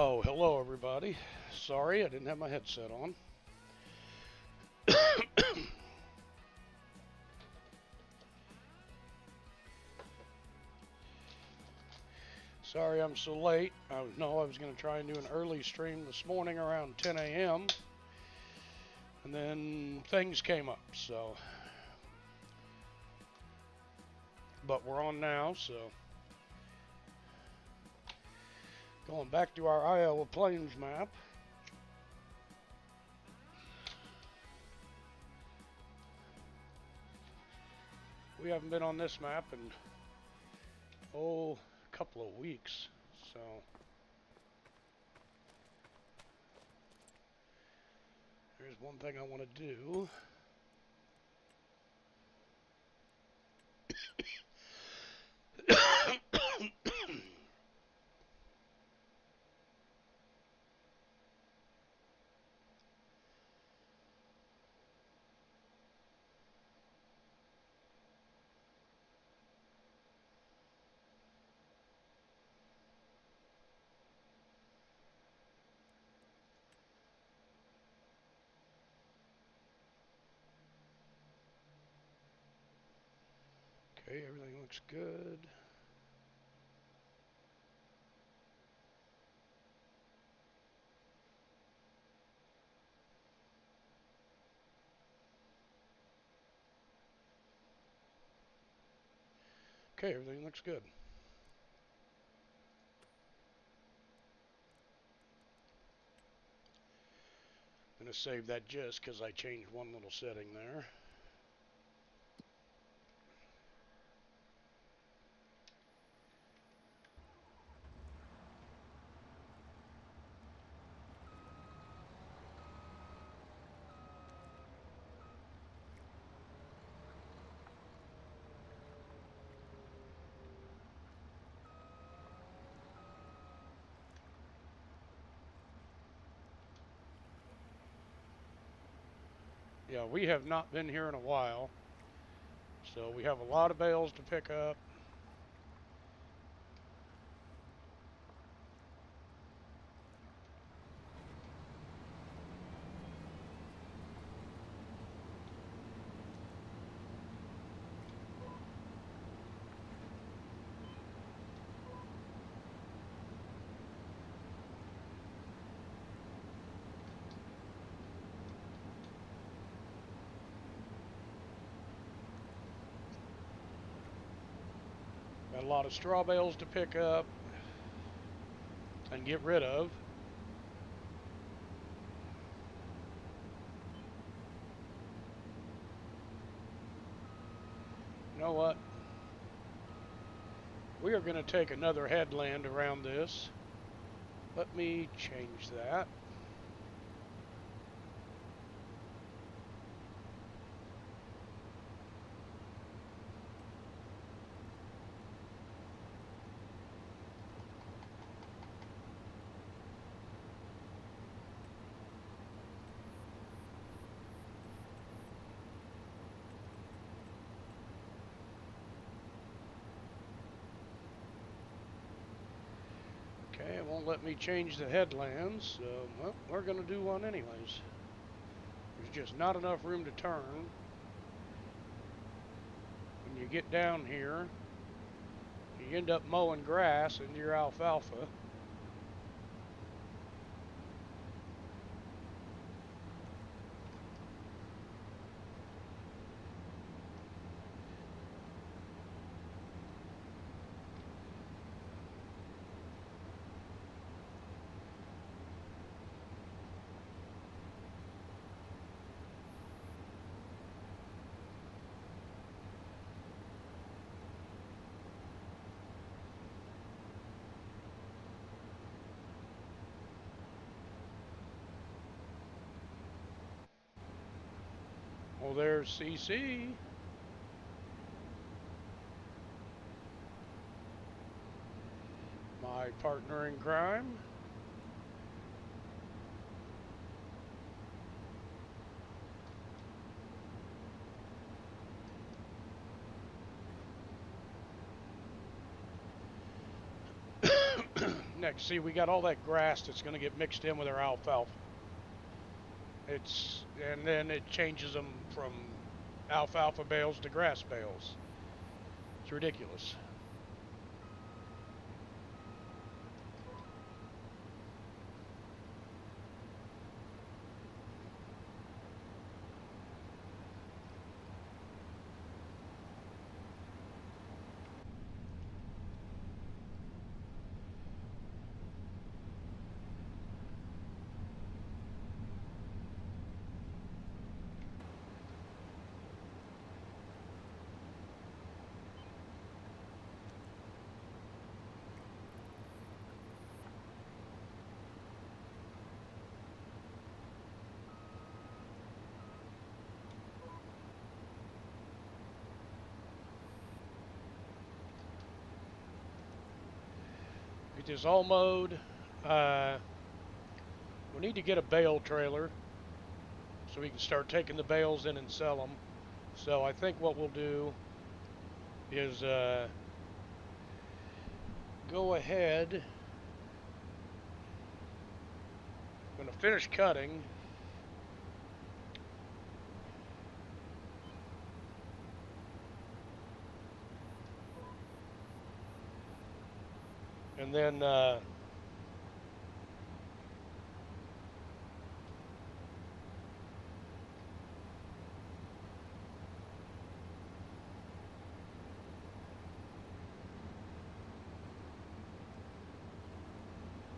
Oh, hello everybody. Sorry, I didn't have my headset on. Sorry I'm so late. I was going to try and do an early stream this morning around 10 a.m. and then things came up, but we're on now, so going back to our Iowa Plains map. We haven't been on this map in a couple of weeks, so there's one thing I want to do. Okay, everything looks good. Okay, everything looks good. I'm going to save that just because I changed one little setting there. Yeah, we have not been here in a while, so we have a lot of bales to pick up. Got a lot of straw bales to pick up and get rid of. You know what? We are going to take another headland around this. Let me change that. Okay, it won't let me change the headlands, so well, we're going to do one anyways. There's just not enough room to turn. When you get down here, you end up mowing grass into your alfalfa. Well, there's CC. My partner in crime. next. See, we got all that grass that's going to get mixed in with our alfalfa. And then it changes them from alfalfa bales to grass bales. It's ridiculous. Get this all mowed. We need to get a bale trailer so we can start taking the bales in and sell them. So I think what we'll do is go ahead. I'm going to finish cutting. And then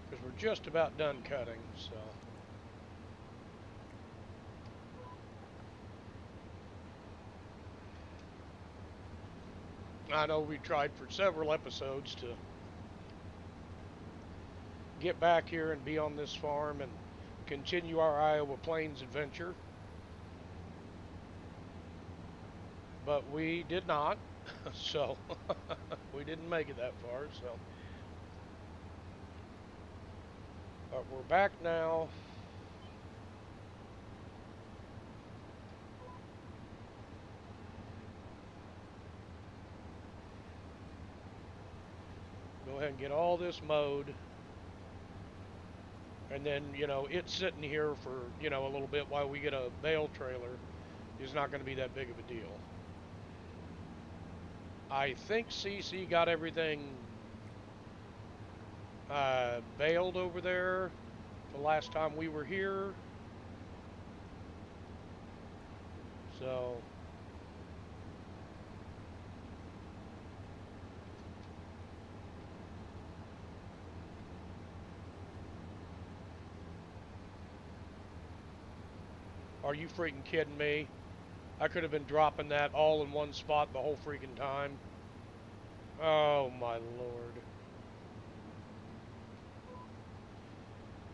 because we're just about done cutting, so. I know we tried for several episodes to get back here and be on this farm and continue our Iowa Plains adventure, but we did not, so we didn't make it that far, so. But we're back now. Go ahead and get all this mowed. And then, you know, it's sitting here for, you know, a little bit while we get a bale trailer is not going to be that big of a deal. I think CC got everything baled over there the last time we were here. So are you freaking kidding me? I could have been dropping that all in one spot the whole freaking time. Oh my lord.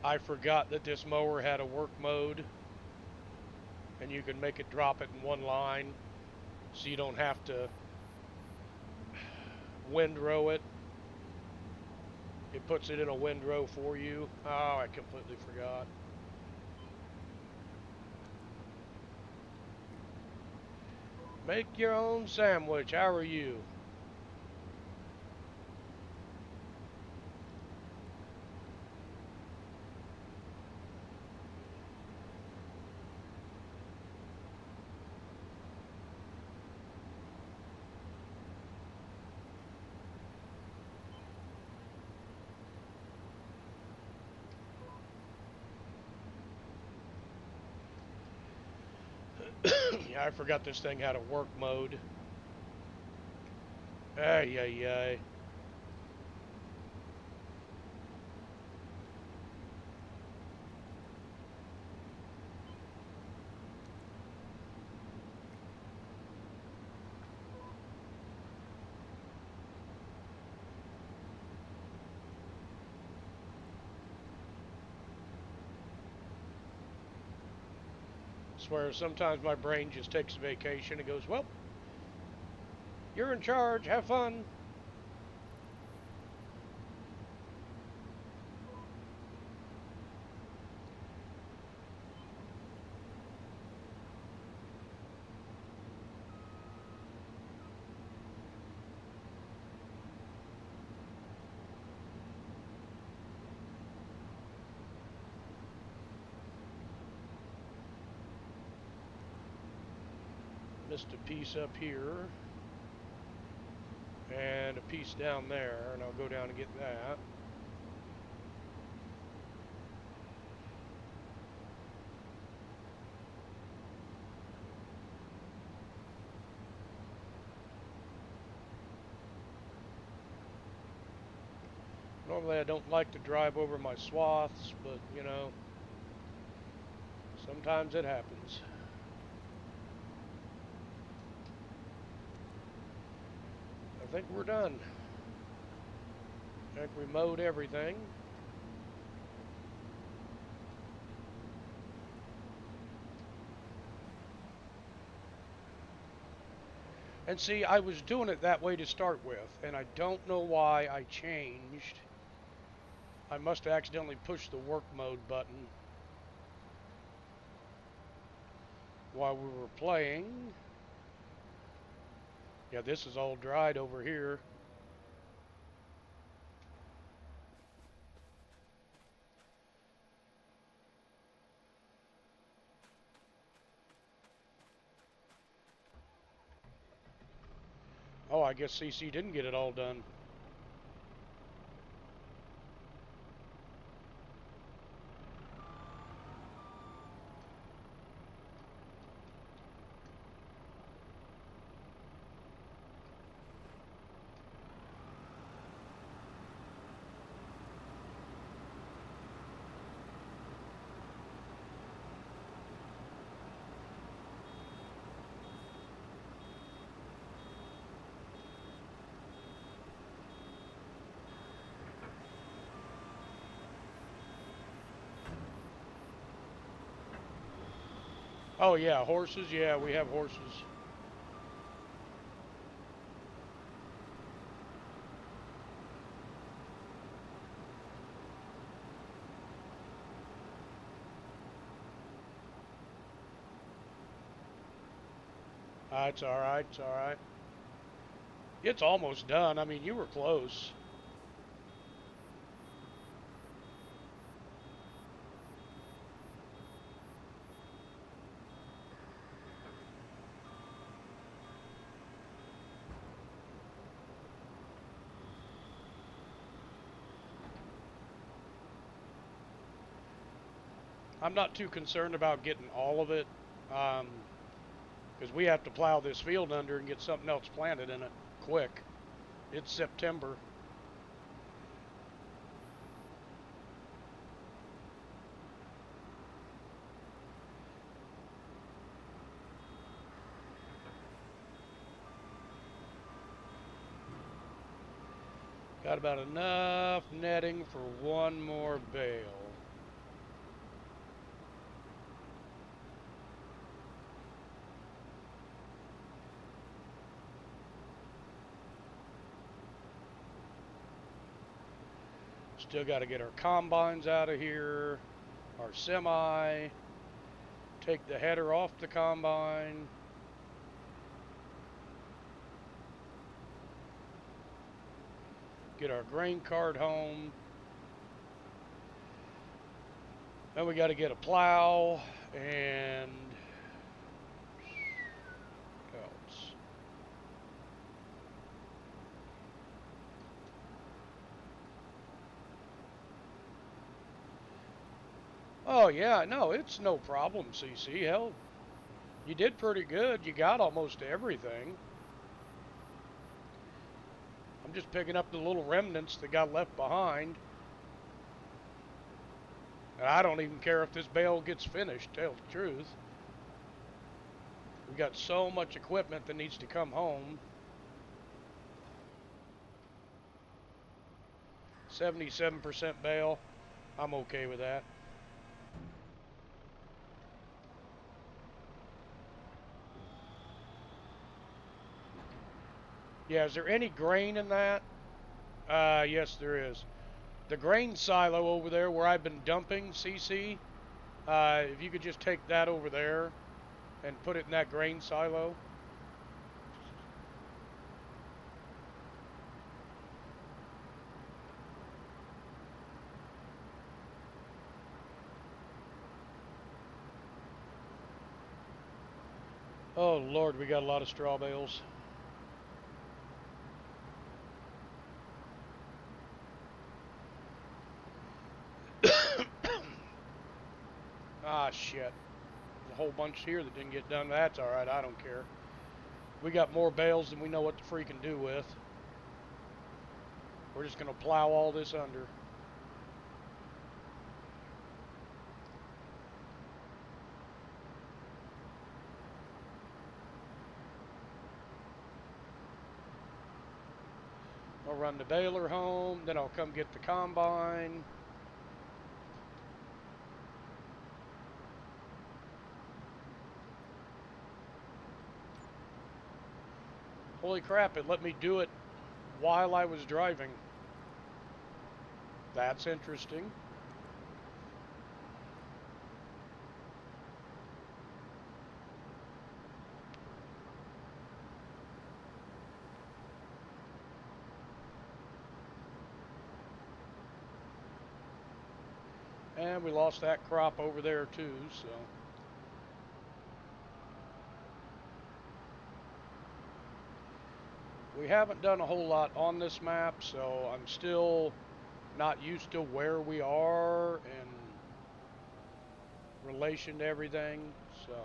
I forgot that this mower had a work mode and you can make it drop it in one line so you don't have to windrow it. It puts it in a windrow for you. Oh, I completely forgot. Make your own sandwich. How are you? Yeah, I forgot this thing had a work mode. Ay, ay, ay. Swear sometimes my brain just takes a vacation and goes, well, you're in charge, have fun. Missed a piece up here. And a piece down there, and I'll go down and get that. Normally I don't like to drive over my swaths, but you know, sometimes it happens. I think we're done. I think we mowed everything. And see, I was doing it that way to start with, and I don't know why I changed. I must have accidentally pushed the work mode button while we were playing. Yeah, this is all dried over here. Oh, I guess CC didn't get it all done. Oh yeah, horses. Yeah, we have horses. It's all right. It's all right. It's almost done. I mean, you were close. I'm not too concerned about getting all of it, because we have to plow this field under and get something else planted in it quick. It's September. Got about enough netting for one more bale. Still got to get our combines out of here, our semi, take the header off the combine. Get our grain cart home. Then we got to get a plow and what else? Oh yeah, no, it's no problem, CC. Hell, you did pretty good. You got almost everything. I'm just picking up the little remnants that got left behind. And I don't even care if this bale gets finished, tell the truth. We got so much equipment that needs to come home. 77% bale. I'm okay with that. Yeah, is there any grain in that? Yes, there is. The grain silo over there where I've been dumping CC, if you could just take that over there and put it in that grain silo. Oh Lord, we got a lot of straw bales. Ah, shit. There's a whole bunch here that didn't get done. That's alright, I don't care. We got more bales than we know what to freaking do with. We're just gonna plow all this under. I'll run the baler home, then I'll come get the combine. Holy crap, it let me do it while I was driving. That's interesting. And we lost that crop over there too, so. We haven't done a whole lot on this map, so I'm still not used to where we are in relation to everything, so.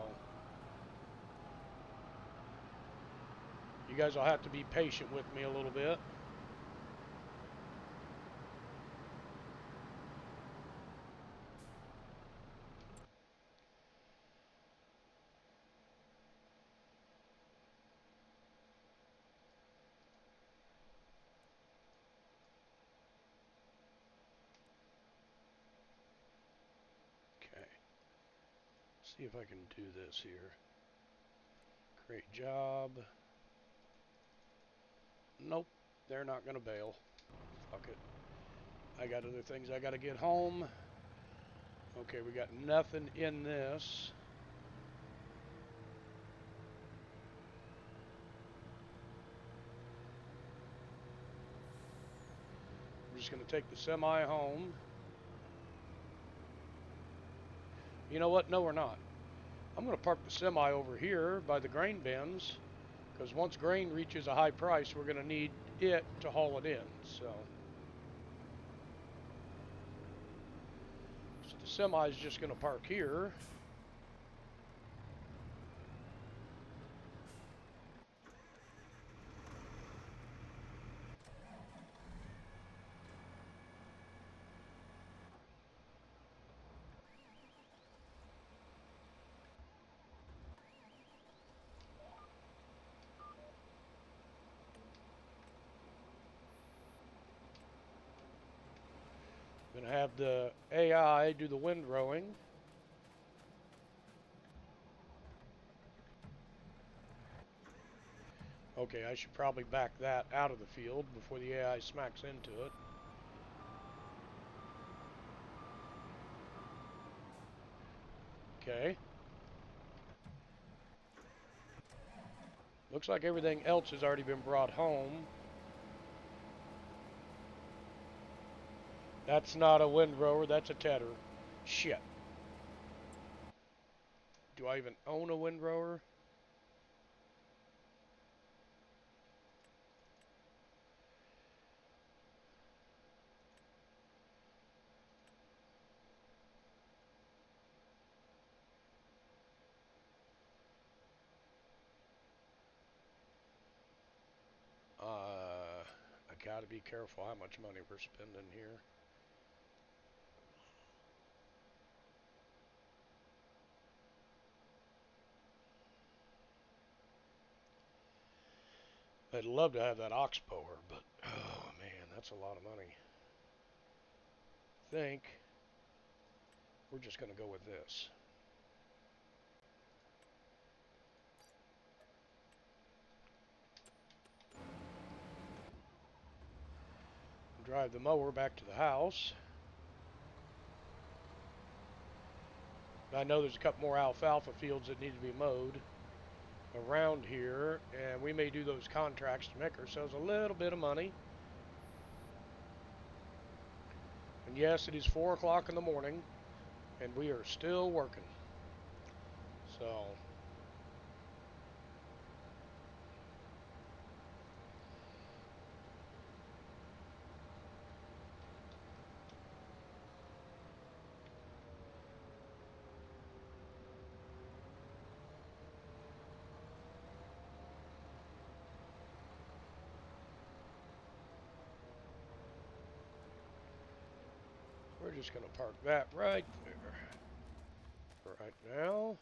You guys will have to be patient with me a little bit. Okay. See if I can do this here. Great job. Nope, they're not gonna bail. Fuck it. I got other things I gotta get home. Okay, we got nothing in this. We're just gonna take the semi home. You know what? No, we're not. I'm gonna park the semi over here by the grain bins, because once grain reaches a high price, we're gonna need it to haul it in. So the semi is just gonna park here. Gonna have the AI do the windrowing. Okay, I should probably back that out of the field before the AI smacks into it. Okay. Looks like everything else has already been brought home. That's not a windrower, that's a tedder. Shit. Do I even own a windrower? I gotta be careful how much money we're spending here. I'd love to have that ox puller, but oh man, that's a lot of money. I think we're just gonna go with this. Drive the mower back to the house. I know there's a couple more alfalfa fields that need to be mowed around here, and we may do those contracts to make ourselves a little bit of money. And yes, it is 4 o'clock in the morning, and we are still working. So just going to park that right there. Right now,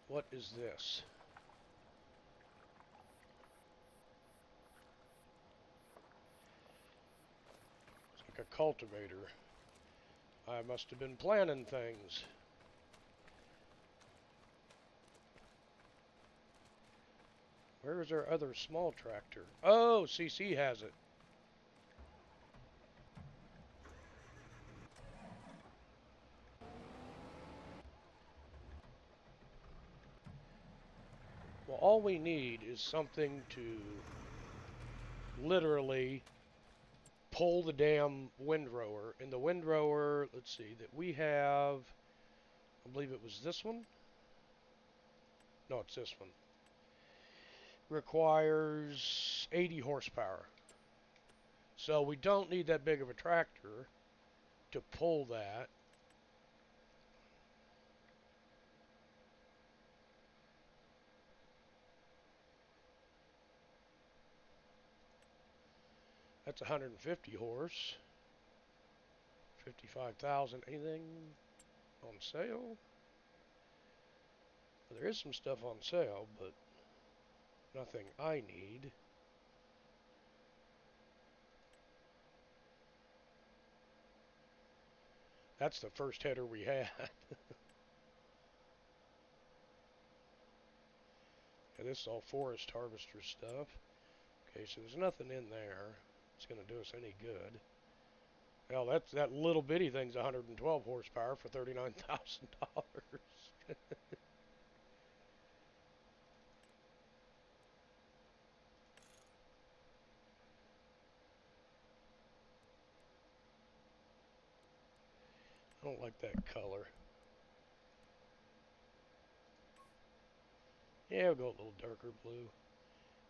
what is this? It's like a cultivator. I must have been planning things. Where's our other small tractor? Oh, CC has it. Well, all we need is something to literally pull the damn windrower. And the windrower, let's see, that we have, I believe it was this one. No, it's this one. Requires 80 horsepower. So we don't need that big of a tractor to pull that. That's 150 horse. 55,000. Anything on sale? Well, there is some stuff on sale, but nothing I need. That's the first header we had. And this is all forest harvester stuff. Okay, so there's nothing in there that's going to do us any good. Well, that little bitty thing's 112 horsepower for $39,000. I don't like that color. Yeah, we'll go a little darker blue.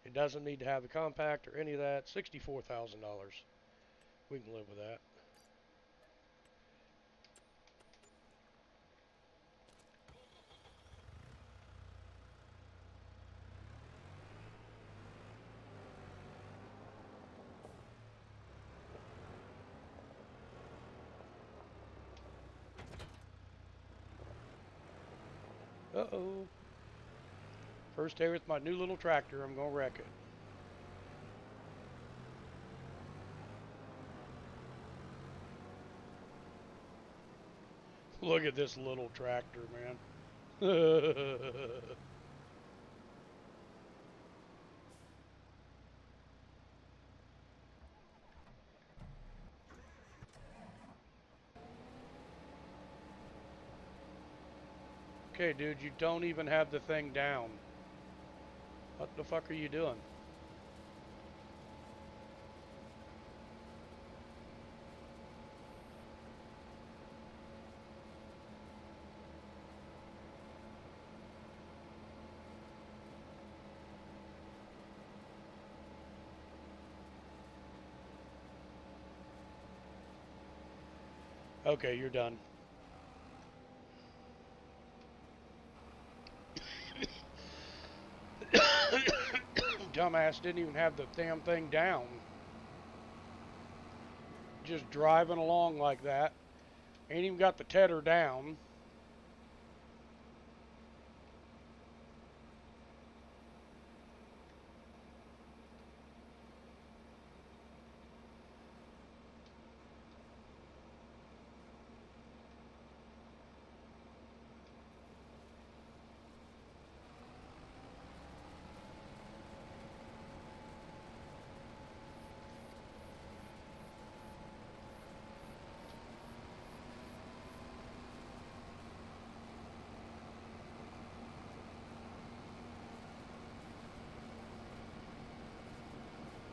It doesn't need to have the compact or any of that. $64,000. We can live with that. Uh-oh. First day with my new little tractor, I'm going to wreck it. Look at this little tractor, man. Okay, dude, you don't even have the thing down. What the fuck are you doing? Okay, you're done. Dumbass didn't even have the damn thing down. Just driving along like that. Ain't even got the tedder down.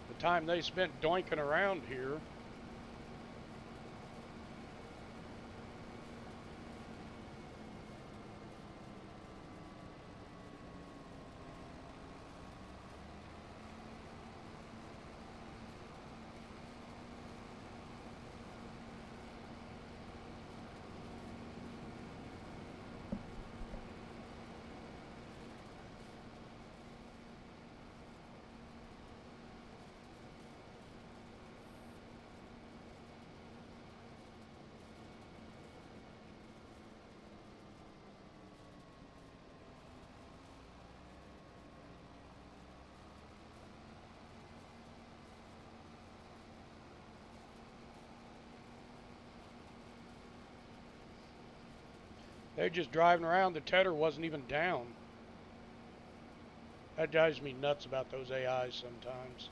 The time they spent doinking around here. They're just driving around. The tedder wasn't even down. That drives me nuts about those AIs sometimes.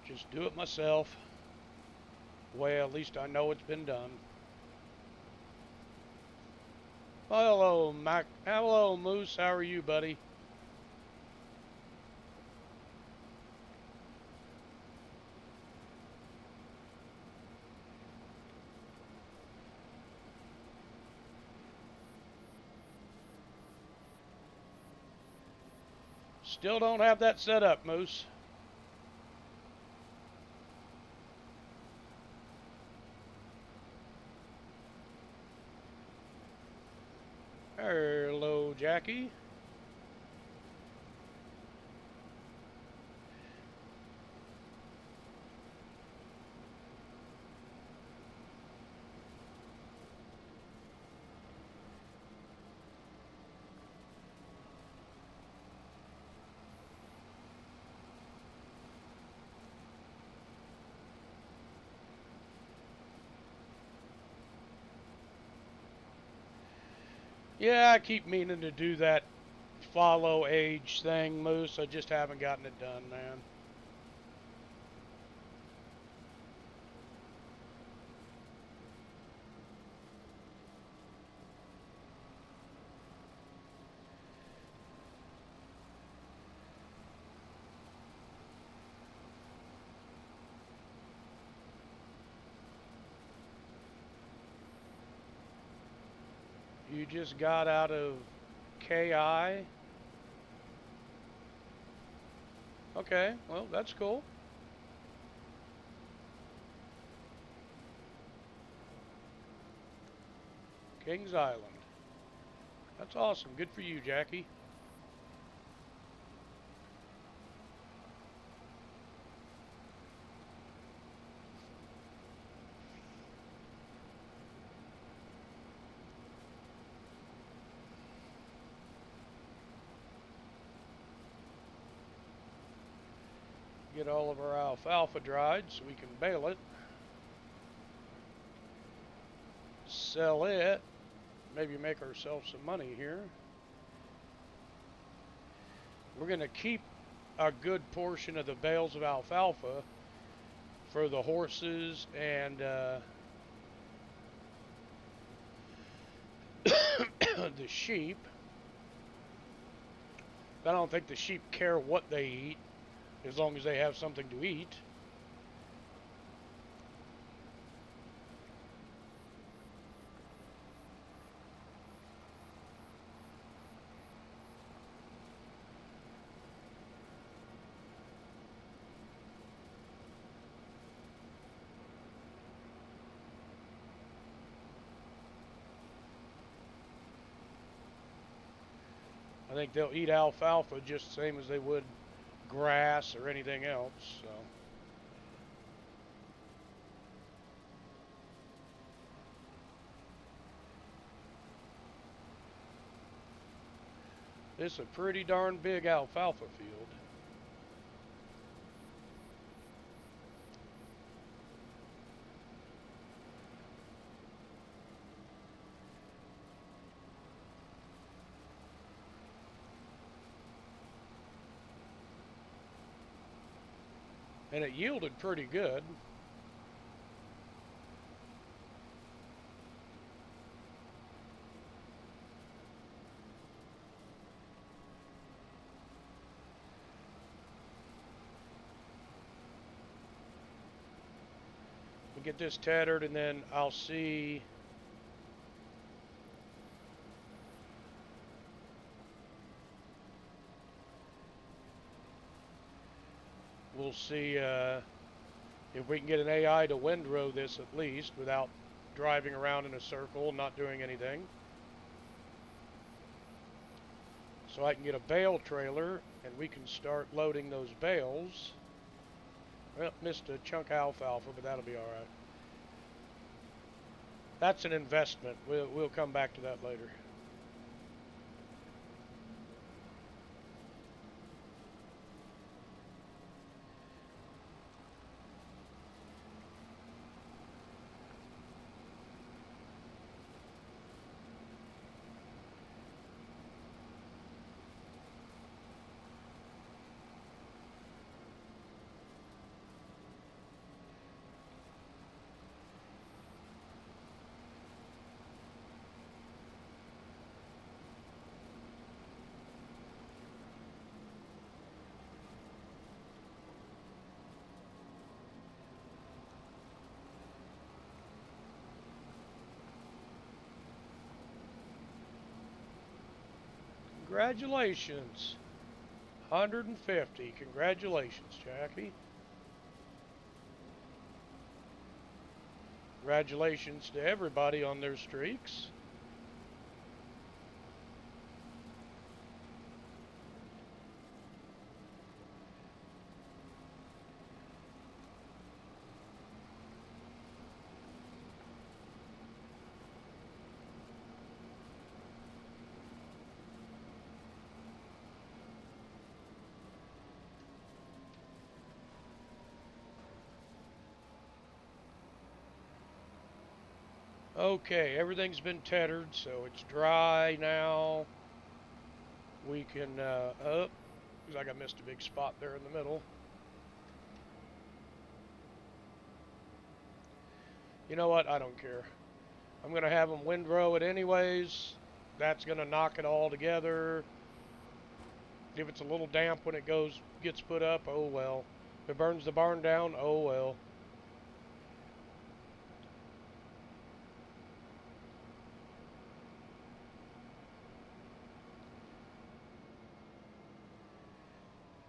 Just do it myself. Well, at least I know it's been done. Hello, Mac. Hello, Moose. How are you, buddy? Still don't have that set up, Moose. Hello, Jackie. Yeah, I keep meaning to do that follow age thing, Moose. I just haven't gotten it done, man. You just got out of KI? Okay, well, that's cool. Kings Island. That's awesome. Good for you, Jackie. Get all of our alfalfa dried so we can bale it. Sell it. Maybe make ourselves some money here. We're going to keep a good portion of the bales of alfalfa for the horses and the sheep. I don't think the sheep care what they eat as long as they have something to eat. I think they'll eat alfalfa just the same as they would grass or anything else. So this is a pretty darn big alfalfa field. And it yielded pretty good. We'll get this tethered and then I'll see. We'll see if we can get an AI to windrow this at least without driving around in a circle and not doing anything. So I can get a bale trailer and we can start loading those bales. Well, missed a chunk of alfalfa, but that'll be all right. That's an investment. We'll come back to that later. Congratulations. 150. Congratulations, Jackie. Congratulations to everybody on their streaks. Okay, everything's been tethered, so it's dry now. We can, looks like I missed a big spot there in the middle. You know what? I don't care. I'm going to have them windrow it anyways. That's going to knock it all together. If it's a little damp when it gets put up, oh well. If it burns the barn down, oh well.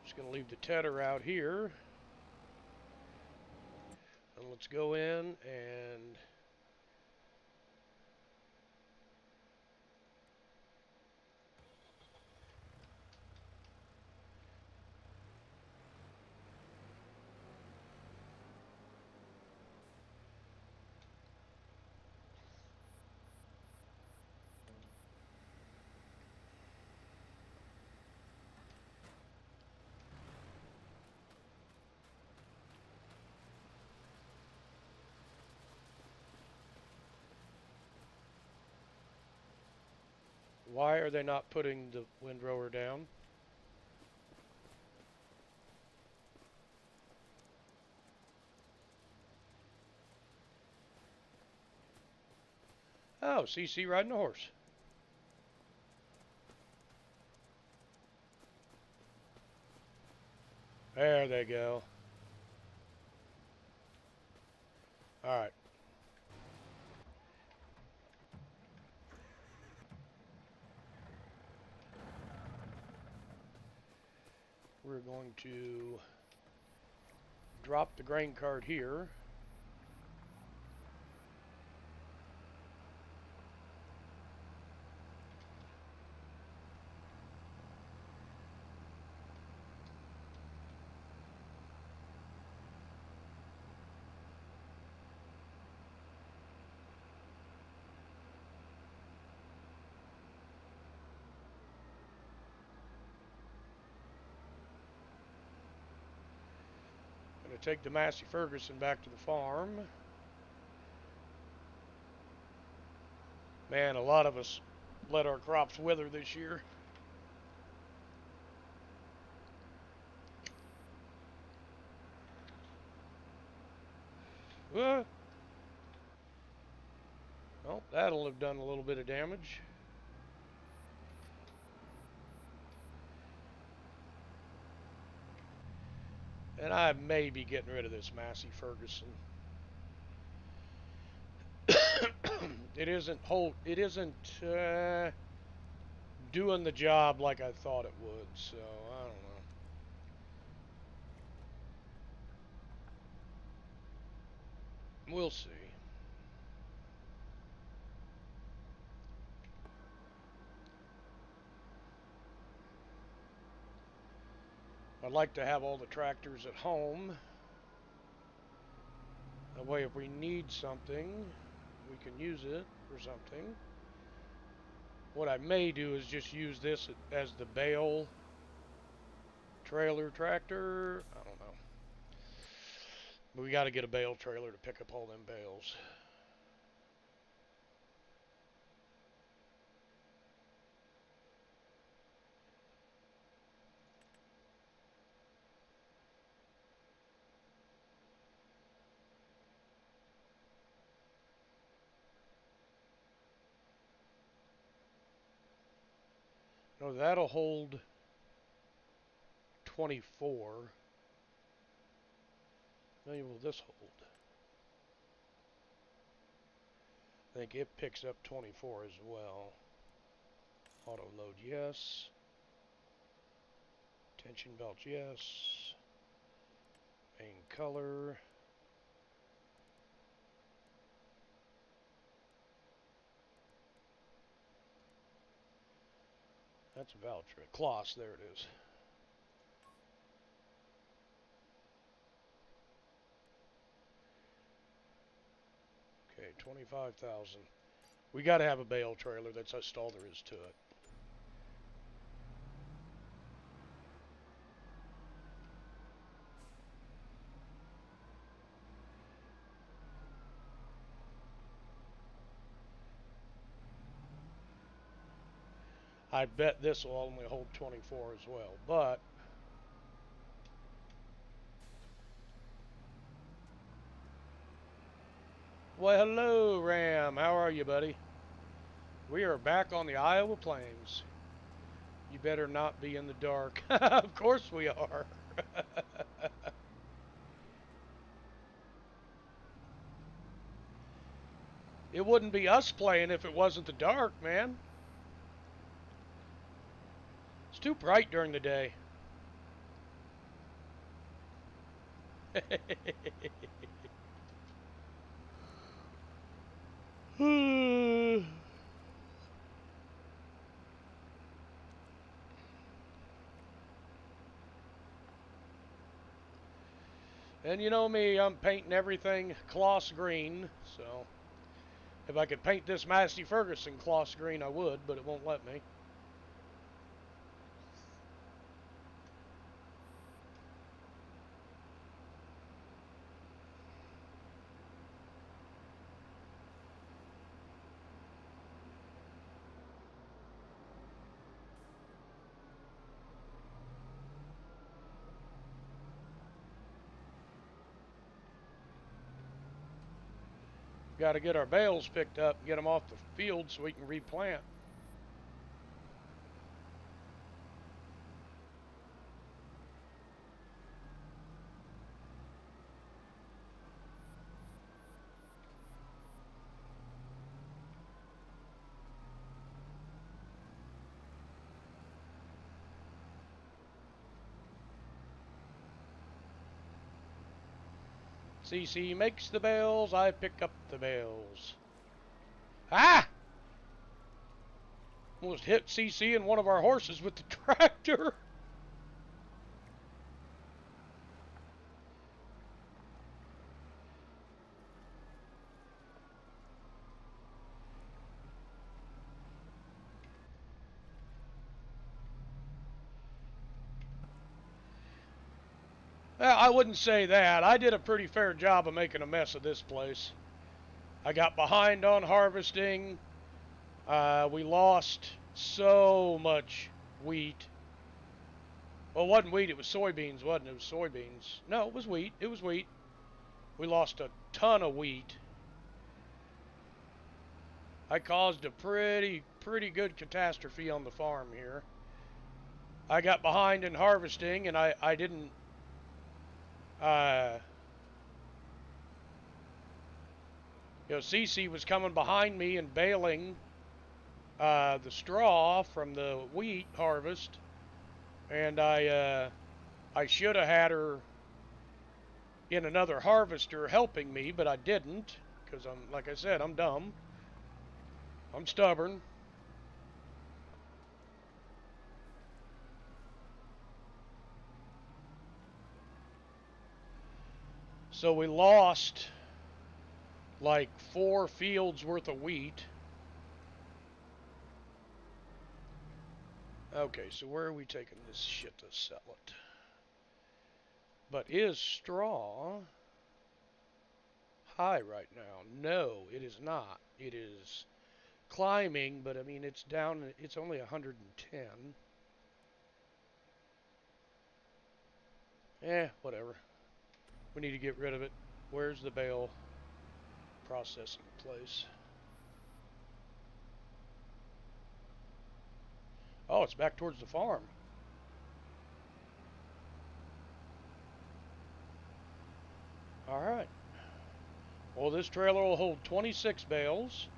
Just going to leave the tedder out here. And let's go in and why are they not putting the windrower down? Oh, CC riding a horse. There they go. Alright. We're going to drop the grain cart here. Going to take the Massey Ferguson back to the farm. Man, a lot of us let our crops wither this year. Well, that'll have done a little bit of damage. And I may be getting rid of this Massey Ferguson. It isn't doing the job like I thought it would, so I don't know. We'll see. I'd like to have all the tractors at home. That way if we need something, we can use it for something. What I may do is just use this as the bale trailer tractor. I don't know. But we got to get a bale trailer to pick up all them bales. No, that'll hold 24. How many will this hold? I think it picks up 24 as well. Auto load, yes. Tension belts, yes. Main color. That's Valtra. Kloss, there it is. Okay, 25,000. We got to have a bale trailer. That's all there is to it. I bet this will only hold 24 as well, but well, hello, Ram. How are you, buddy? We are back on the Iowa Plains. You better not be in the dark. Of course we are. It wouldn't be us playing if it wasn't the dark, man. It's too bright during the day. And you know me, I'm painting everything Kloss green, so if I could paint this Massey Ferguson Kloss green, I would, but it won't let me. Got to get our bales picked up and get them off the field so we can replant. CC makes the bales, I pick up the bales. Ah! Almost hit CC and one of our horses with the tractor. Well, I wouldn't say that. I did a pretty fair job of making a mess of this place. I got behind on harvesting. We lost so much wheat. Well, it wasn't wheat, it was soybeans, wasn't it? It was soybeans. No, it was wheat. It was wheat. We lost a ton of wheat. I caused a pretty good catastrophe on the farm here. I got behind in harvesting, and I didn't... CC was coming behind me and baling the straw from the wheat harvest, and I should have had her in another harvester helping me, but I didn't, because like I said, I'm dumb. I'm stubborn. So we lost like 4 fields worth of wheat. Okay, so where are we taking this shit to sell it? But is straw high right now? No, it is not. It is climbing, but I mean, it's down, it's only 110. Whatever. We need to get rid of it. Where's the bale processing place? Oh, it's back towards the farm. All right. Well, this trailer will hold 26 bales.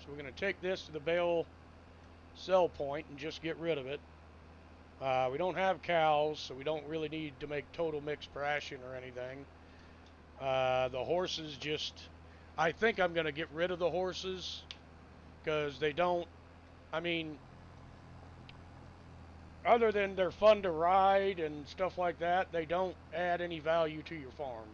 So we're going to take this to the bale sell point and just get rid of it. We don't have cows, so we don't really need to make total mixed ration or anything. The horses just... I think I'm going to get rid of the horses because they don't... I mean, other than they're fun to ride and stuff like that, they don't add any value to your farm.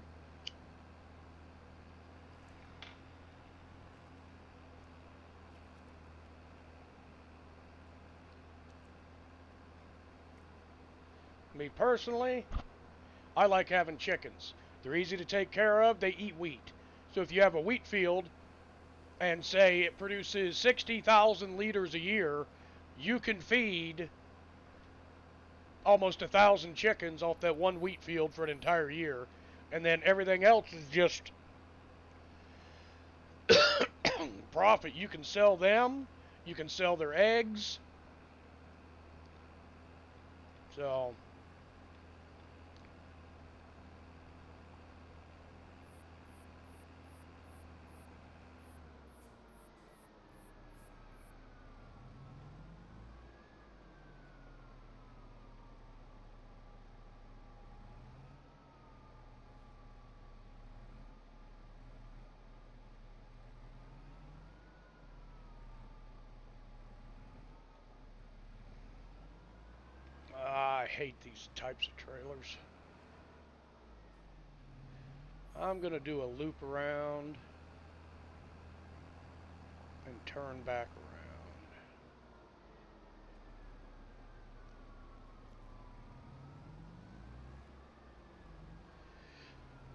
Me personally, I like having chickens. They're easy to take care of. They eat wheat. So if you have a wheat field and say it produces 60,000 liters a year, you can feed almost 1,000 chickens off that one wheat field for an entire year. And then everything else is just profit. You can sell them. You can sell their eggs. So... I hate these types of trailers. I'm going to do a loop around and turn back around.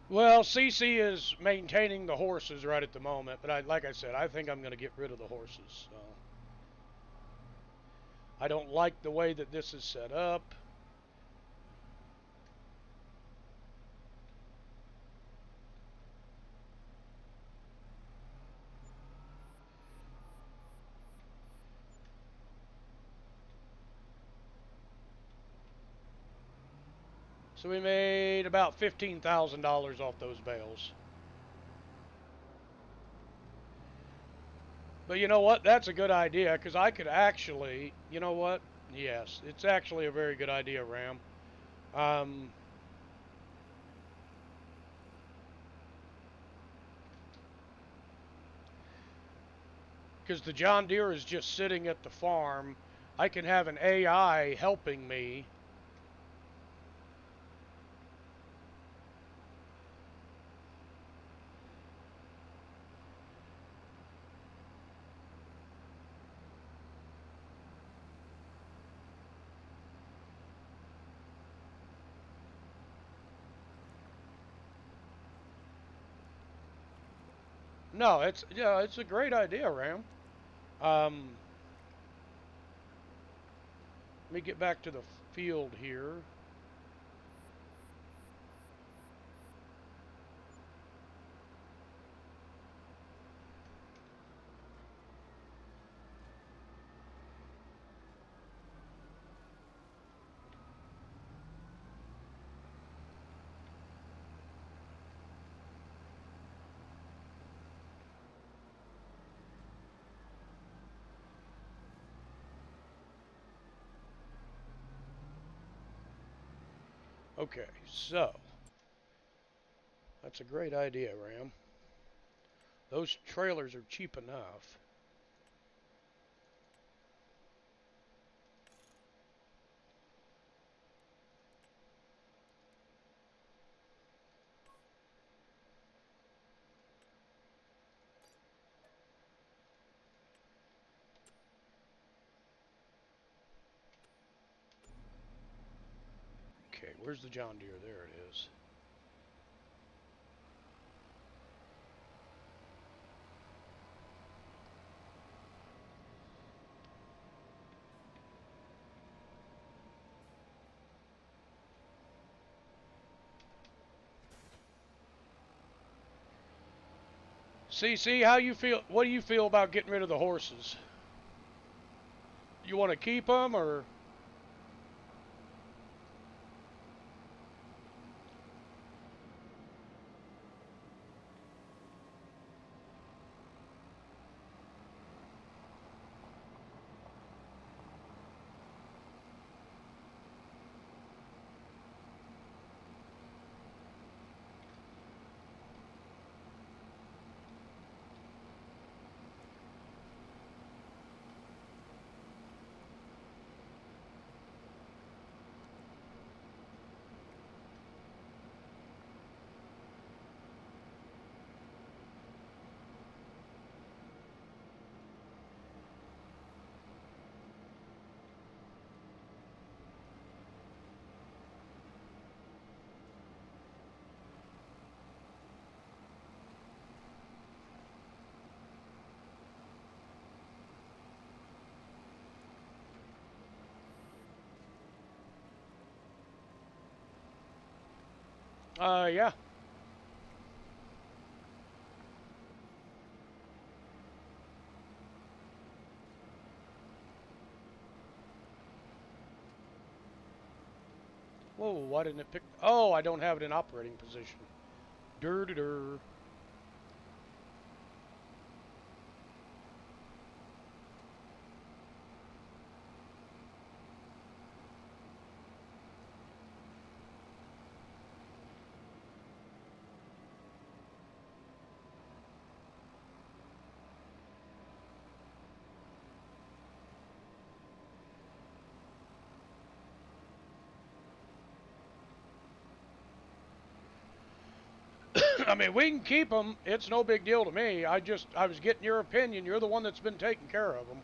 Well, CC is maintaining the horses right at the moment, but like I said, I think I'm going to get rid of the horses. So I don't like the way that this is set up. So we made about $15,000 off those bales. But you know what? That's a good idea, because I could actually, you know what? Yes, it's actually a very good idea, Ram. Because the John Deere is just sitting at the farm. I can have an AI helping me. No, it's a great idea, Ram. Let me get back to the field here. Okay, so that's a great idea, Ram. Those trailers are cheap enough. Okay, where's the John Deere? There it is. CC, how you feel? What do you feel about getting rid of the horses? You want to keep them, or? Yeah. Whoa, why didn't it pick? Oh, I don't have it in operating position. Dur dur dur. I mean, we can keep them. It's no big deal to me. I was getting your opinion. You're the one that's been taking care of them.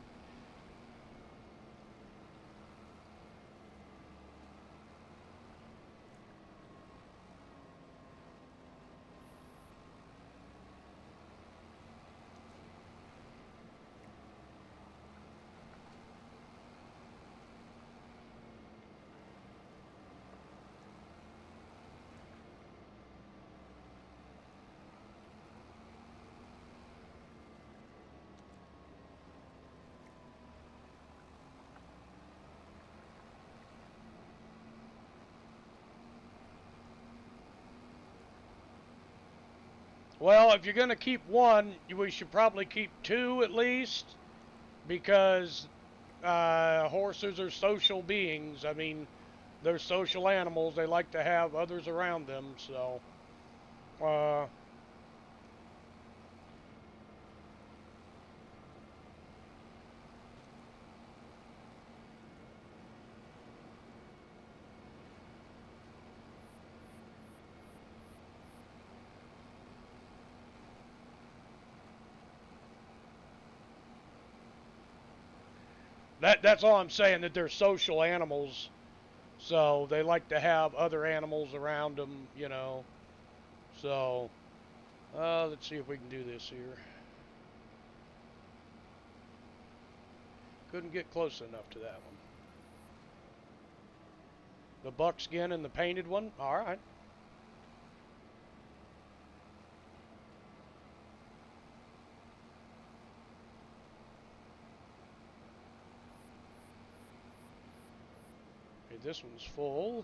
Well, if you're going to keep one, we should probably keep two at least, because horses are social beings. I mean, they're social animals. They like to have others around them. So, uh, that's all I'm saying. That they're social animals. So they like to have other animals around them. So, let's see if we can do this here. Couldn't get close enough to that one. The buckskin and the painted one. All right. Okay, this one's full.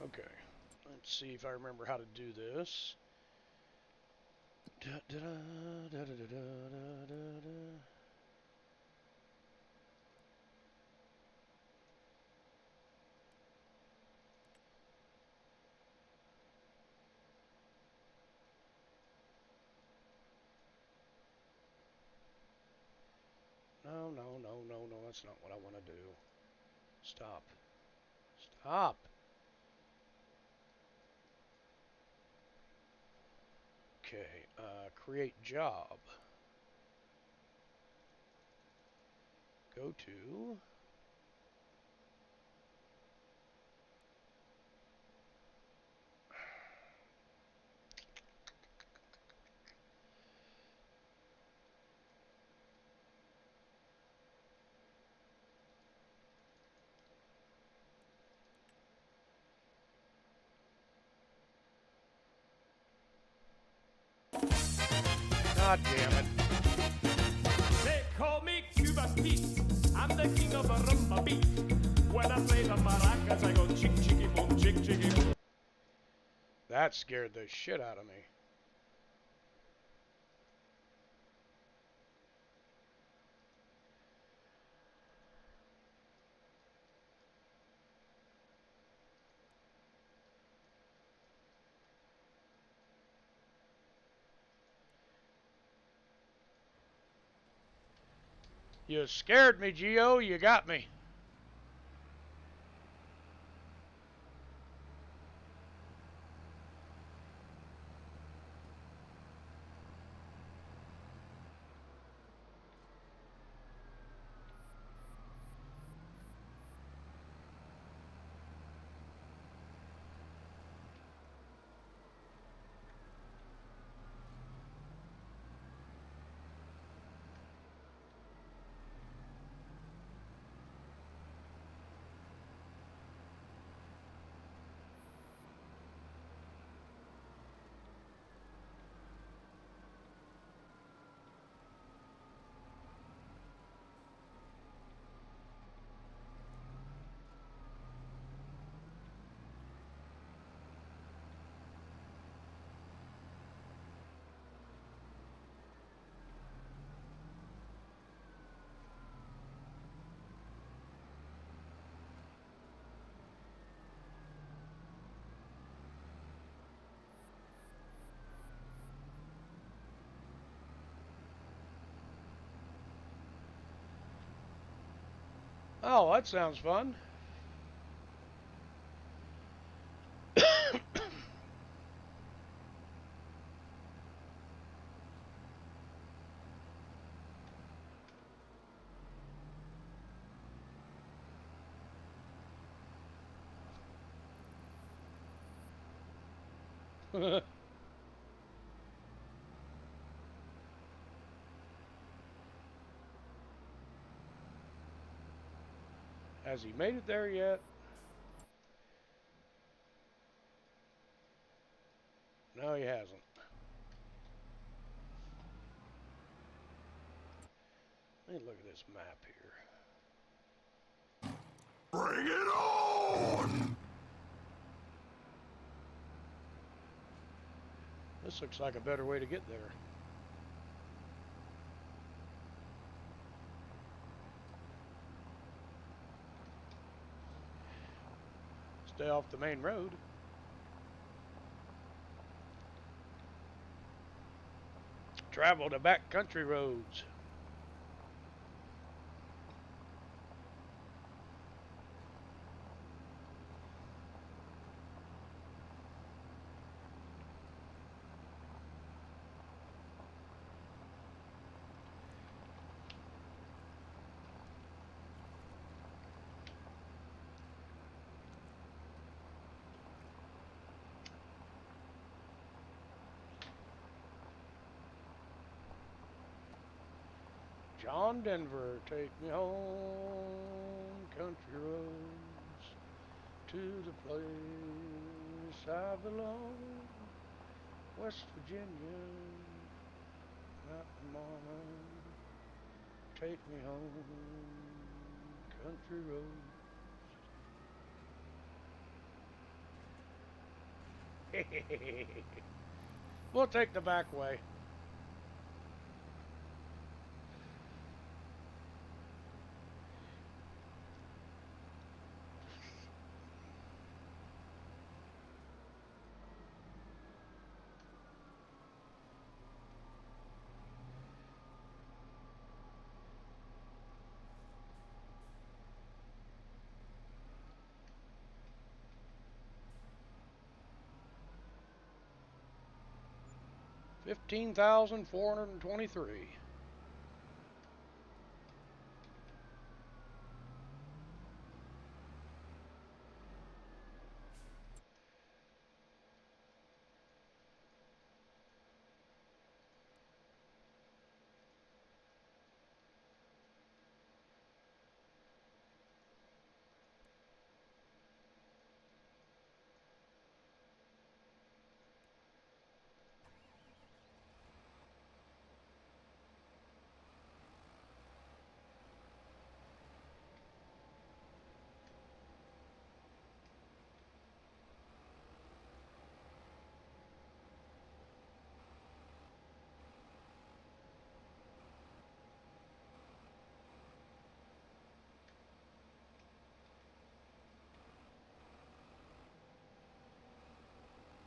Okay. Let's see if I remember how to do this. Da, da, da, da, da, da, da, da. No, no, no, no, no. That's not what I want to do. Stop. Stop. Okay. Create job. Go to. God damn it. They call me Cuba Pete. I'm the king of a rumba beat. When I play the maracas, I go chick chicky boom, chick chicky boom. That scared the shit out of me. You scared me, Geo. You got me. Oh, that sounds fun. Has he made it there yet? No, he hasn't. Let me look at this map here. Bring it on! This looks like a better way to get there. Stay off the main road. Travel to back country roads. John Denver, take me home, country roads, to the place I belong, West Virginia, Mountain Mama, take me home, country roads. We'll take the back way. $15,423.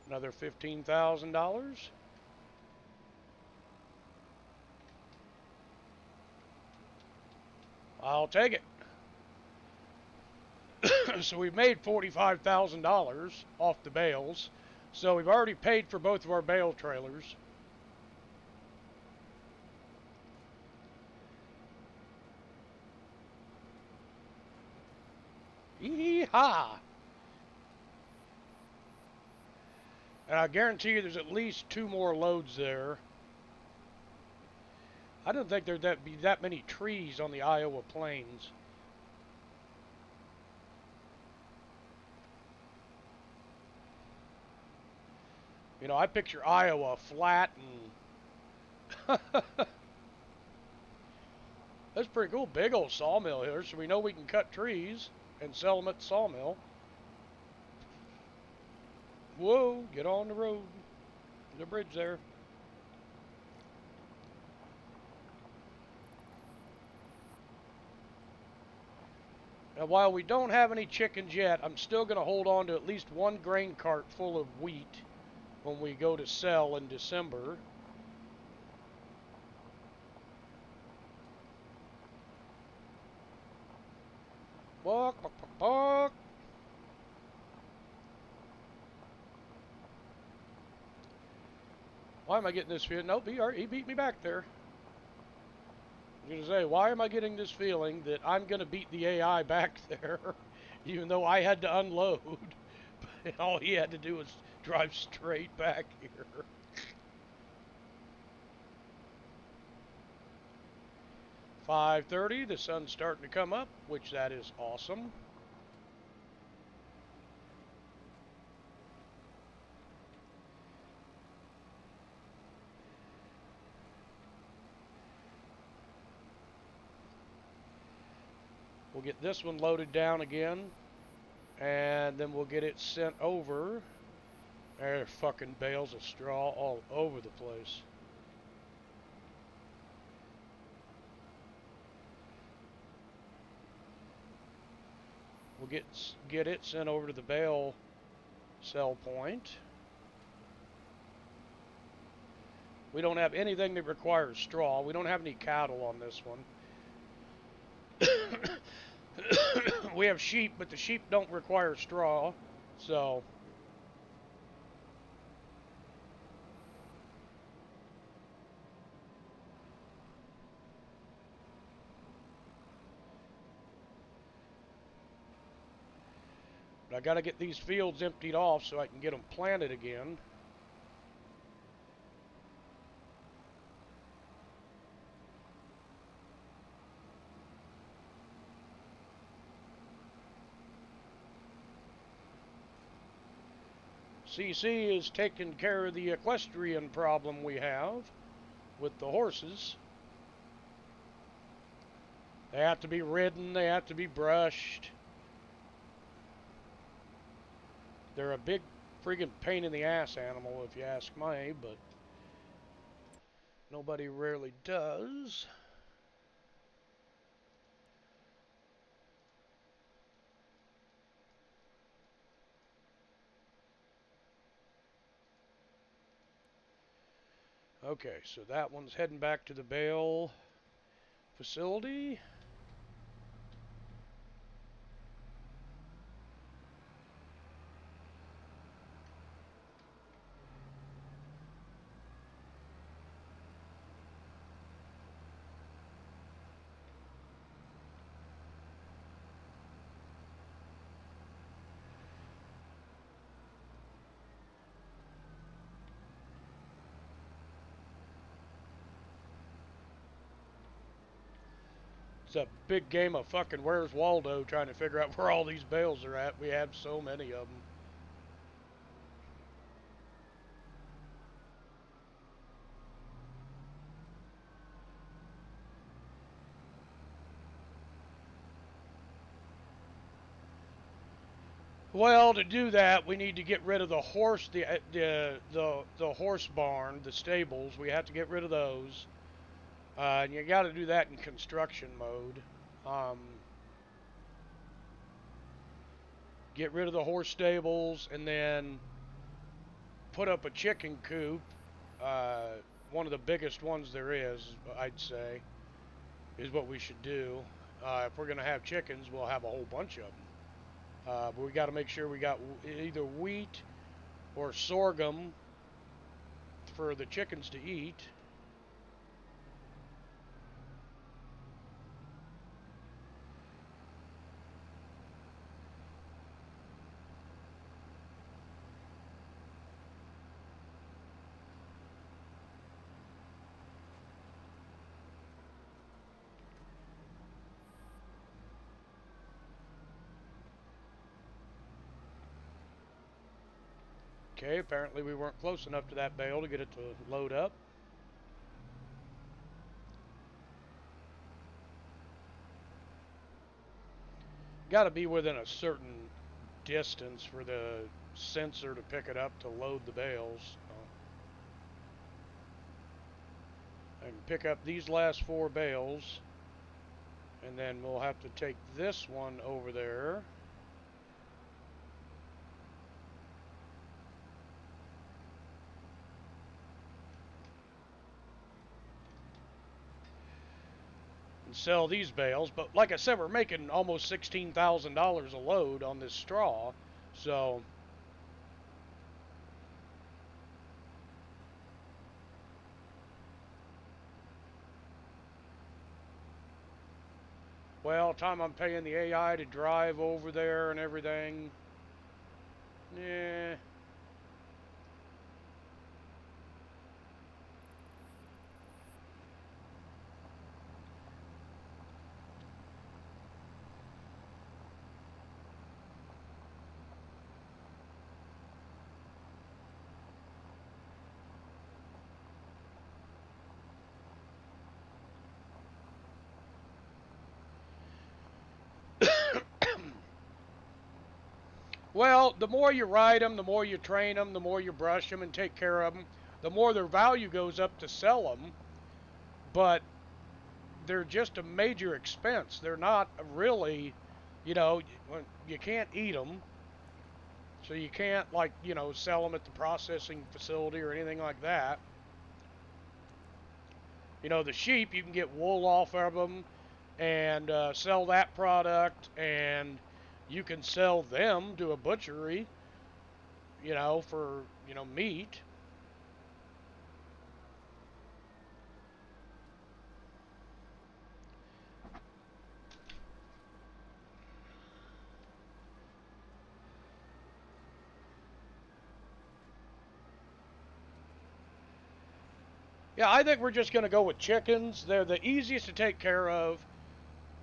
Another $15,000. I'll take it. So we've made $45,000 off the bales. So we've already paid for both of our bale trailers. Yee-haw! And I guarantee you there's at least 2 more loads there. I don't think there'd be that many trees on the Iowa plains. You know, I picture Iowa flat and... That's pretty cool. Big old sawmill here, so we know we can cut trees and sell them at the sawmill. Whoa, get on the road. There's a bridge there. Now, while we don't have any chickens yet, I'm still going to hold on to at least one grain cart full of wheat when we go to sell in December. Buck, buck, buck, buck. Why am I getting this feeling? Nope, he beat me back there. I was going to say, why am I getting this feeling that I'm going to beat the AI back there, even though I had to unload, and all he had to do was drive straight back here. 5:30, the sun's starting to come up, which that is awesome. We'll get this one loaded down again, and then we'll get it sent over. There are fucking bales of straw all over the place. We'll get it sent over to the bale sell point. We don't have anything that requires straw. We don't have any cattle on this one. We have sheep, but the sheep don't require straw, so but I got to get these fields emptied off so I can get them planted again. CC is taking care of the equestrian problem we have with the horses. They have to be ridden, they have to be brushed. They're a big friggin' pain in the ass animal, if you ask me, but nobody rarely does. Okay, so that one's heading back to the bale facility. It's a big game of fucking Where's Waldo trying to figure out where all these bales are at. We have so many of them. Well, to do that, we need to get rid of the horse, the horse barn, the stables. We have to get rid of those, and you got to do that in construction mode. Get rid of the horse stables, and then put up a chicken coop. One of the biggest ones there is, I'd say, is what we should do. If we're gonna have chickens, we'll have a whole bunch of them. But we got to make sure we got either wheat or sorghum for the chickens to eat. Okay, apparently we weren't close enough to that bale to get it to load up. Got to be within a certain distance for the sensor to pick it up to load the bales. I can pick up these last 4 bales, and then we'll have to take this one over there. and sell these bales. But like I said, we're making almost $16,000 a load on this straw. So, well, time I'm paying the AI to drive over there and everything. Yeah. Well, the more you ride them, the more you train them, the more you brush them and take care of them, the more their value goes up to sell them. But they're just a major expense. They're not really, you can't eat them. So you can't, like, sell them at the processing facility or anything like that. The sheep, you can get wool off of them and sell that product, and you can sell them to a butchery, for, meat. Yeah, I think we're just going to go with chickens. They're the easiest to take care of.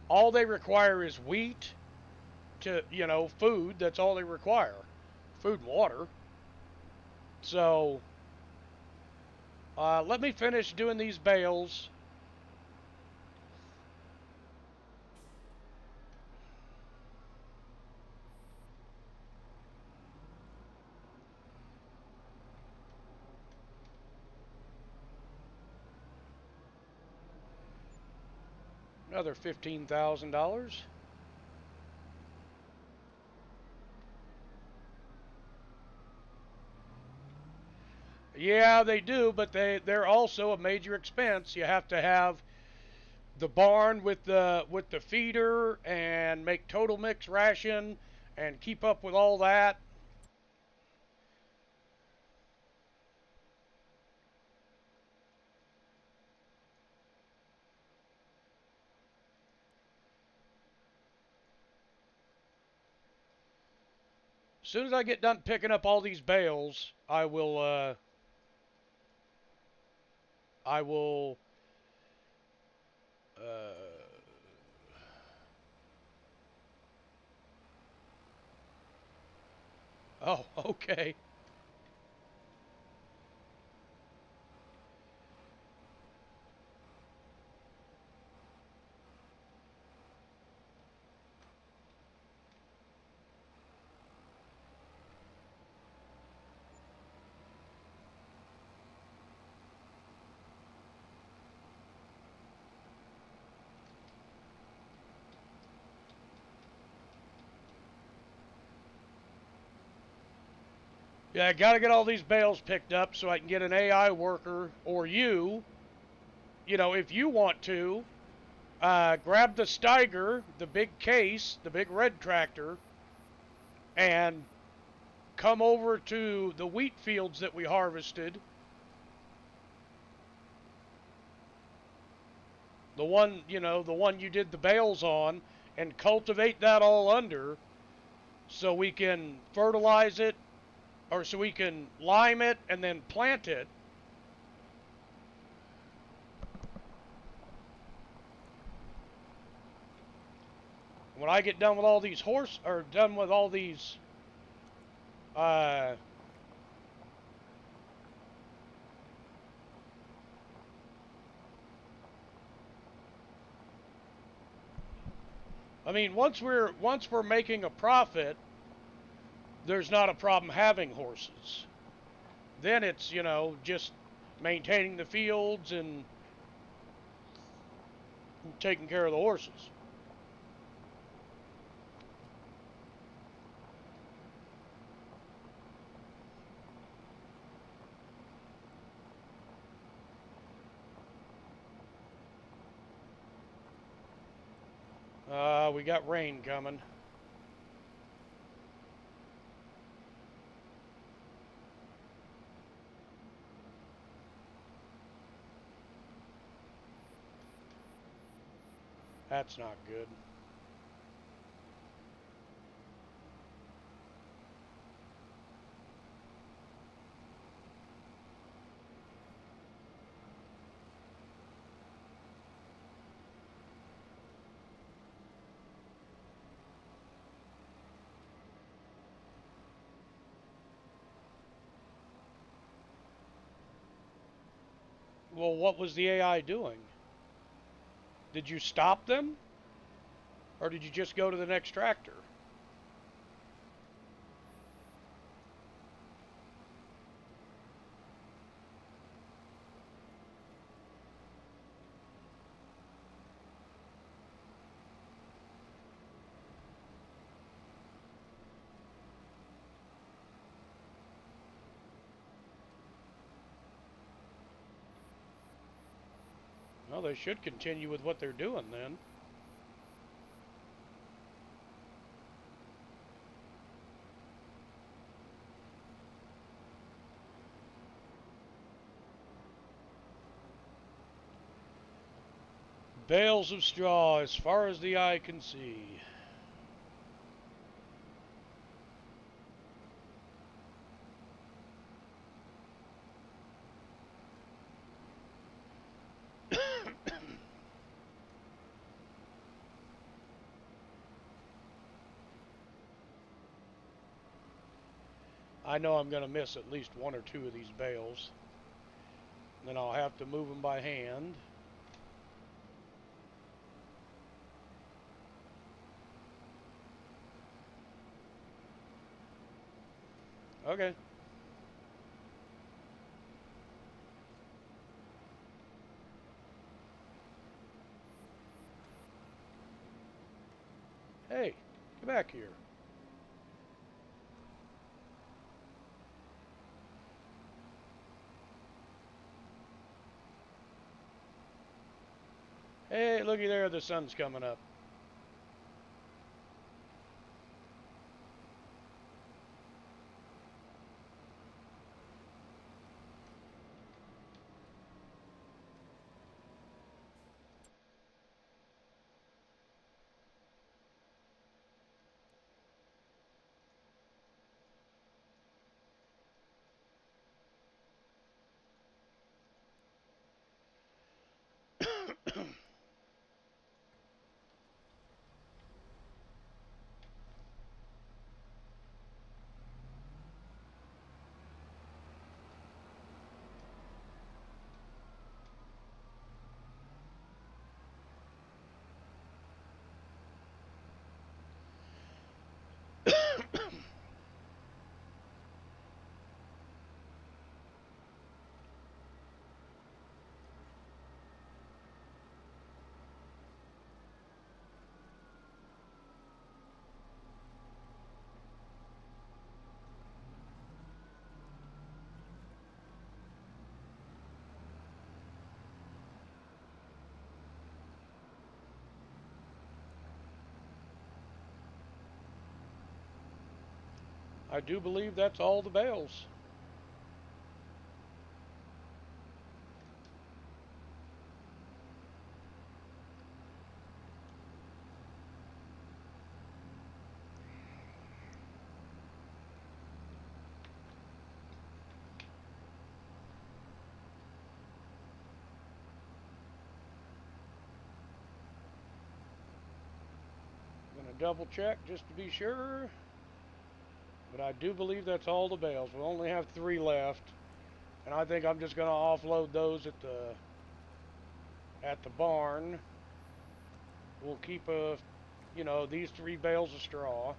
All they require is wheat to, food. That's all they require. Food and water. So, let me finish doing these bales. Another $15,000. Yeah, they do, but they're also a major expense. You have to have the barn with the feeder and make total mix ration and keep up with all that. As soon as I get done picking up all these bales, I will uh, oh, okay. Yeah, I got to get all these bales picked up so I can get an AI worker, or if you want to, grab the Steiger, the big case, the big red tractor, and come over to the wheat fields that we harvested. The one you did the bales on, and cultivate that all under so we can fertilize it, or so we can lime it and then plant it. When I get done with all these done with all these, uh, I mean, once we're making a profit, there's not a problem having horses. Then it's, just maintaining the fields and taking care of the horses. We got rain coming. That's not good. Well, what was the AI doing? Did you stop them? Or did you just go to the next tractor? Well, they should continue with what they're doing then. Bales of straw as far as the eye can see. I know I'm going to miss at least one or two of these bales. Then I'll have to move them by hand. Okay. Hey, get back here. Hey, looky there, the sun's coming up. I do believe that's all the bales. I'm going to double check just to be sure. But I do believe that's all the bales. We only have 3 left. And I think I'm just going to offload those at the barn. We'll keep these 3 bales of straw.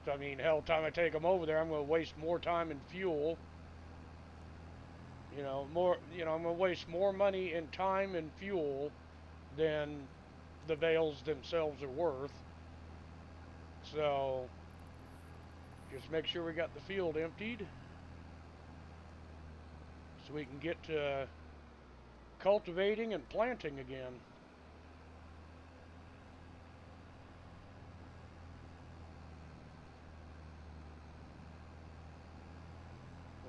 So, I mean, hell, time I take them over there, I'm going to waste more time and fuel. I'm going to waste more money in time and fuel than the bales themselves are worth. So, just make sure we got the field emptied so we can get to cultivating and planting again.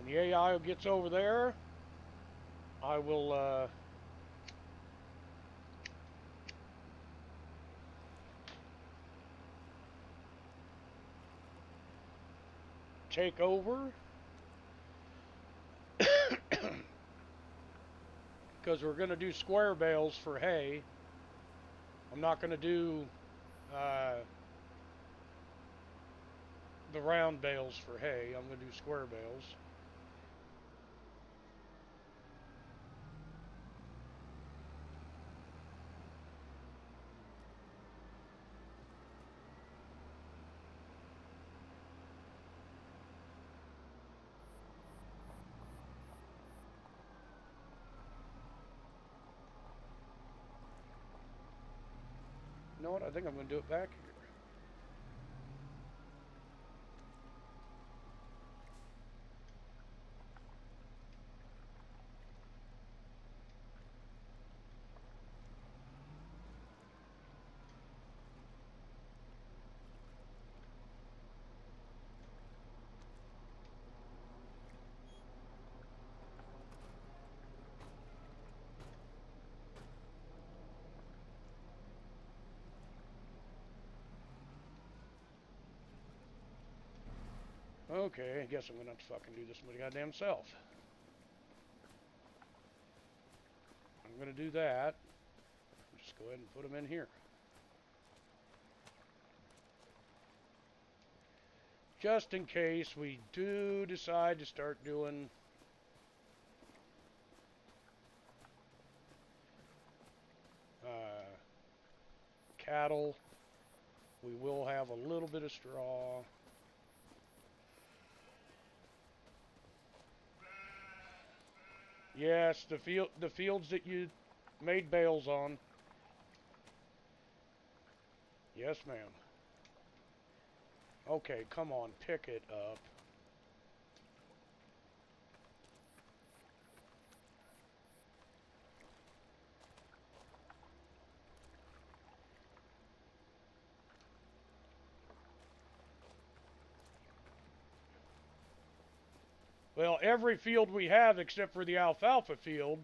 When the AI gets over there, I will take over, because we're going to do square bales for hay. I'm not going to do the round bales for hay. I'm going to do square bales. You know what? I think I'm going to do it back here. Okay, I guess I'm going to have to fucking do this my goddamn self. I'm going to do that. Just go ahead and put them in here. Just in case we do decide to start doing cattle, we will have a little bit of straw. Yes, the fields that you made bales on. Yes, ma'am. Okay, come on, pick it up. Well, every field we have except for the alfalfa field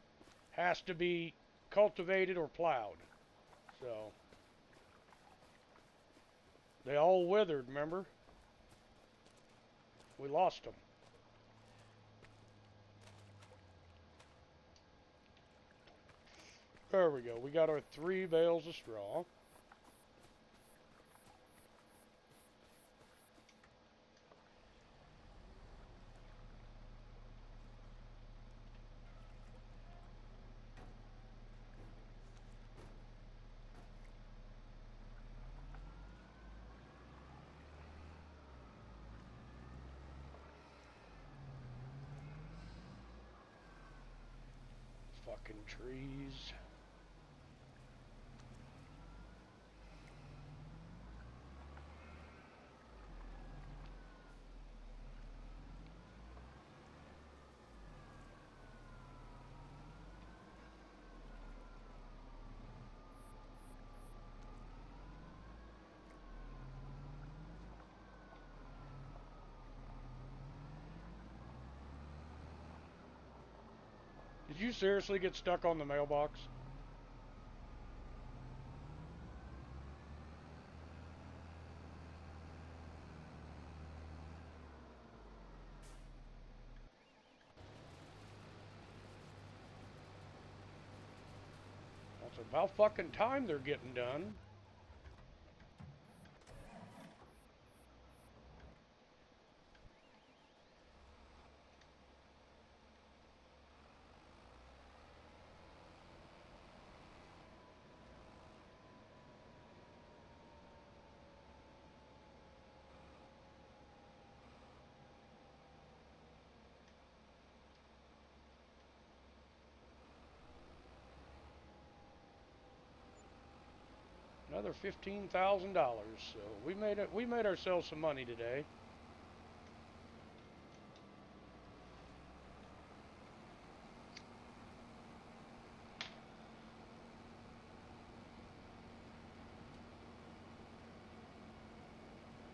has to be cultivated or plowed. So, they all withered, remember? We lost them. There we go. We got our 3 bales of straw. Fucking trees. Did you seriously get stuck on the mailbox? Well, it's about fucking time they're getting done. Another $15,000. So we made ourselves some money today.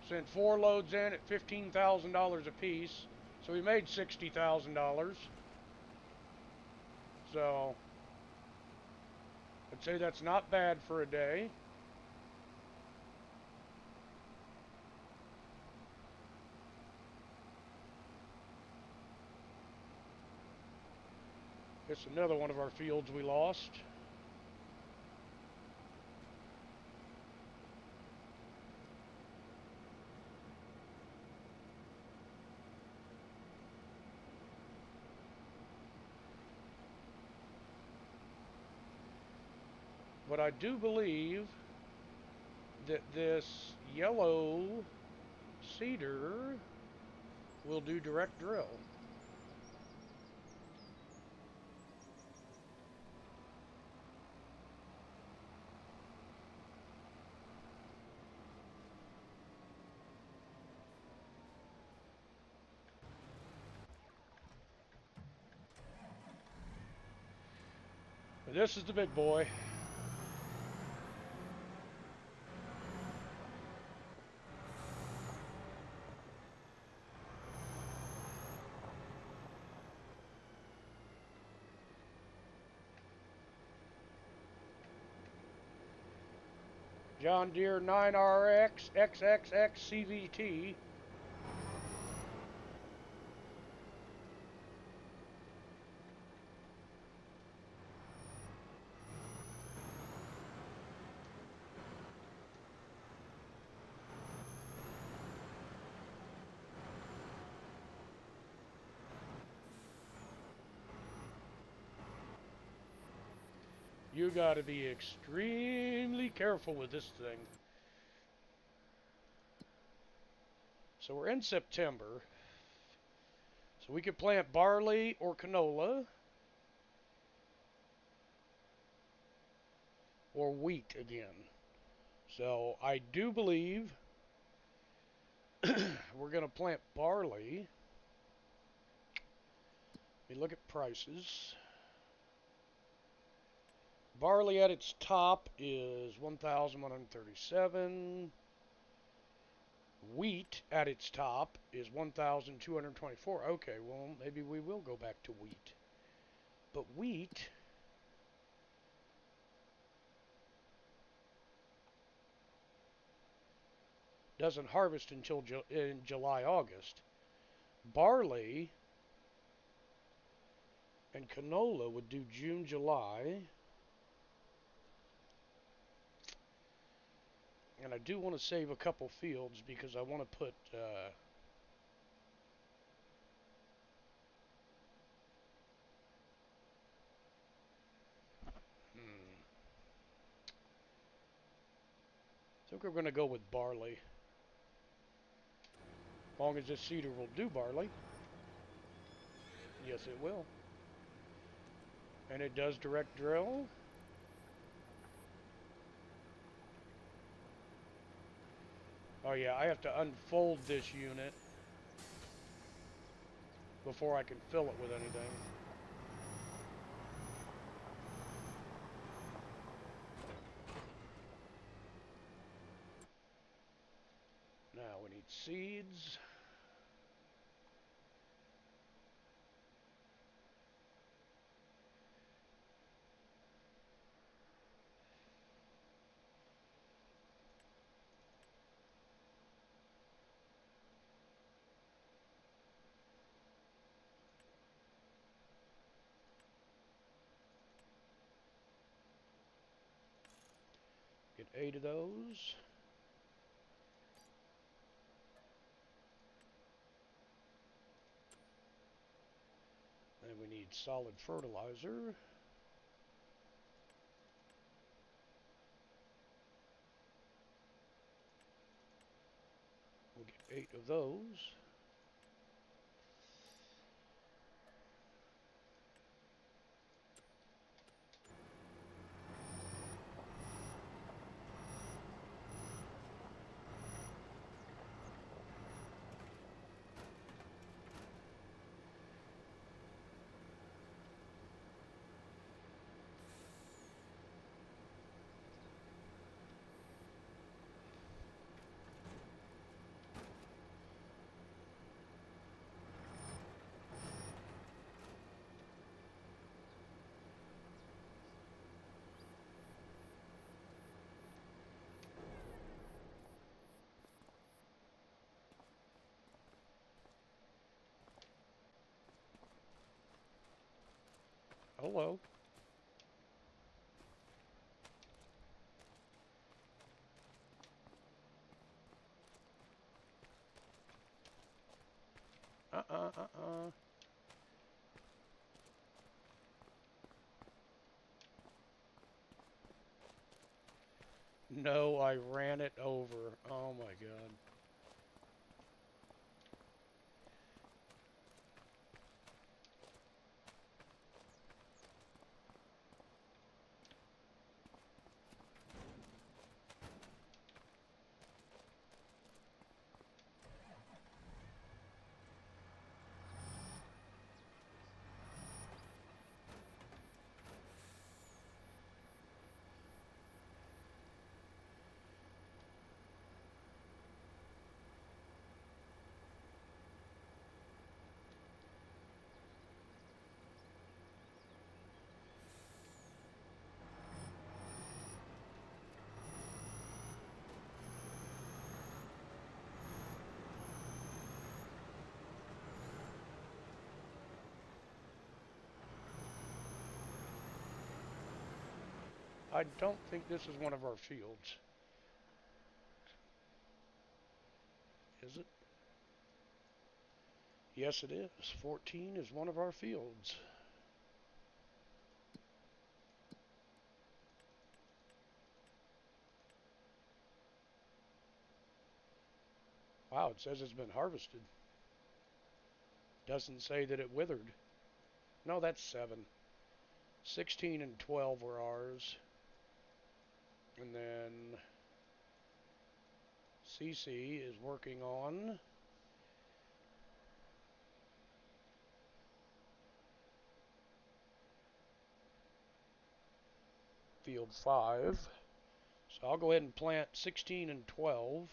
Sent 4 loads in at $15,000 a piece. So we made $60,000. So I'd say that's not bad for a day. It's another one of our fields we lost. But I do believe that this yellow seeder will do direct drill. This is the big boy. John Deere 9RX XXX CVT. You got to be extremely careful with this thing. So we're in September. So we could plant barley or canola or wheat again. So I do believe we're going to plant barley. Let me look at prices. Barley at its top is 1,137. Wheat at its top is 1,224. Okay, well, maybe we will go back to wheat. But wheat doesn't harvest until in July, August. Barley and canola would do June, July. And I do want to save a couple fields because I want to put I think we're going to go with barley. As long as this seeder will do barley. Yes, it will. And it does direct drill. Oh yeah, I have to unfold this unit before I can fill it with anything. Now we need seeds. Get 8 of those. Then we need solid fertilizer. We'll get 8 of those. Hello. Uh-uh. No, I ran it over. Oh my god. I don't think this is one of our fields. Is it? Yes, it is. 14 is one of our fields. Wow, it says it's been harvested. Doesn't say that it withered. No, that's 7. 16 and 12 were ours. And then CC is working on field 5. So I'll go ahead and plant 16 and 12.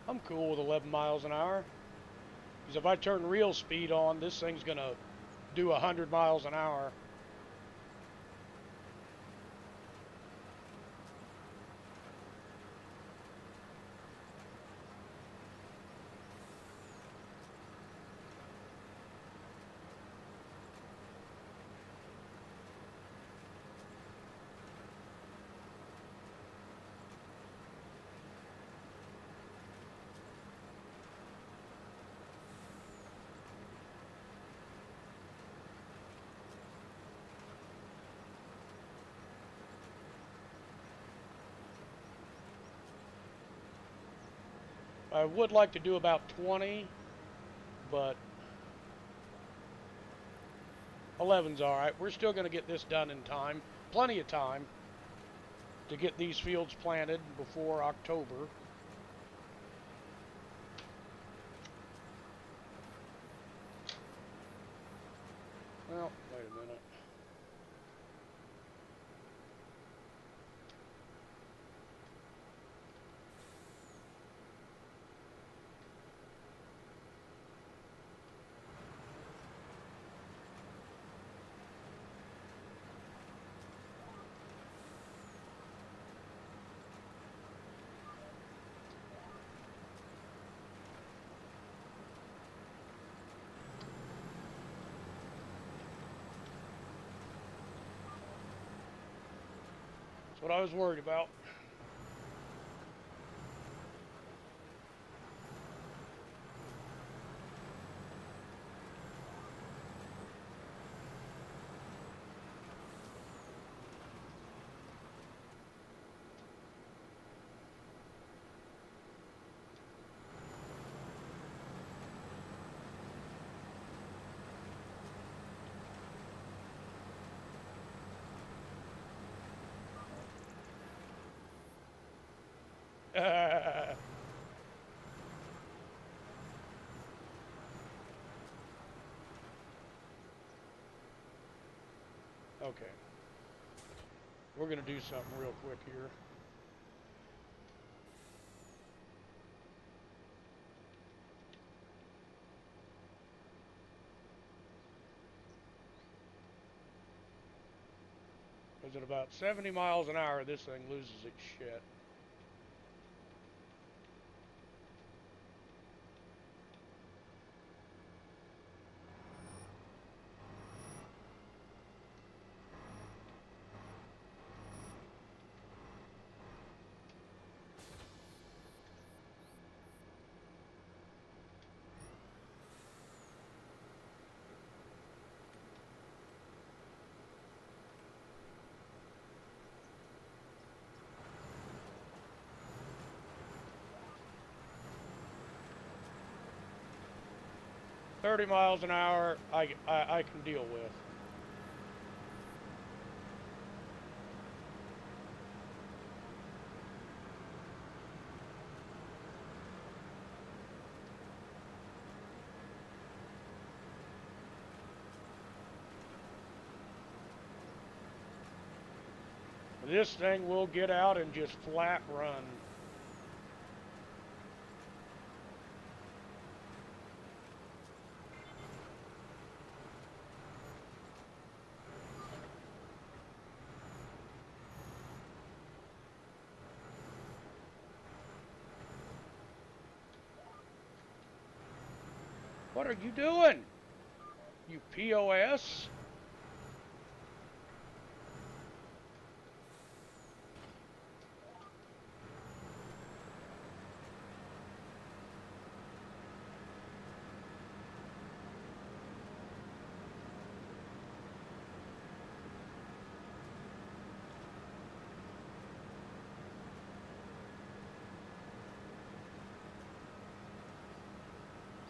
I'm cool with 11 miles an hour. Because if I turn real speed on, this thing's going to do 100 miles an hour. I would like to do about 20, but 11's alright. We're still going to get this done in time. Plenty of time to get these fields planted before October. Well, wait a minute. That's what I was worried about. Okay. We're going to do something real quick here. Because at about 70 miles an hour, this thing loses its shit. "30 miles an hour, I can deal with." This thing will get out and just flat run. What are you doing? You POS?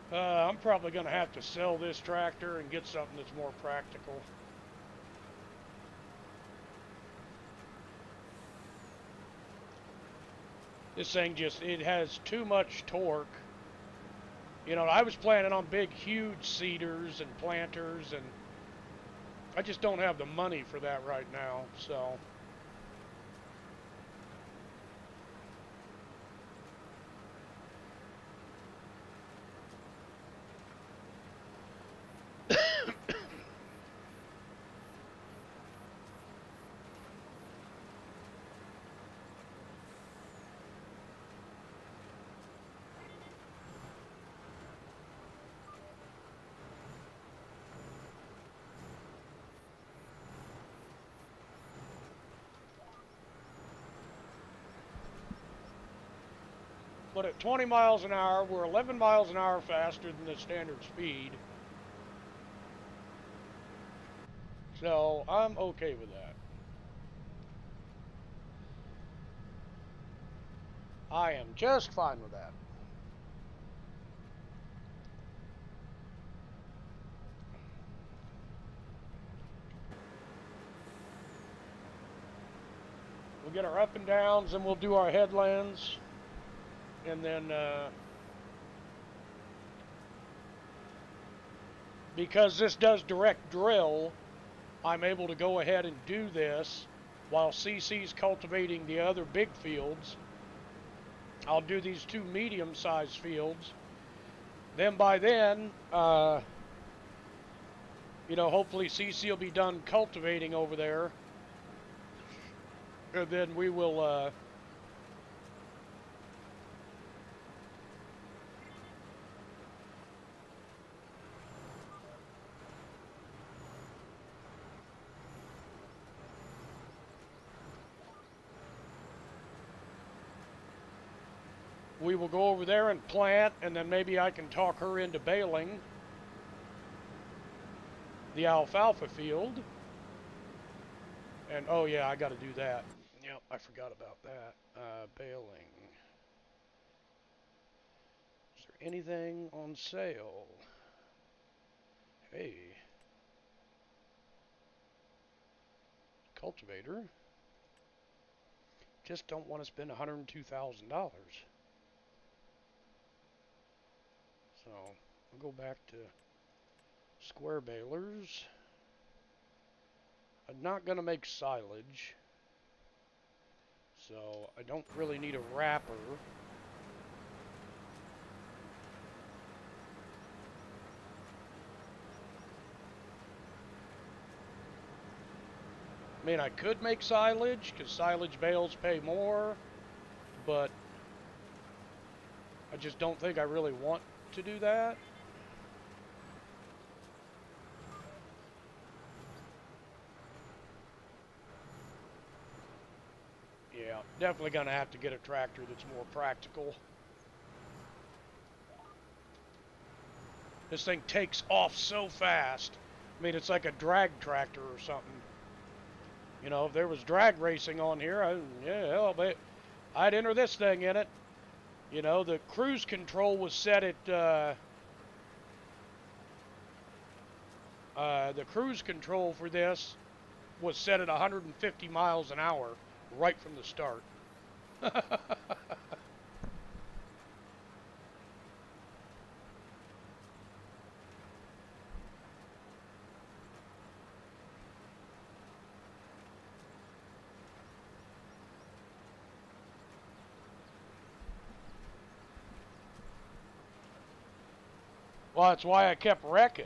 I'm probably going to have to sell this tractor and get something that's more practical. This thing just, it has too much torque. You know, I was planning on big, huge seeders and planters, and I just don't have the money for that right now, so. But at 20 miles an hour, we're 11 miles an hour faster than the standard speed. So I'm okay with that. I am just fine with that. We'll get our up and downs, and we'll do our headlands. And then, because this does direct drill, I'm able to go ahead and do this while CC's cultivating the other big fields. I'll do these two medium-sized fields. Then by then, you know, hopefully CC will be done cultivating over there. And then we will, we will go over there and plant, and then maybe I can talk her into baling the alfalfa field. And, oh yeah, I got to do that. Yep, I forgot about that. Baling. Is there anything on sale? Hey. Cultivator. Just don't want to spend $102,000. So we'll go back to square balers. I'm not going to make silage, so I don't really need a wrapper. I mean, I could make silage, because silage bales pay more, but I just don't think I really want to do that. Yeah, definitely going to have to get a tractor that's more practical. This thing takes off so fast. I mean, it's like a drag tractor or something. You know, if there was drag racing on here, I'd enter this thing in it. You know, the cruise control was set at, the cruise control for this was set at 150 miles an hour right from the start. Well, that's why I kept wrecking.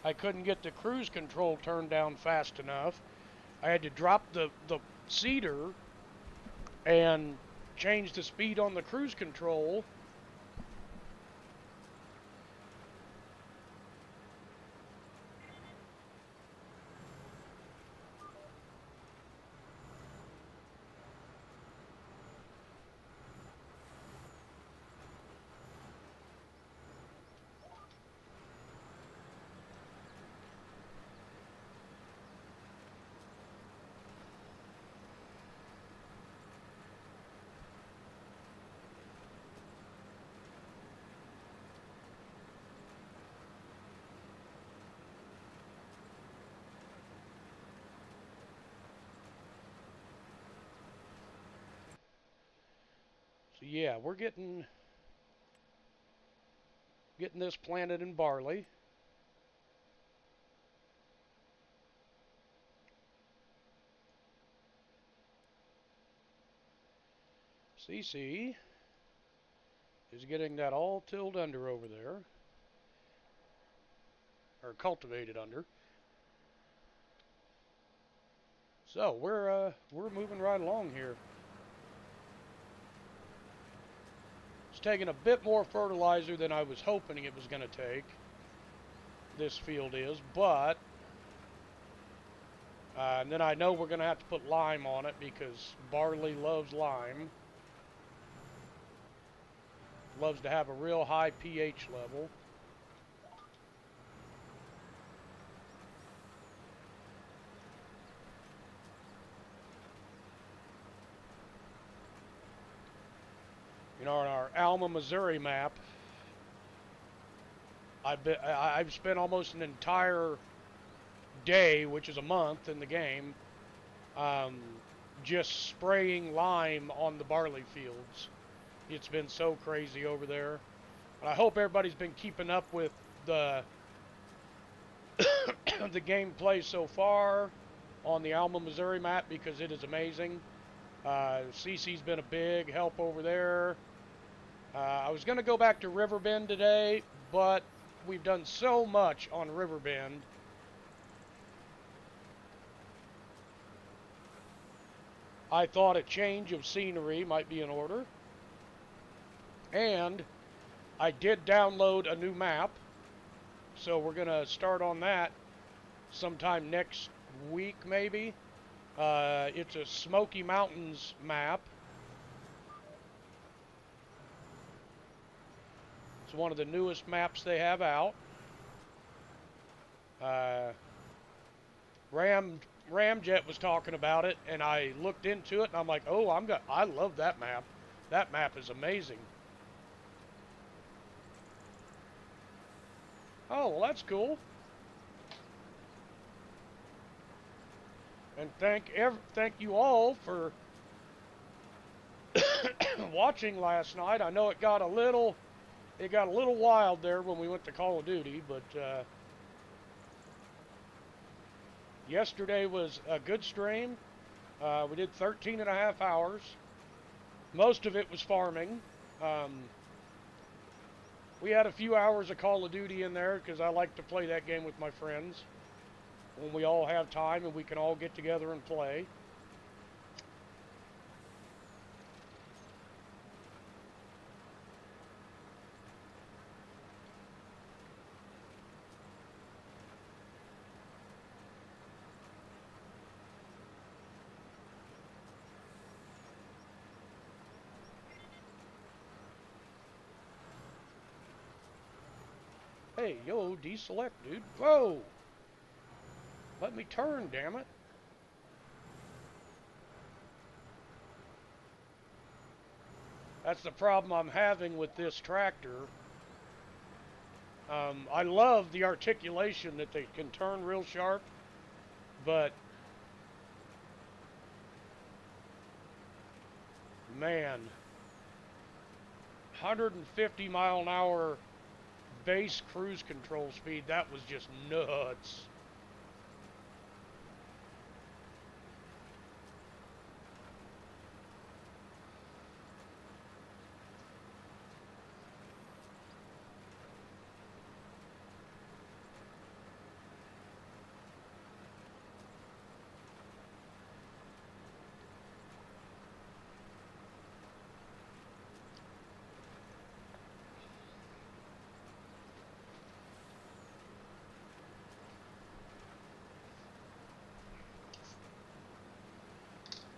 I couldn't get the cruise control turned down fast enough. I had to drop the seeder and change the speed on the cruise control. So yeah, we're getting this planted in barley. CC is getting that all tilled under over there, or cultivated under. So we're moving right along here. It's taking a bit more fertilizer than I was hoping it was going to take. This field is, but and then I know we're going to have to put lime on it because barley loves lime. Loves to have a real high pH level. You know, on our Alma, Missouri map, I've spent almost an entire day, which is a month in the game, just spraying lime on the barley fields. It's been so crazy over there. And I hope everybody's been keeping up with the the gameplay so far on the Alma, Missouri map because it is amazing. CC's been a big help over there. I was going to go back to Riverbend today, but we've done so much on Riverbend. I thought a change of scenery might be in order. And I did download a new map, so we're going to start on that sometime next week maybe. It's a Smoky Mountains map. It's one of the newest maps they have out. Ramjet was talking about it, and I looked into it, and I'm like, oh, I love that map. That map is amazing. Oh, well, that's cool. And thank you all for watching last night. I know it got a little wild there when we went to Call of Duty, but yesterday was a good stream. We did 13 and a half hours. Most of it was farming. We had a few hours of Call of Duty in there because I like to play that game with my friends when we all have time and we can all get together and play. Hey, yo, deselect, dude. Whoa! Let me turn, damn it. That's the problem I'm having with this tractor. I love the articulation that they can turn real sharp, but man, 150 mile an hour base cruise control speed, that was just nuts.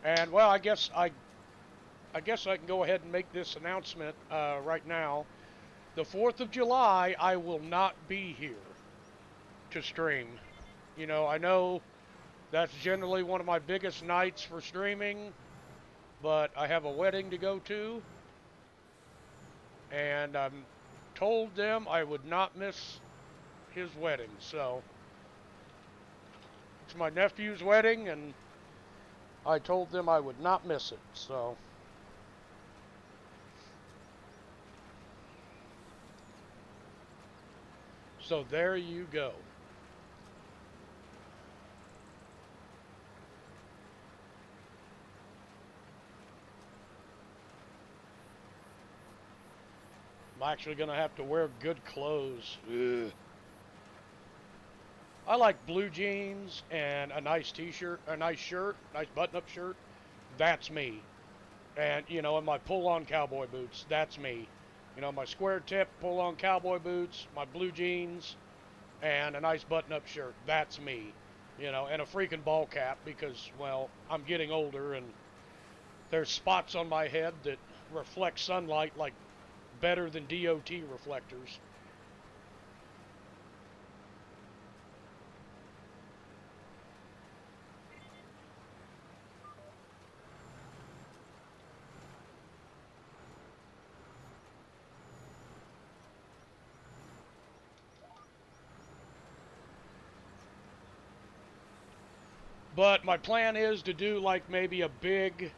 And well, I guess I can go ahead and make this announcement right now. The 4th of July, I will not be here to stream. You know, I know that's generally one of my biggest nights for streaming, but I have a wedding to go to, and I told them I would not miss his wedding. So it's my nephew's wedding, and I told them I would not miss it. So there you go. I'm actually going to have to wear good clothes. Ugh. I like blue jeans and a nice t-shirt, a nice shirt, nice button-up shirt. That's me. And, you know, and my pull-on cowboy boots. That's me. You know, my square tip pull-on cowboy boots, my blue jeans, and a nice button-up shirt. That's me. You know, and a freaking ball cap because, well, I'm getting older and there's spots on my head that reflect sunlight like better than DOT reflectors. But my plan is to do like maybe a big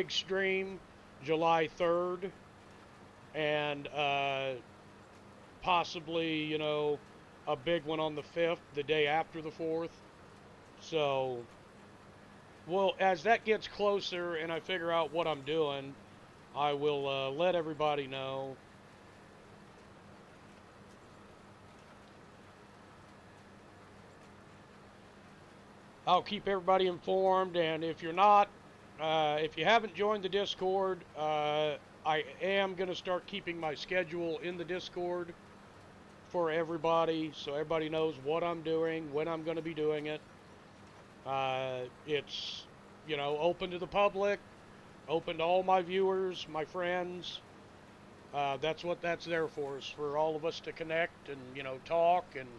stream July 3rd and possibly, you know, a big one on the 5th, the day after the 4th. So, well, as that gets closer and I figure out what I'm doing, I will let everybody know. I'll keep everybody informed, and if you're not, if you haven't joined the Discord, I am going to start keeping my schedule in the Discord for everybody, so everybody knows what I'm doing, when I'm going to be doing it. It's, you know, open to the public, open to all my viewers, my friends. That's what that's there for, is for all of us to connect and, you know, talk and...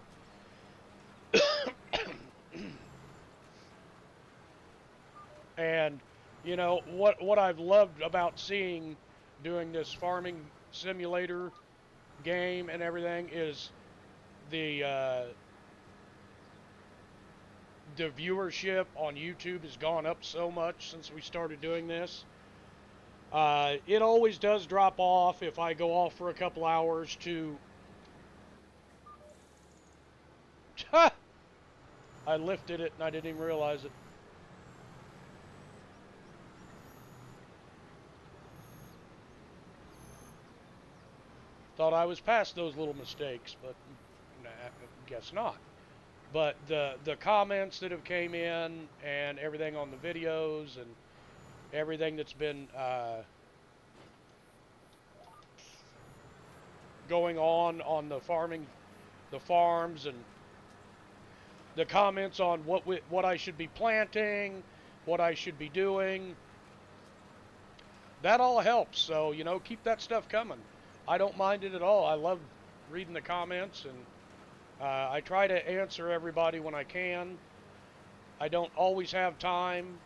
And, you know, what I've loved about seeing doing this farming simulator game and everything is the the viewership on YouTube has gone up so much since we started doing this. It always does drop off if I go off for a couple hours to... I lifted it and I didn't even realize it. Thought I was past those little mistakes, but nah, guess not. But the comments that have came in and everything on the videos and everything that's been going on the farms, and the comments on what I should be planting, what I should be doing, that all helps. So, you know, keep that stuff coming. I don't mind it at all. I love reading the comments, and I try to answer everybody when I can. I don't always have time.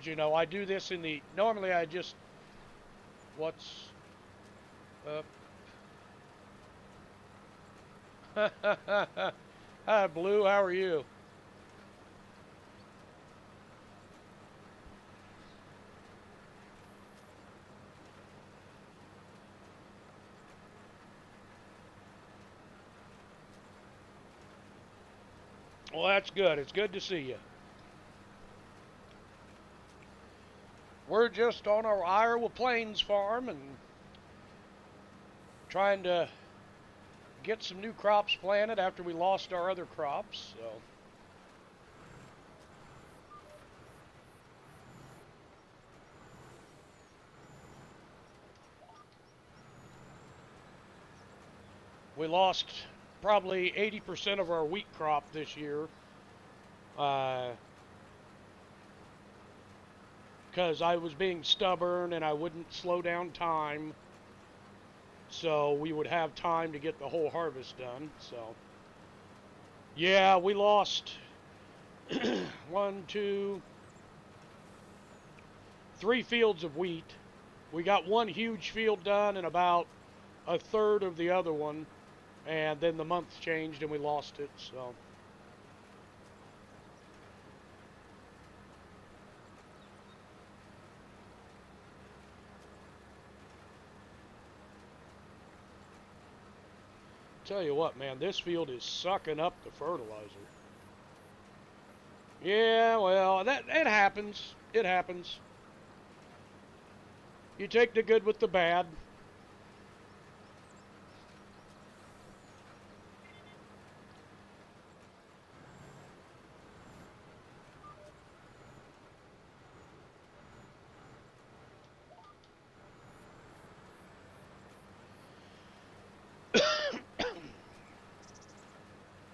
You know, I do this normally I just, what's up? Hi, Blue, how are you? Well, that's good. It's good to see you. We're just on our Iowa Plains farm and trying to get some new crops planted after we lost our other crops. So we lost probably 80% of our wheat crop this year because I was being stubborn and I wouldn't slow down time, so we would have time to get the whole harvest done. So yeah, we lost 1, 2, 3 fields of wheat. We got one huge field done and about a third of the other one, and then the month changed and we lost it. So tell you what, man, this field is sucking up the fertilizer. Yeah, well, it happens. It happens. You take the good with the bad.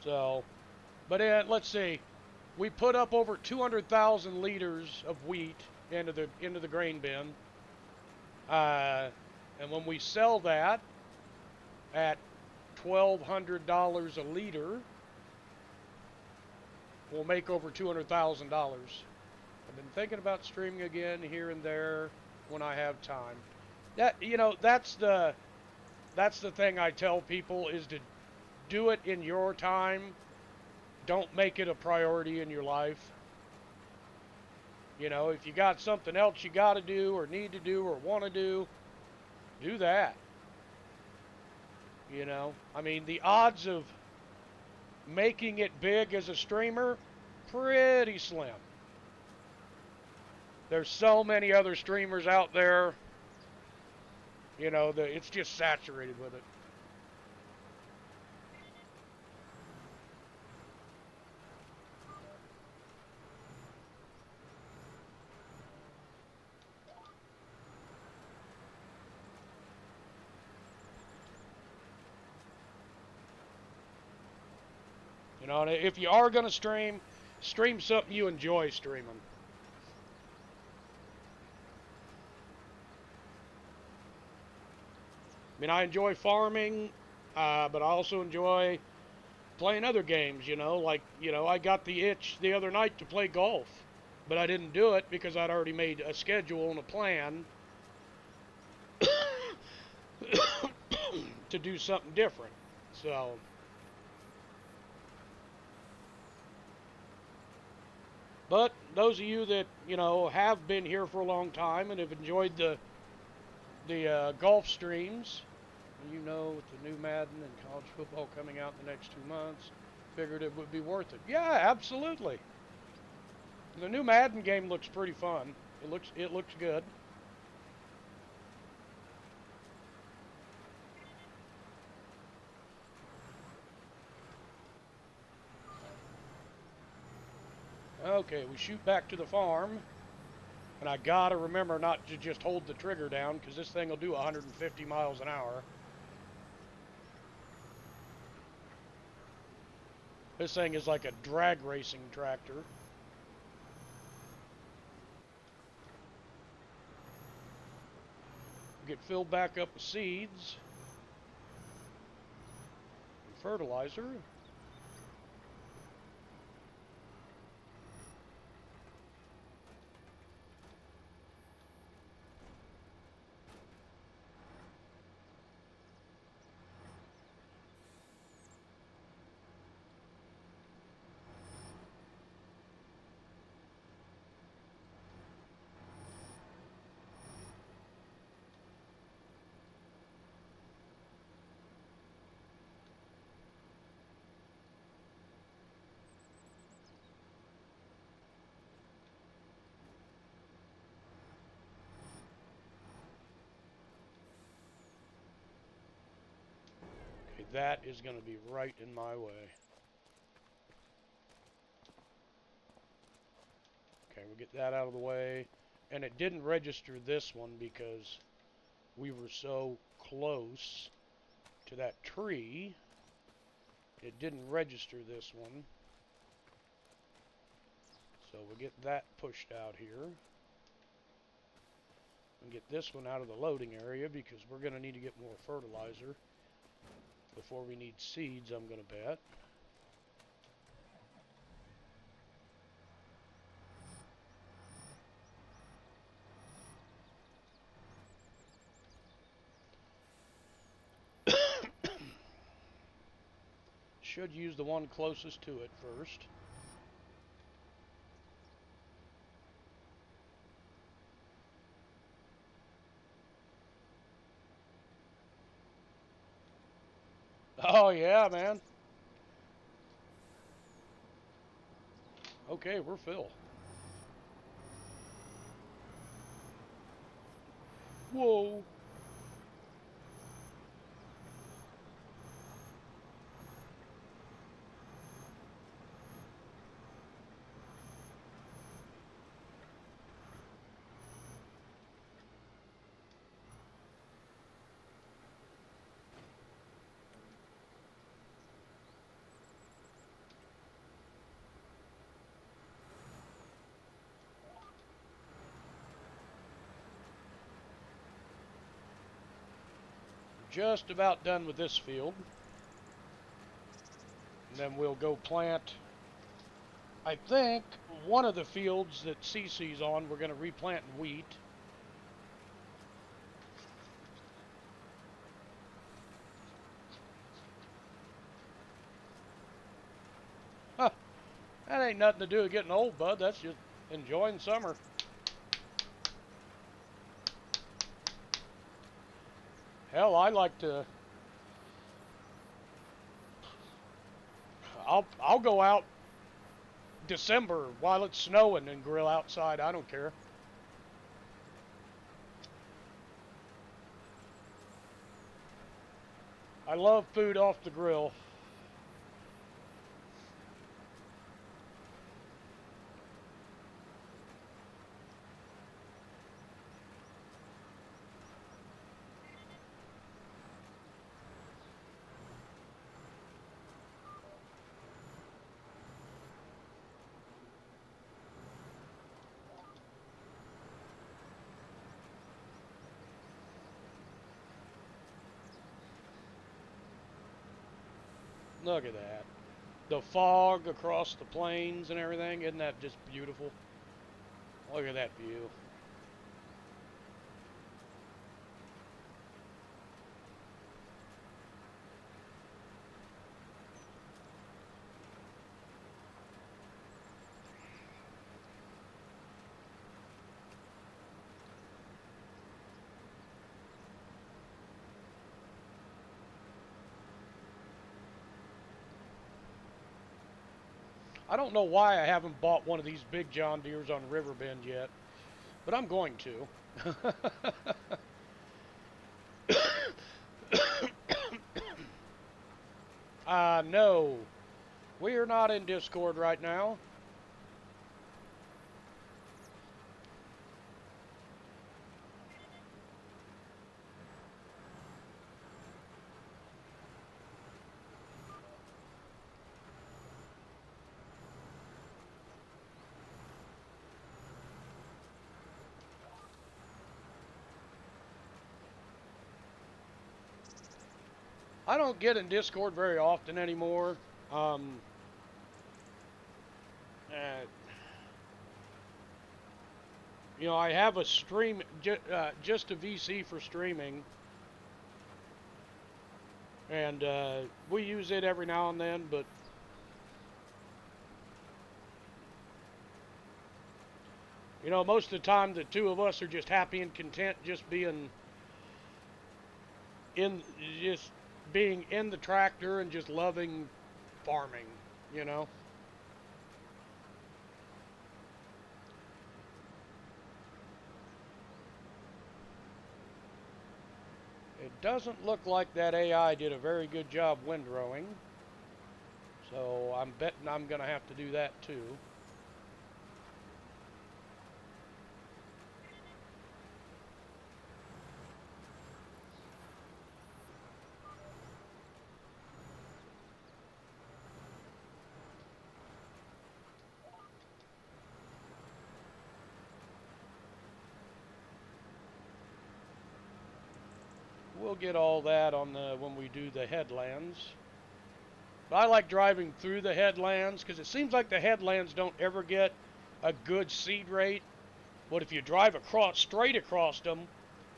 So, but let's see, we put up over 200,000 liters of wheat into the grain bin, and when we sell that at $1,200 a liter, we'll make over $200,000. I've been thinking about streaming again here and there when I have time. That, you know, that's the thing I tell people, is to do it in your time. Don't make it a priority in your life. You know, if you got something else you got to do or need to do or want to do that. You know, I mean, the odds of making it big as a streamer, pretty slim. There's so many other streamers out there. You know, it's just saturated with it. You know, and if you are going to stream something you enjoy streaming. I mean, I enjoy farming, but I also enjoy playing other games, you know. Like, you know, I got the itch the other night to play golf, but I didn't do it because I'd already made a schedule and a plan to do something different. So... But those of you that, you know, have been here for a long time and have enjoyed the golf streams, you know, with the new Madden and college football coming out in the next 2 months, figured it would be worth it. Yeah, absolutely. The new Madden game looks pretty fun. It looks good. Okay, we shoot back to the farm. And I gotta remember not to just hold the trigger down, because this thing will do 150 miles an hour. This thing is like a drag racing tractor. Get filled back up with seeds and fertilizer. Okay, that is going to be right in my way. Okay, we'll get that out of the way. And it didn't register this one because we were so close to that tree. It didn't register this one. So we'll get that pushed out here. And get this one out of the loading area because we're going to need to get more fertilizer before we need seeds, I'm going to bet. Should use the one closest to it first. Oh yeah, man. Okay, we're full. Whoa. Just about done with this field. And then we'll go plant, I think, one of the fields that CC's on, we're going to replant wheat. Huh. That ain't nothing to do with getting old, bud. That's just enjoying summer. Hell, I like to... I'll go out December while it's snowing and grill outside. I don't care. I love food off the grill. Look at that. The fog across the plains and everything. Isn't that just beautiful? Look at that view. I don't know why I haven't bought one of these big John Deeres on Riverbend yet, but I'm going to. No. We are not in Discord right now. I don't get in Discord very often anymore. Uh, you know, I have a stream, just a VC for streaming, and we use it every now and then, but you know, most of the time the two of us are just happy and content just being in the tractor and just loving farming, you know. It doesn't look like that AI did a very good job windrowing, so I'm betting I'm gonna have to do that too. We'll get all that on when we do the headlands. But I like driving through the headlands because it seems like the headlands don't ever get a good seed rate. But if you drive straight across them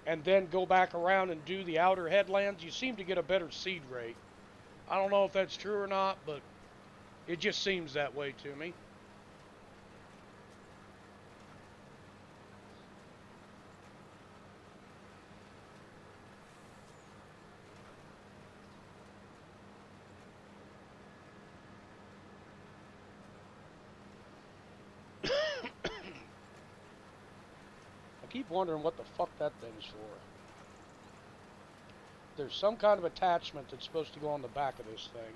and then go back around and do the outer headlands, you seem to get a better seed rate. I don't know if that's true or not, but it just seems that way to me. I keep wondering what the fuck that thing's for. There's some kind of attachment that's supposed to go on the back of this thing.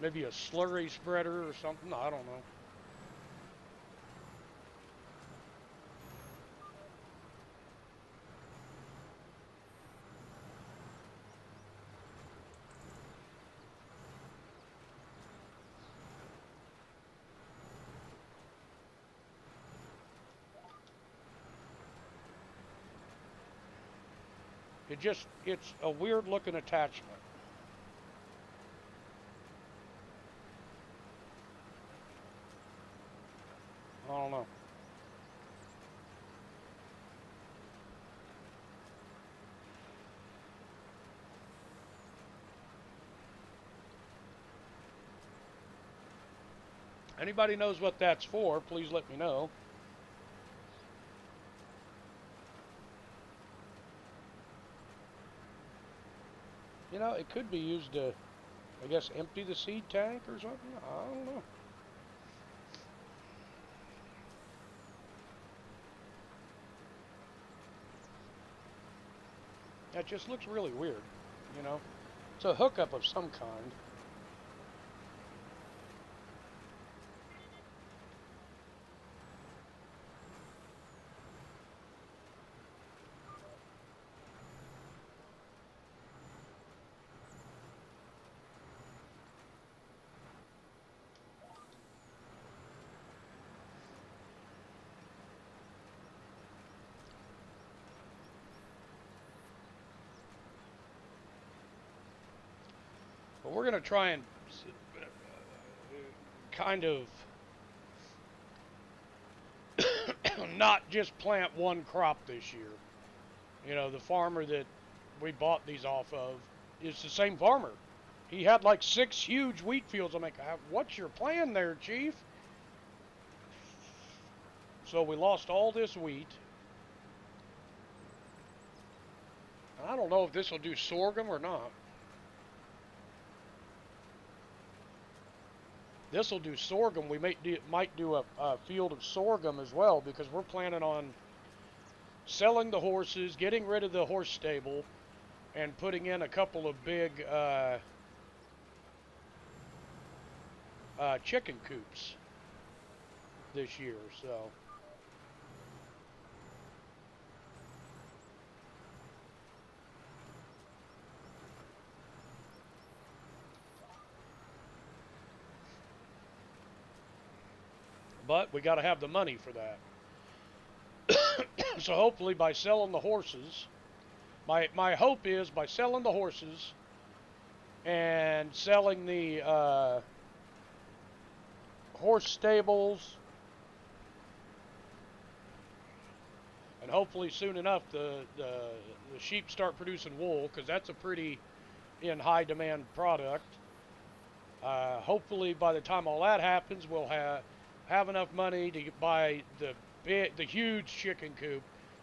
Maybe a slurry spreader or something, I don't know. It's a weird looking attachment. I don't know. Anybody knows what that's for, please let me know. You know, it could be used to, I guess, empty the seed tank or something. I don't know. That just looks really weird, you know. It's a hookup of some kind. But we're going to try and kind of not just plant one crop this year. You know, the farmer that we bought these off of is the same farmer. He had like 6 huge wheat fields. I'm like, what's your plan there, Chief? So we lost all this wheat. I don't know if this will do sorghum or not. This will do sorghum. We might do a field of sorghum as well, because we're planning on selling the horses, getting rid of the horse stable, and putting in a couple of big chicken coops this year. So but we got to have the money for that. So hopefully by selling the horses, my hope is by selling the horses and selling the horse stables, and hopefully soon enough the sheep start producing wool, because that's a pretty in high demand product. Hopefully by the time all that happens, we'll have enough money to buy the huge chicken coop.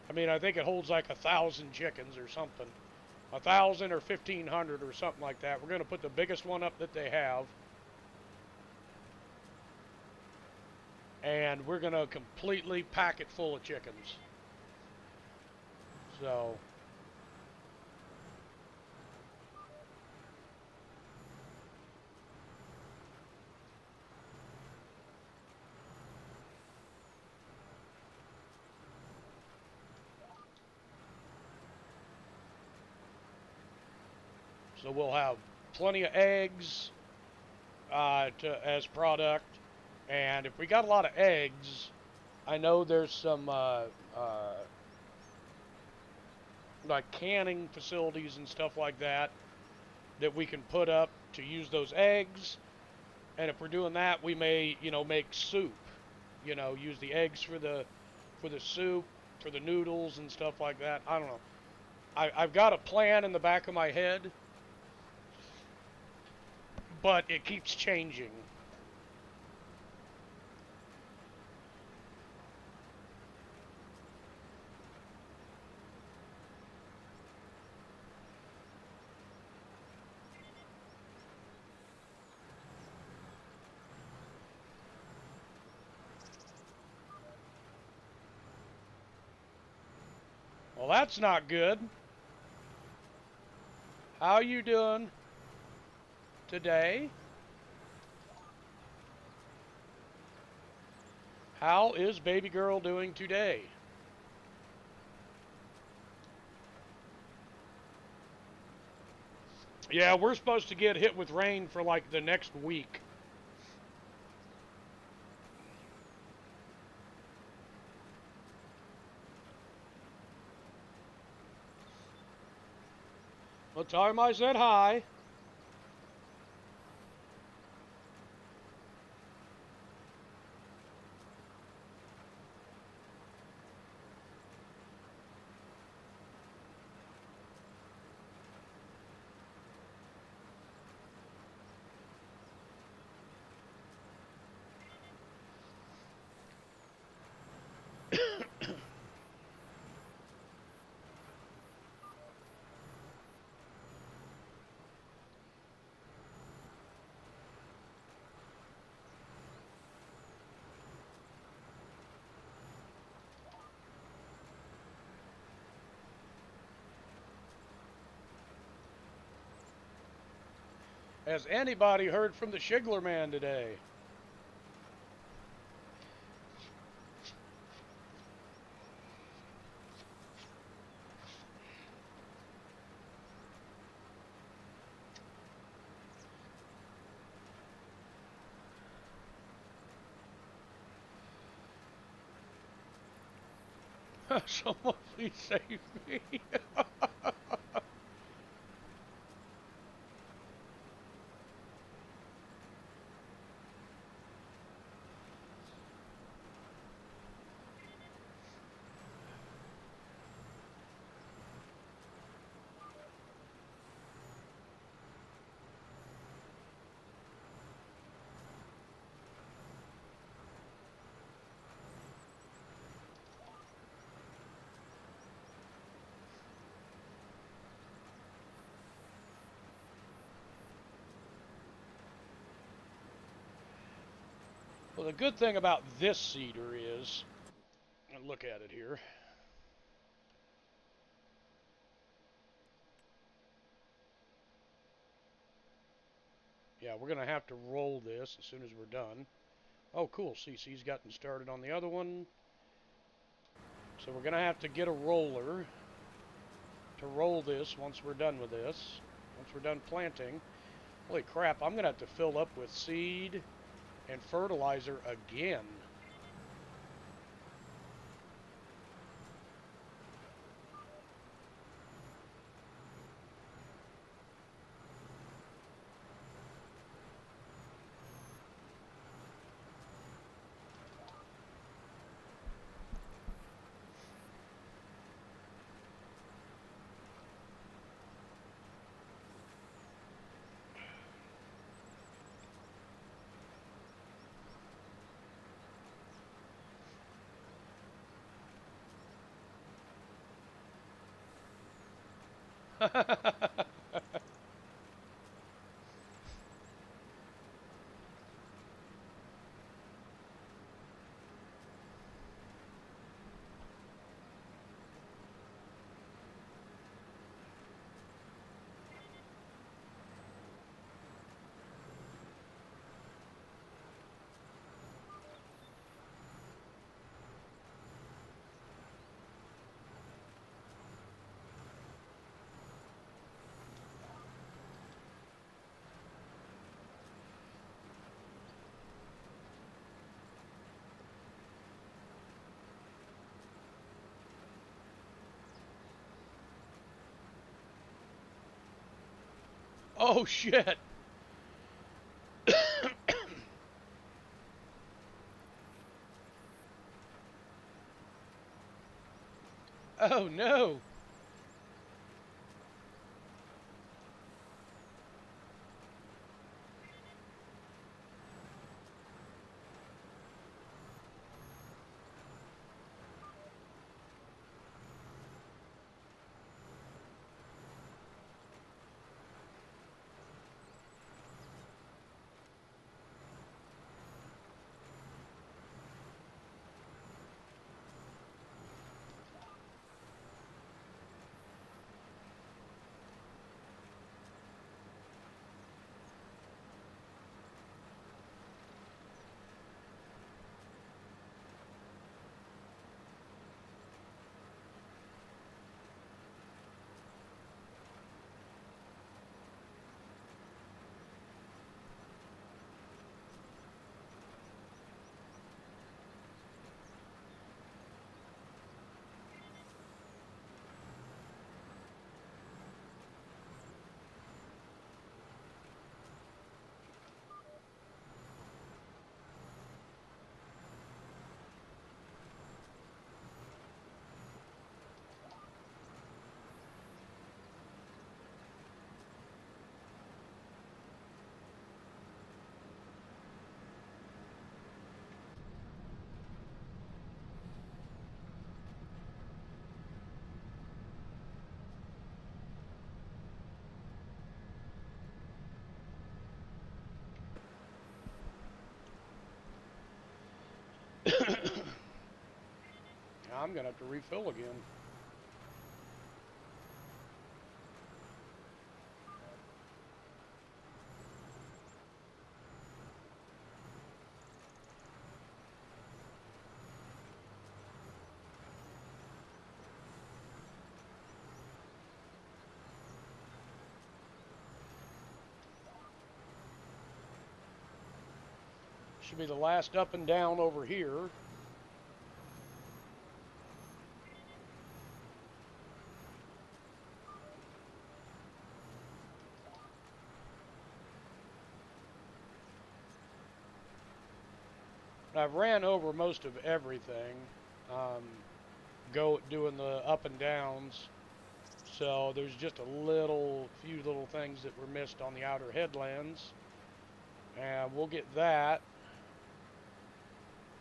I mean, I think it holds like 1,000 chickens or something, 1,000 or 1,500 or something like that. We're going to put the biggest one up that they have, and we're going to completely pack it full of chickens. So we'll have plenty of eggs as product, and if we got a lot of eggs, I know there's some like canning facilities and stuff like that we can put up to use those eggs. And if we're doing that, we may, make soup. Use the eggs for the soup, for the noodles and stuff like that. I don't know. I've got a plan in the back of my head, but it keeps changing. Well, that's not good. How you doing today? How is baby girl doing today? Yeah, we're supposed to get hit with rain for like the next week. Well, tell him I said hi. Has anybody heard from the Shigler man today? Someone please save me. Well, the good thing about this seeder is, look at it here. Yeah, we're going to have to roll this as soon as we're done. Oh, cool. CC's gotten started on the other one. So we're going to have to get a roller to roll this once we're done with this. Once we're done planting. Holy crap, I'm going to have to fill up with seed and fertilizer again. Oh, shit. Oh, no. I'm going to have to refill again. Should be the last up and down over here. I've ran over most of everything, doing the up and downs. So there's just a few little things that were missed on the outer headlands, and we'll get that.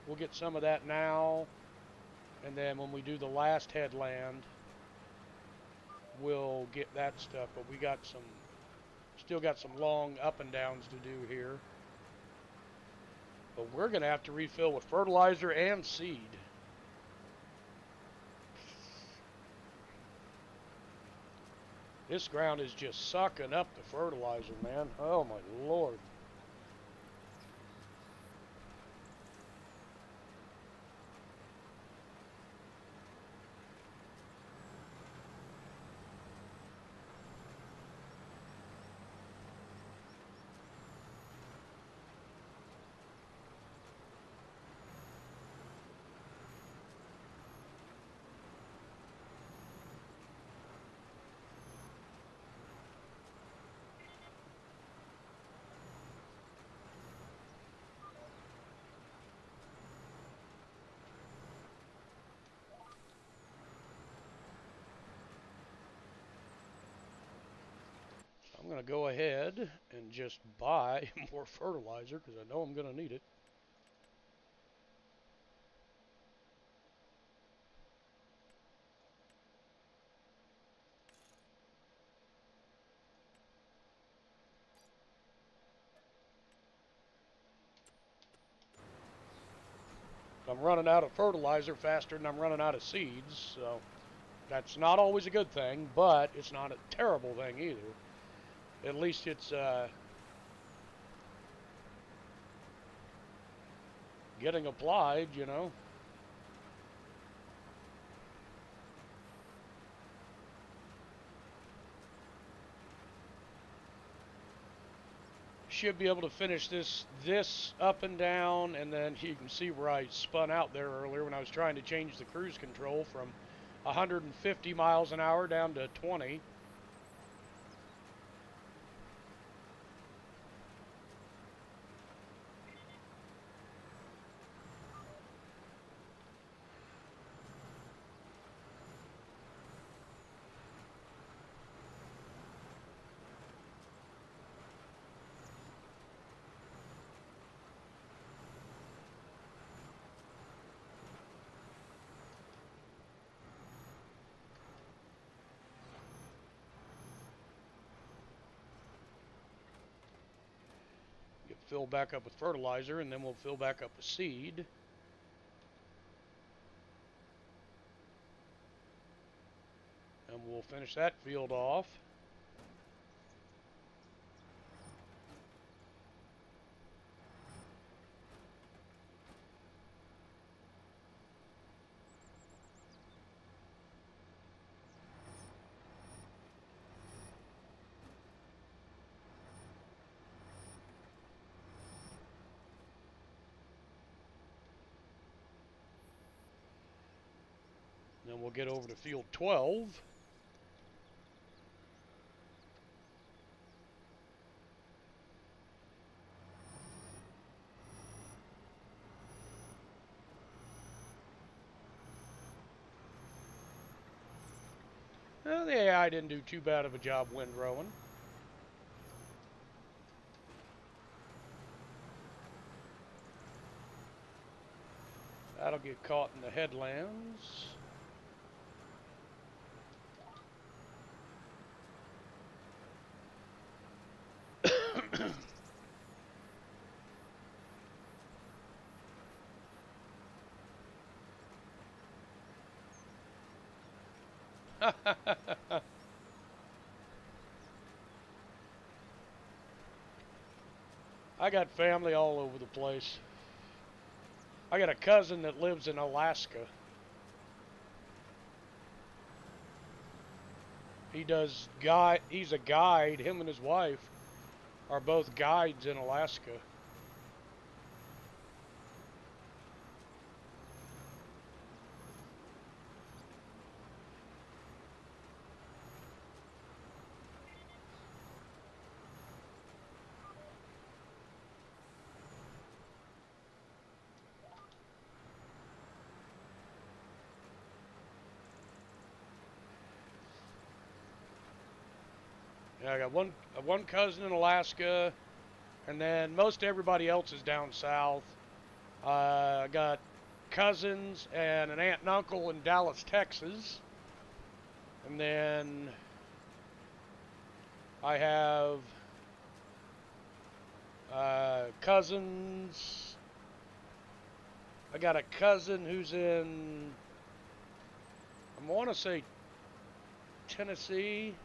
We'll get some of that now, and then when we do the last headland, we'll get that stuff. But we still got some long up and downs to do here. But we're going to have to refill with fertilizer and seed. This ground is just sucking up the fertilizer, man. Oh my Lord. I'm going to go ahead and just buy more fertilizer because I know I'm going to need it. I'm running out of fertilizer faster than I'm running out of seeds, so that's not always a good thing, but it's not a terrible thing either. At least it's getting applied, you know. Should be able to finish this up and down, and then you can see where I spun out there earlier when I was trying to change the cruise control from 150 miles an hour down to 20. Fill back up with fertilizer, and then we'll fill back up with seed. And we'll finish that field off. Then we'll get over to field 12. Well, the AI didn't do too bad of a job windrowing. That'll get caught in the headlands. I got family all over the place. I got a cousin that lives in Alaska. He's a guide. Him and his wife are both guides in Alaska. Yeah, I got one cousin in Alaska, and then most everybody else is down south. I got cousins and an aunt and uncle in Dallas, Texas. And then I have cousins I got a cousin who's in, I want to say Tennessee.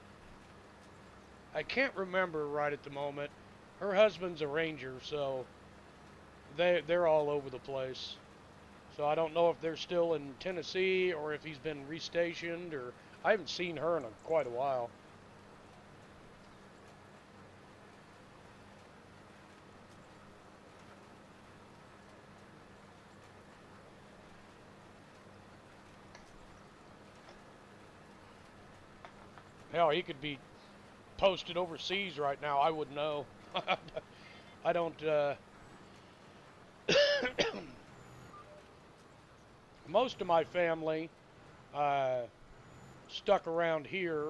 I can't remember right at the moment. Her husband's a ranger, so they're all over the place. So I don't know if they're still in Tennessee or if he's been restationed, or I haven't seen her in quite a while. Hell, he could be posted overseas right now. I wouldn't know. I don't. Most of my family stuck around here,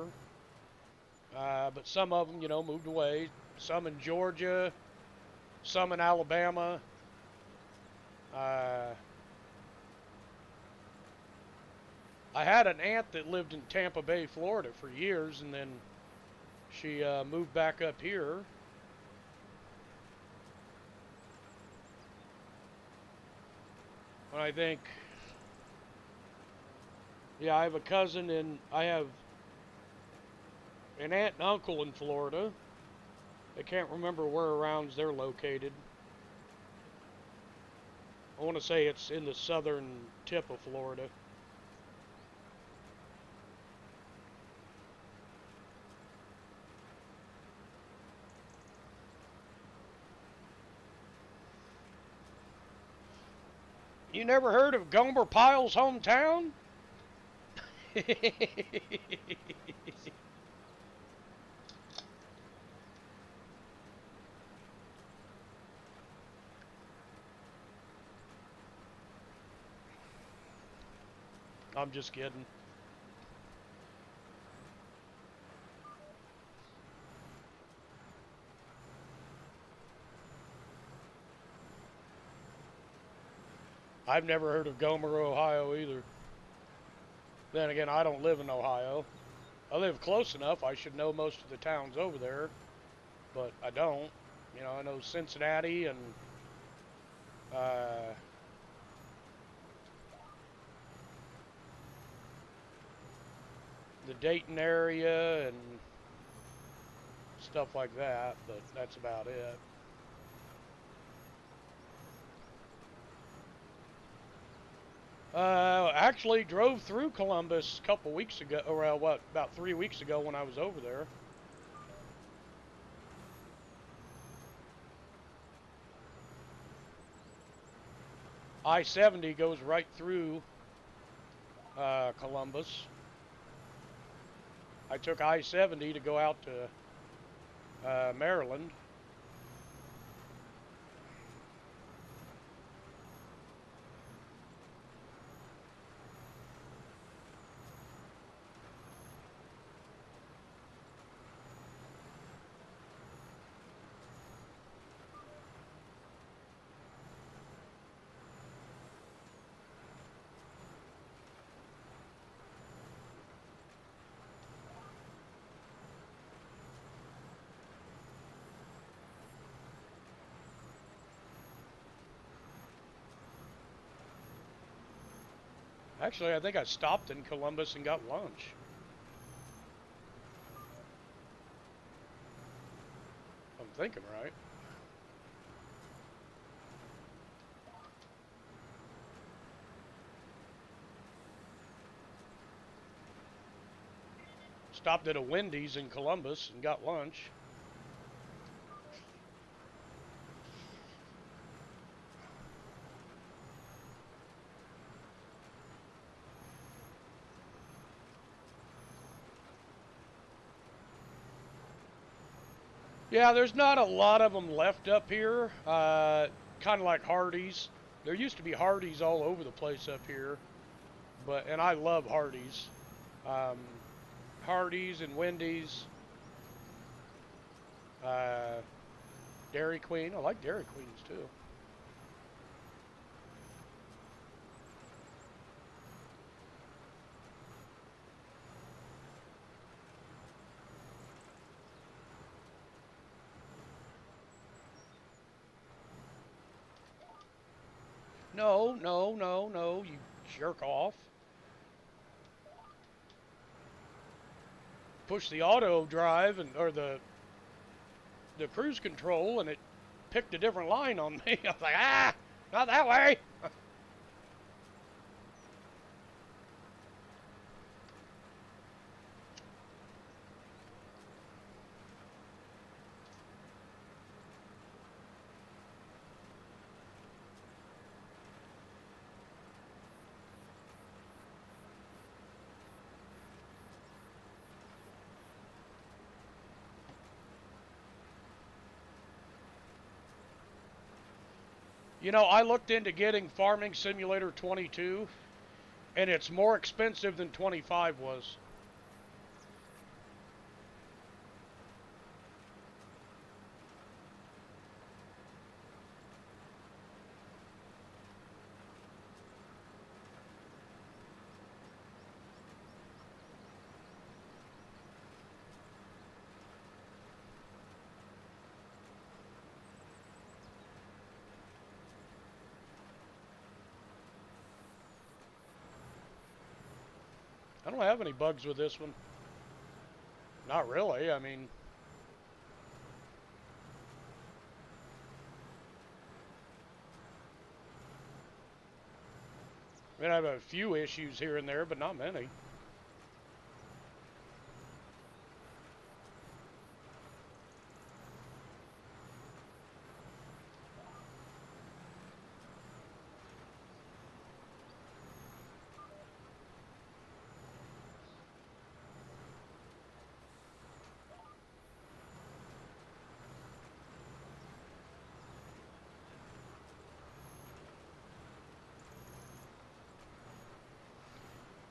but some of them, moved away. Some in Georgia, some in Alabama. I had an aunt that lived in Tampa Bay, Florida for years, and then she moved back up here. And I think, yeah, I have a cousin and I have an aunt and uncle in Florida. I can't remember where around they're located. I want to say it's in the southern tip of Florida. You never heard of Gomer Pyle's hometown? I'm just kidding. I've never heard of Gomer, Ohio either. Then again, I don't live in Ohio. I live close enough. I should know most of the towns over there, but I don't. I know Cincinnati and the Dayton area and stuff like that, but that's about it. Actually drove through Columbus a couple weeks ago, or about 3 weeks ago when I was over there. I-70 goes right through Columbus. I took I-70 to go out to Maryland. Actually, I think I stopped in Columbus and got lunch. I'm thinking right. Stopped at a Wendy's in Columbus and got lunch. Yeah, there's not a lot of them left up here. Kind of like Hardee's. There used to be Hardee's all over the place up here, and I love Hardee's. Hardee's and Wendy's. Dairy Queen. I like Dairy Queens too. No, no, no, no, you jerk off. Push the auto drive and or the cruise control and it picked a different line on me. I was like, ah, not that way. You know, I looked into getting Farming Simulator 22, and it's more expensive than 25 was. I don't have any bugs with this one. Not really. I mean, I have a few issues here and there, but not many.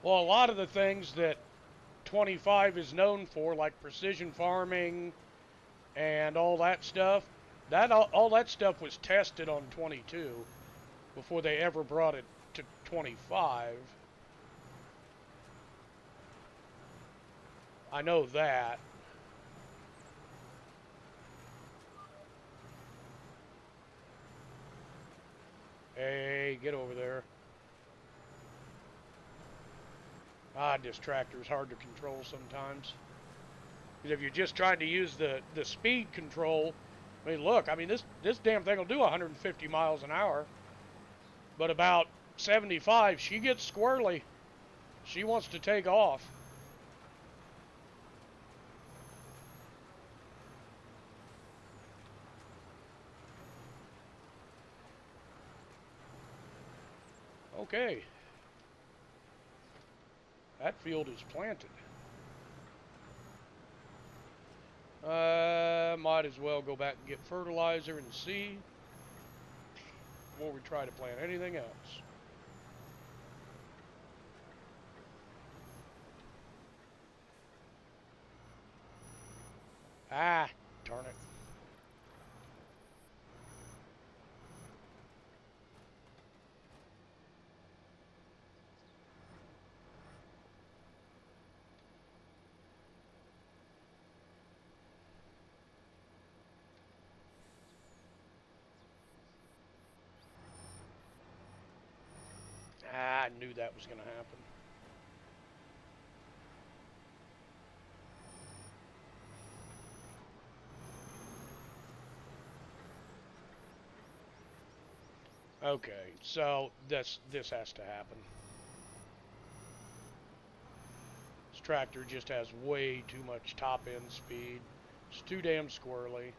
Well, a lot of the things that 25 is known for, like precision farming and all that stuff, all that stuff was tested on 22 before they ever brought it to 25. I know that. Hey, get over there. Ah, this tractor is hard to control sometimes. Because if you're just trying to use the speed control, I mean, look, I mean, this damn thing will do 150 miles an hour. But about 75, she gets squirrely. She wants to take off. Okay. That field is planted. Might as well go back and get fertilizer and seed before we try to plant anything else. Ah, darn it. Ah, I knew that was going to happen. Okay, so this has to happen. This tractor just has way too much top end speed. It's too damn squirrely.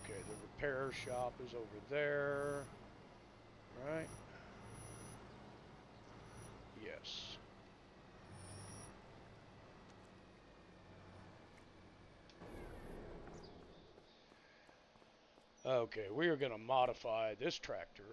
Okay, the repair shop is over there. Right? Yes. Okay, we are going to modify this tractor.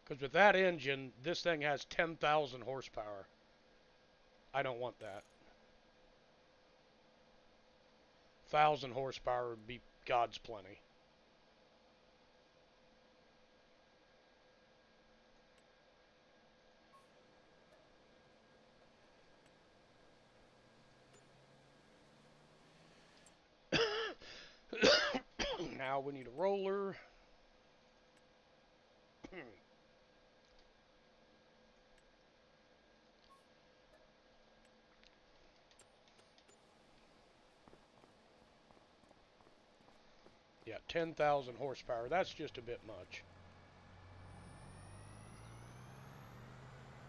Because with that engine, this thing has 10,000 horsepower. I don't want that. 1,000 horsepower would be God's plenty. Now we need a roller. Yeah, 10,000 horsepower. That's just a bit much.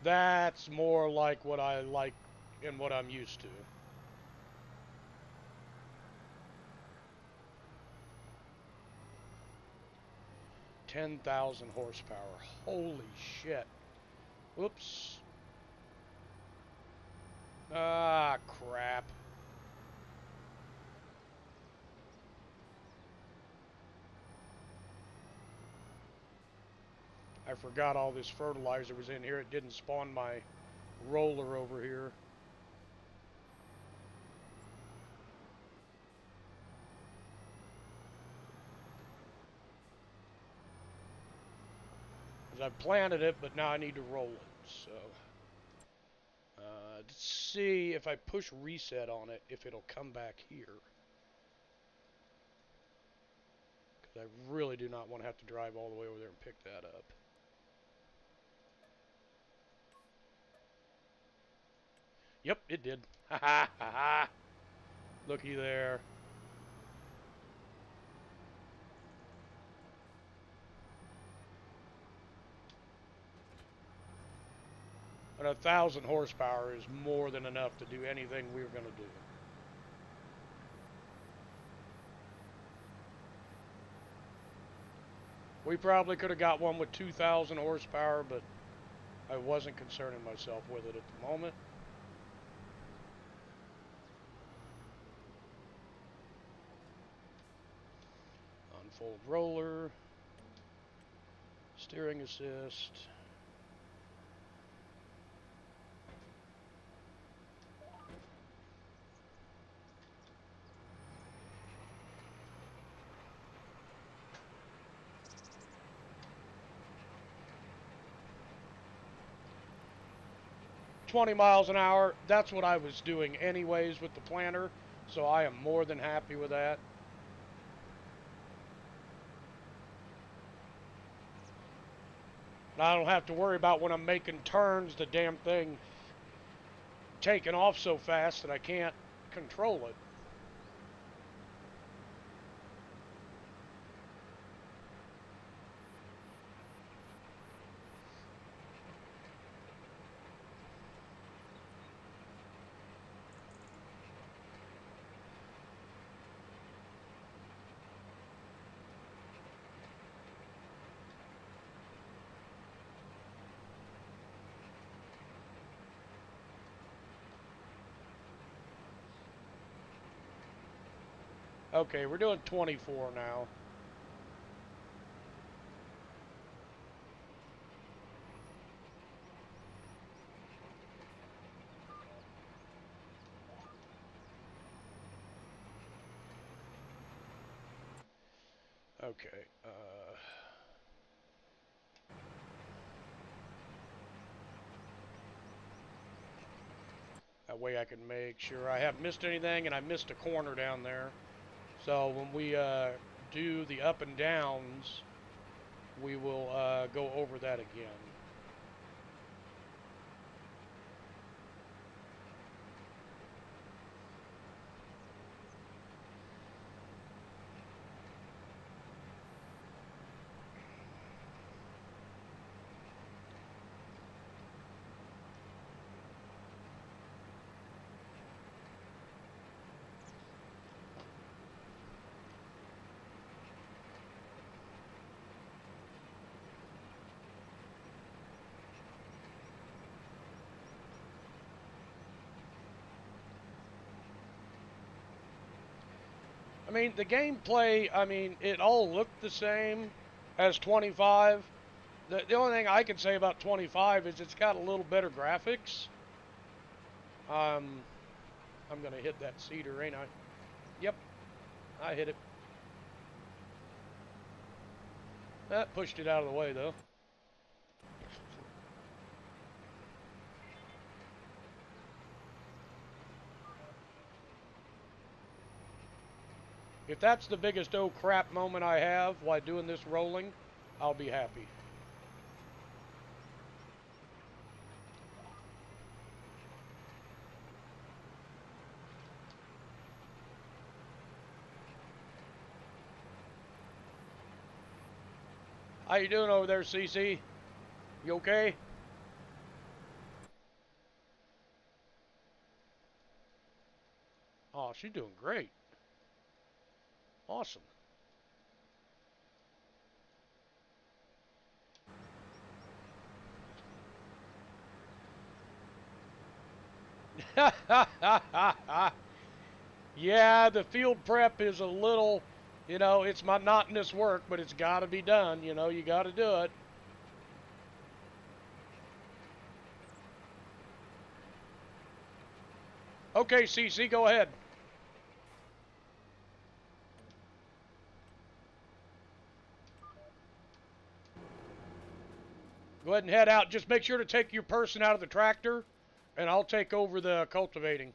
That's more like what I like and what I'm used to. $10,000 horsepower. Holy shit. Whoops. Ah, crap. I forgot all this fertilizer was in here. It didn't spawn my roller over here. Because I planted it, but now I need to roll it. So, let's see if I push reset on it, if it'll come back here. Because I really do not want to have to drive all the way over there and pick that up. Yep, it did. Ha ha ha ha. Looky there. But 1,000 horsepower is more than enough to do anything we were going to do. We probably could have got one with 2,000 horsepower, but I wasn't concerning myself with it at the moment. Unfold roller, steering assist. $20 miles an hour, that's what I was doing anyways with the planter, so I am more than happy with that. And I don't have to worry about when I'm making turns, the damn thing taking off so fast that I can't control it. Okay, we're doing 24 now. Okay, that way I can make sure I haven't missed anything, and I missed a corner down there. So when we do the up and downs, we will go over that again. I mean, the gameplay, I mean, it all looked the same as 25, The only thing I can say about 25 is it's got a little better graphics. I'm gonna hit that cedar, ain't I? Yep, I hit it. That pushed it out of the way, though. If that's the biggest oh crap moment I have while doing this rolling, I'll be happy. How you doing over there, CC? You okay? Oh, she's doing great. Awesome. Yeah, the field prep is a little, it's monotonous work, but it's got to be done. You got to do it. Okay, CC, go ahead. Go ahead and head out. Just make sure to take your person out of the tractor, and I'll take over the cultivating.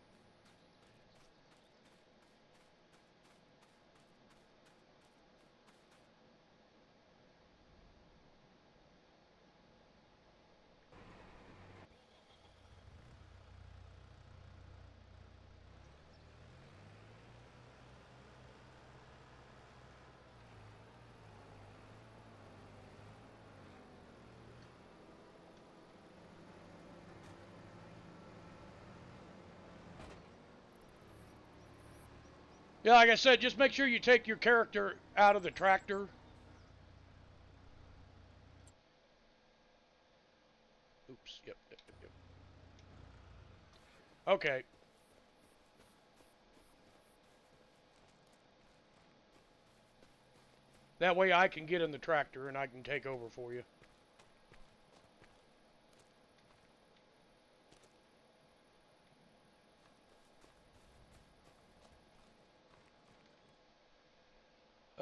Yeah, like I said, just make sure you take your character out of the tractor. Oops, yep. Okay. That way I can get in the tractor and I can take over for you.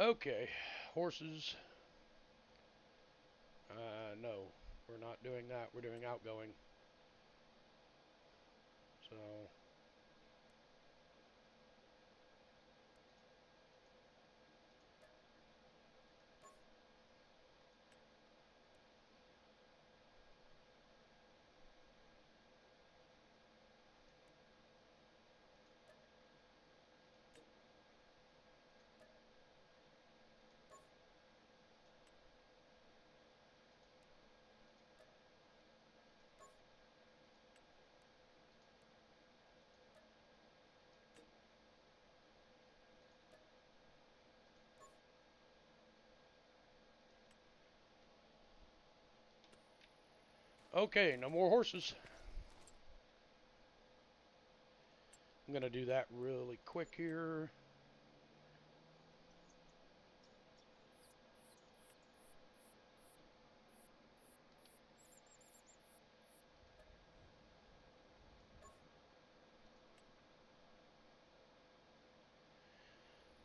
Okay, horses. No, we're not doing that. We're doing outgoing. So, okay, no more horses. I'm going to do that really quick here.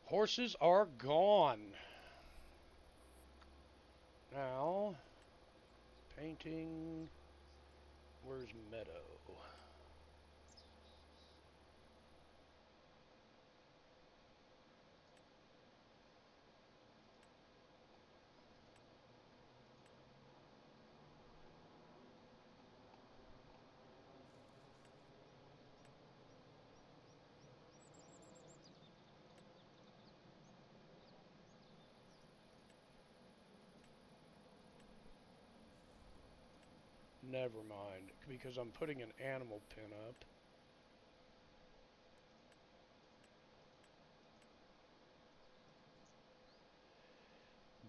Horses are gone. Now, painting. Where's Meadow? Never mind, because I'm putting an animal pin up.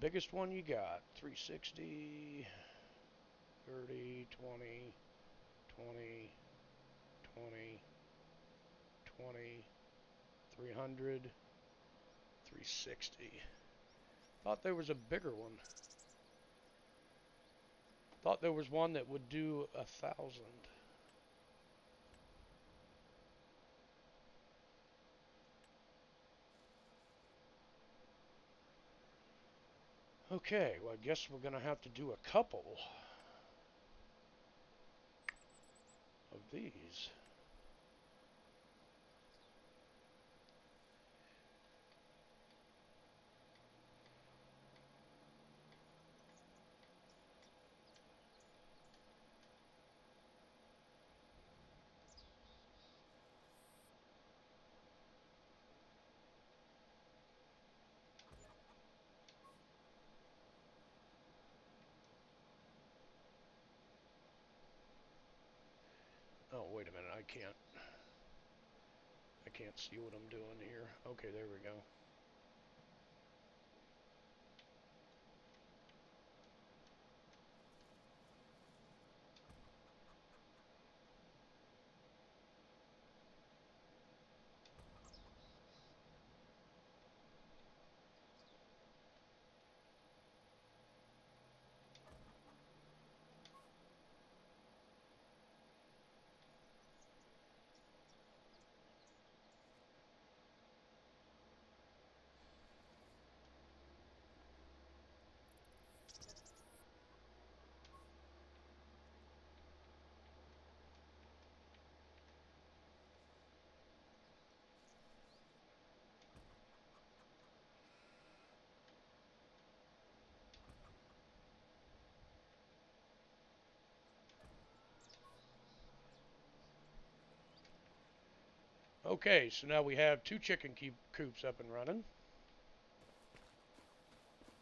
Biggest one you got, 360, 30, 20, 20, 20, 20, 300, 360. Thought there was a bigger one. Thought there was one that would do 1,000. Okay, well, I guess we're going to have to do a couple of these. Oh, wait a minute, I can't see what I'm doing here. Okay, there we go. Okay, so now we have 2 chicken coops up and running.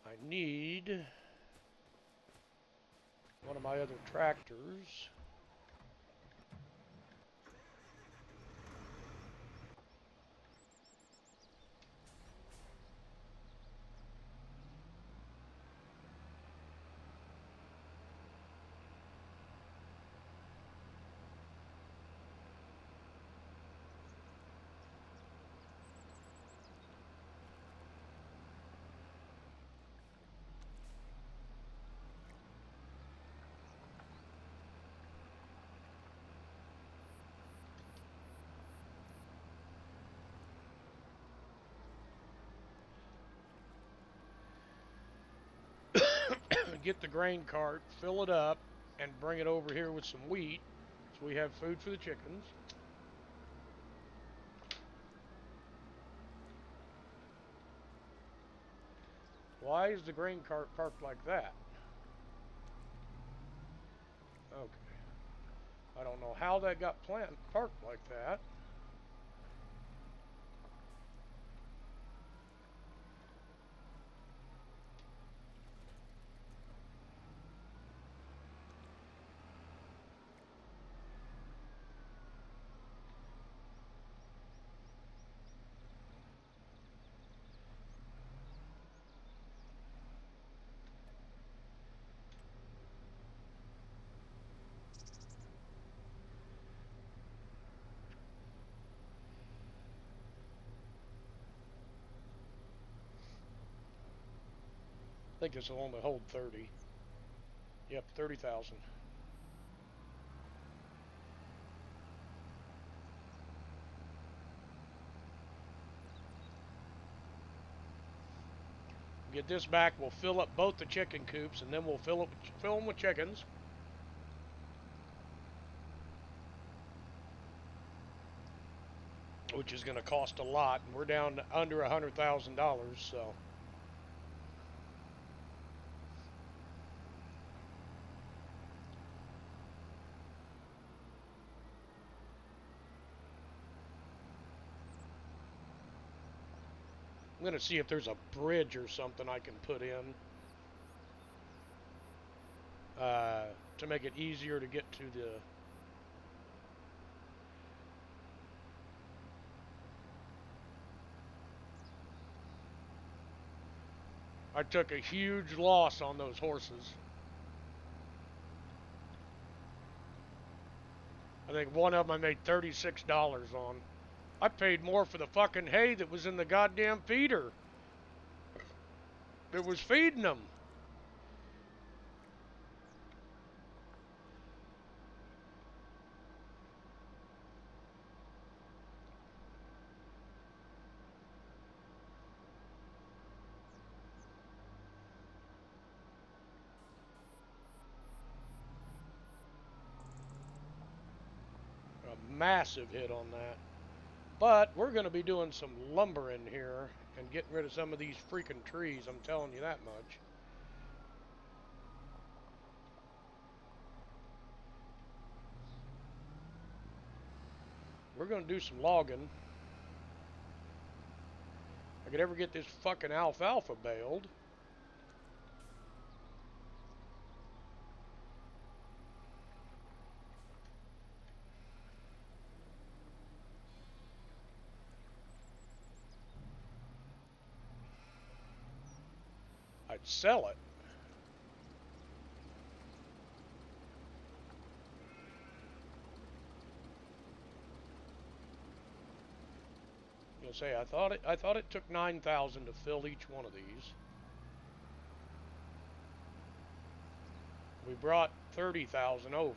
I need one of my other tractors. Get the grain cart, fill it up, and bring it over here with some wheat so we have food for the chickens. Why is the grain cart parked like that? Okay. I don't know how that got parked like that. I think this will only hold 30. Yep, 30,000. Get this back, we'll fill up both the chicken coops, and then we'll fill them with chickens. Which is going to cost a lot, and we're down to under $100,000, so. I'm going to see if there's a bridge or something I can put in to make it easier to get to the... I took a huge loss on those horses. I think one of them I made $36 on. I paid more for the fucking hay that was in the goddamn feeder that was feeding them. massive hit on that. But we're going to be doing some lumbering here and getting rid of some of these freaking trees, I'm telling you that much. We're going to do some logging. If I could ever get this fucking alfalfa baled. I'd sell it. You'll say I thought it took 9,000 to fill each one of these. We brought 30,000 over.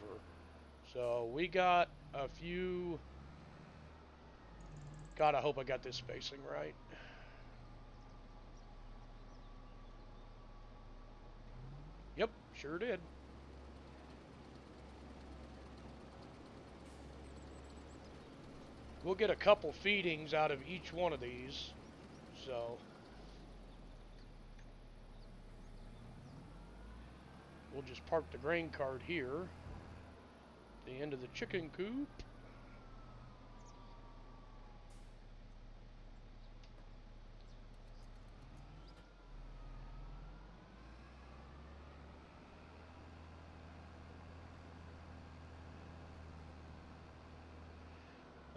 So we got a few. God, I hope I got this spacing right. Yep, sure did. We'll get a couple feedings out of each one of these. So we'll just park the grain cart here. The end of the chicken coop.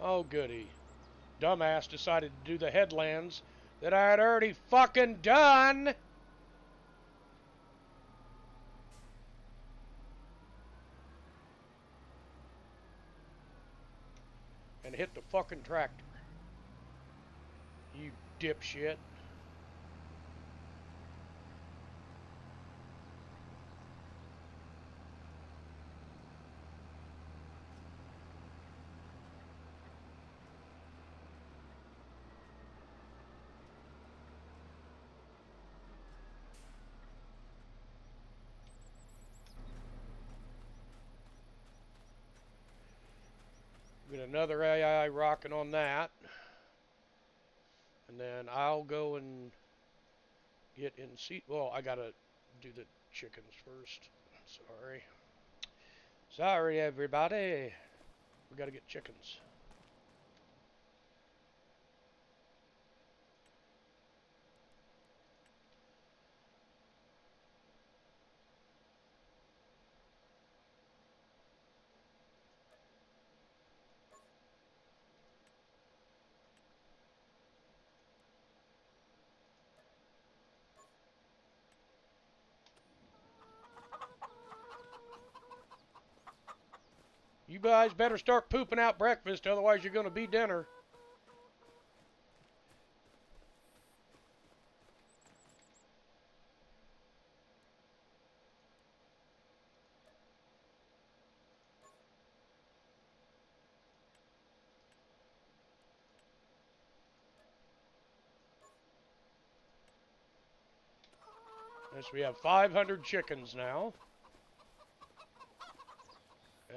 Oh, goody. Dumbass decided to do the headlands that I had already fucking done. And hit the fucking tractor. You dipshit. Get another AI rocking on that. And then I'll go and get in seat. Well, I gotta do the chickens first. Sorry. Sorry, everybody. We gotta get chickens. You guys better start pooping out breakfast, otherwise you're gonna be dinner. Yes, we have 500 chickens now.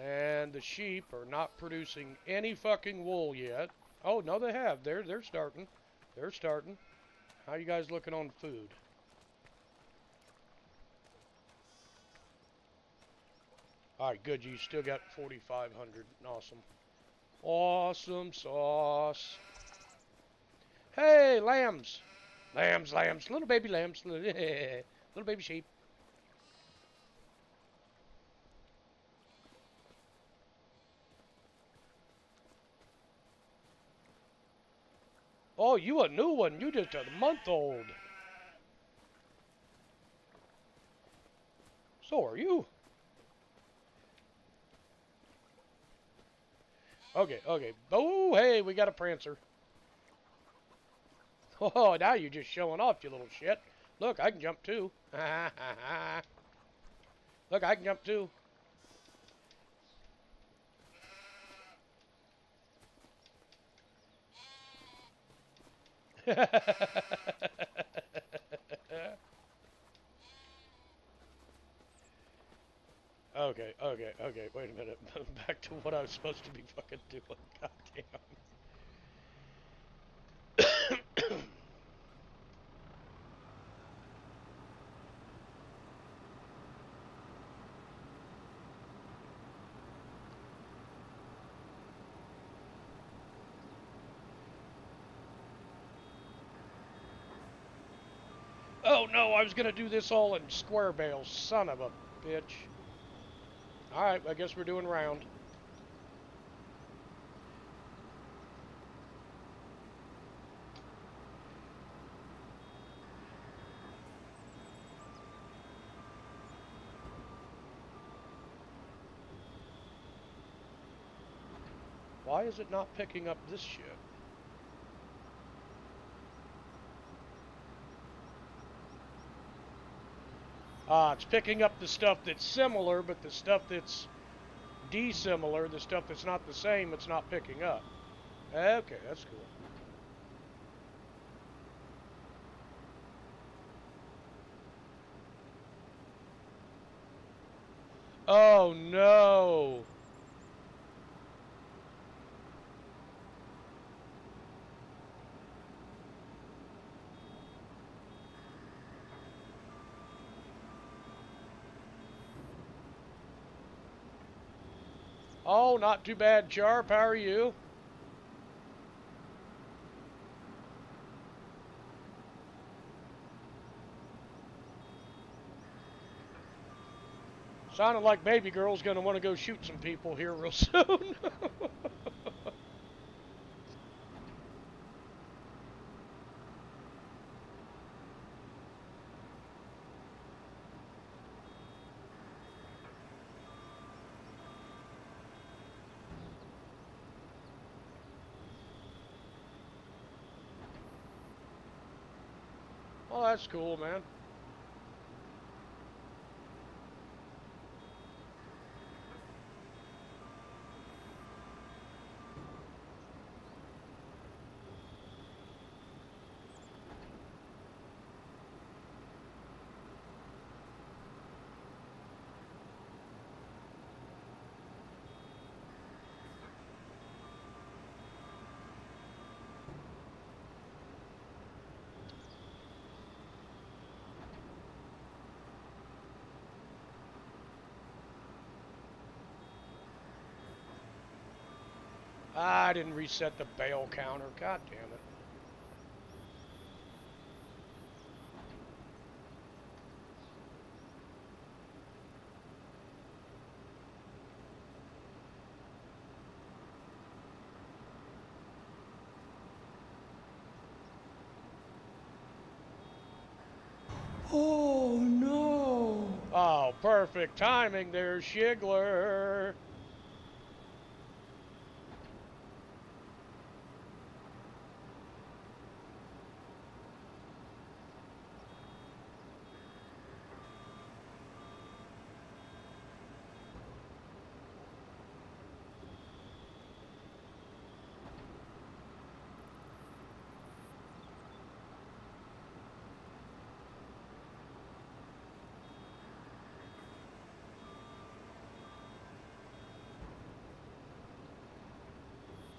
And the sheep are not producing any fucking wool yet. Oh, no, they have. They're starting. They're starting. How you guys looking on food? Alright, good. You still got 4,500. Awesome. Awesome sauce. Hey, lambs. Lambs, lambs. Little baby lambs. Little baby sheep. Oh, you a new one. You just a month old. So are you. Okay, okay. Oh, hey, we got a prancer. Oh, now you're just showing off, you little shit. Look, I can jump too. Look, I can jump too. Oh Okay, okay, okay. Wait a minute. Back to what I was supposed to be fucking doing. Goddamn. Oh no, I was gonna do this all in square bales. Son of a bitch. Alright, I guess we're doing round. Why is it not picking up this shit? It's picking up the stuff that's similar, but the stuff that's dissimilar, the stuff that's not the same, it's not picking up. Okay, that's cool. Oh no! Oh, not too bad, Charp. How are you? Sounded like baby girl's gonna want to go shoot some people here real soon. Well, that's cool, man. I didn't reset the bale counter. God damn it. Oh no! Oh, perfect timing there, Shigler.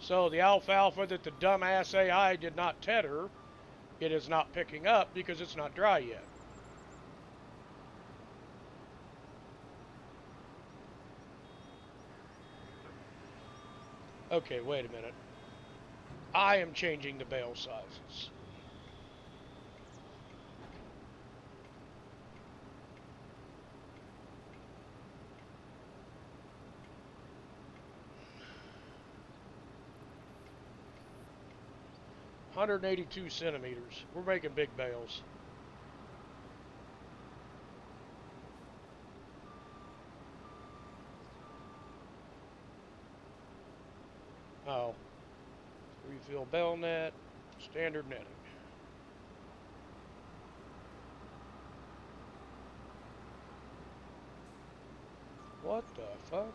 So the alfalfa that the dumbass AI did not tether, it is not picking up because it's not dry yet. Okay, wait a minute. I am changing the bale sizes. $182 centimeters. We're making big bales. Oh. Refill bell net. Standard netting. What the fuck?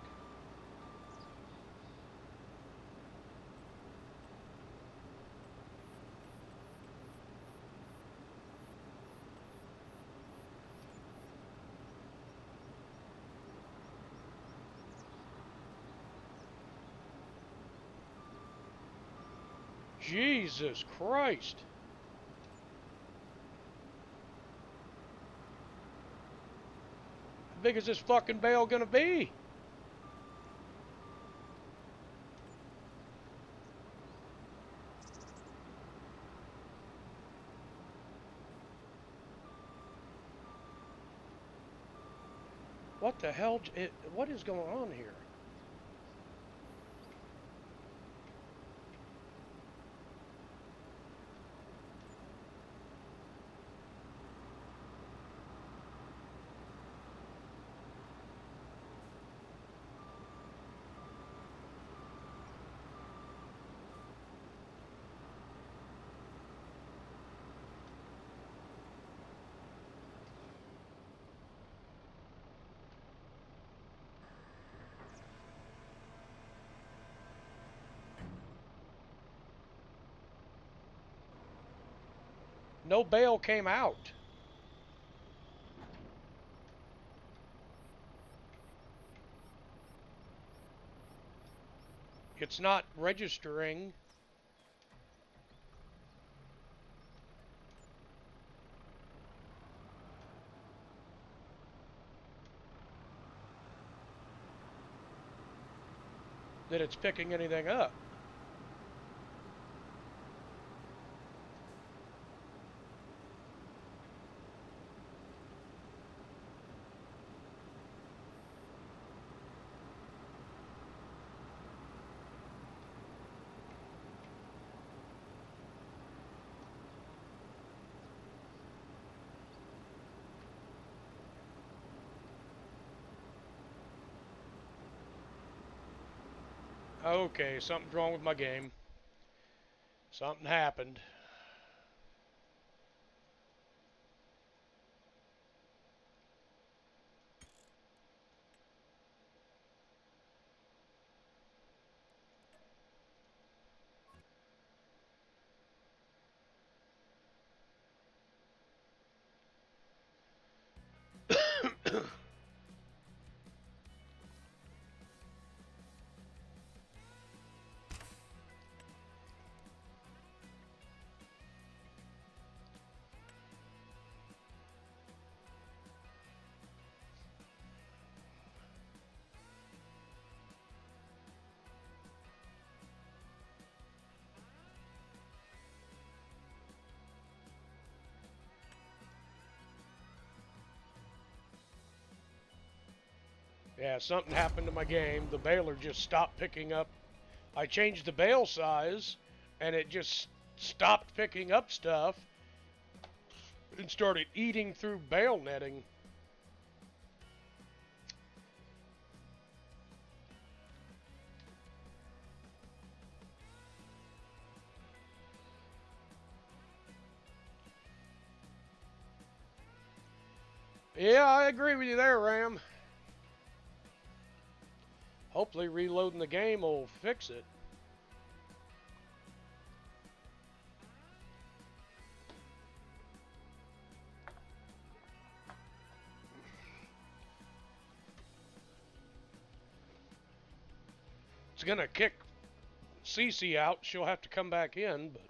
Jesus Christ. How big is this fucking bale gonna be? What the hell? What is going on here? No bale came out. It's not registering. That it's picking anything up. Okay, something's wrong with my game. Something happened. Yeah, something happened to my game. The baler just stopped picking up. I changed the bale size, and it just stopped picking up stuff and started eating through bale netting. Yeah, I agree with you there, Ram. Hopefully reloading the game will fix it. It's gonna kick Cece out. She'll have to come back in, but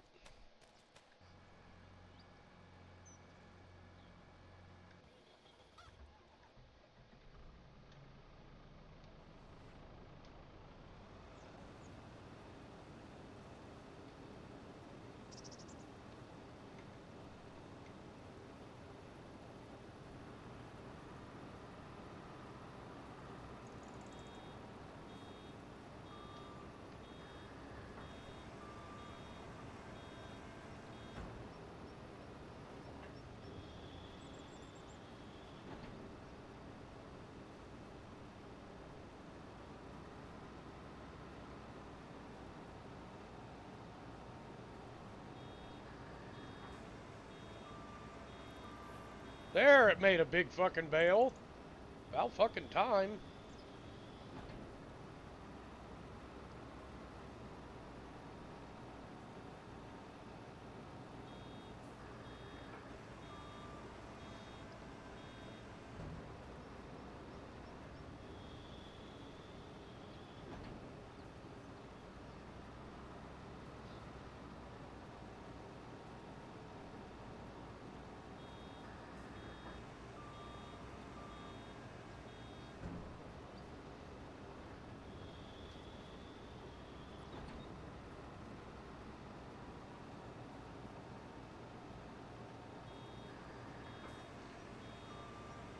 there, it made a big fucking bale. About fucking time.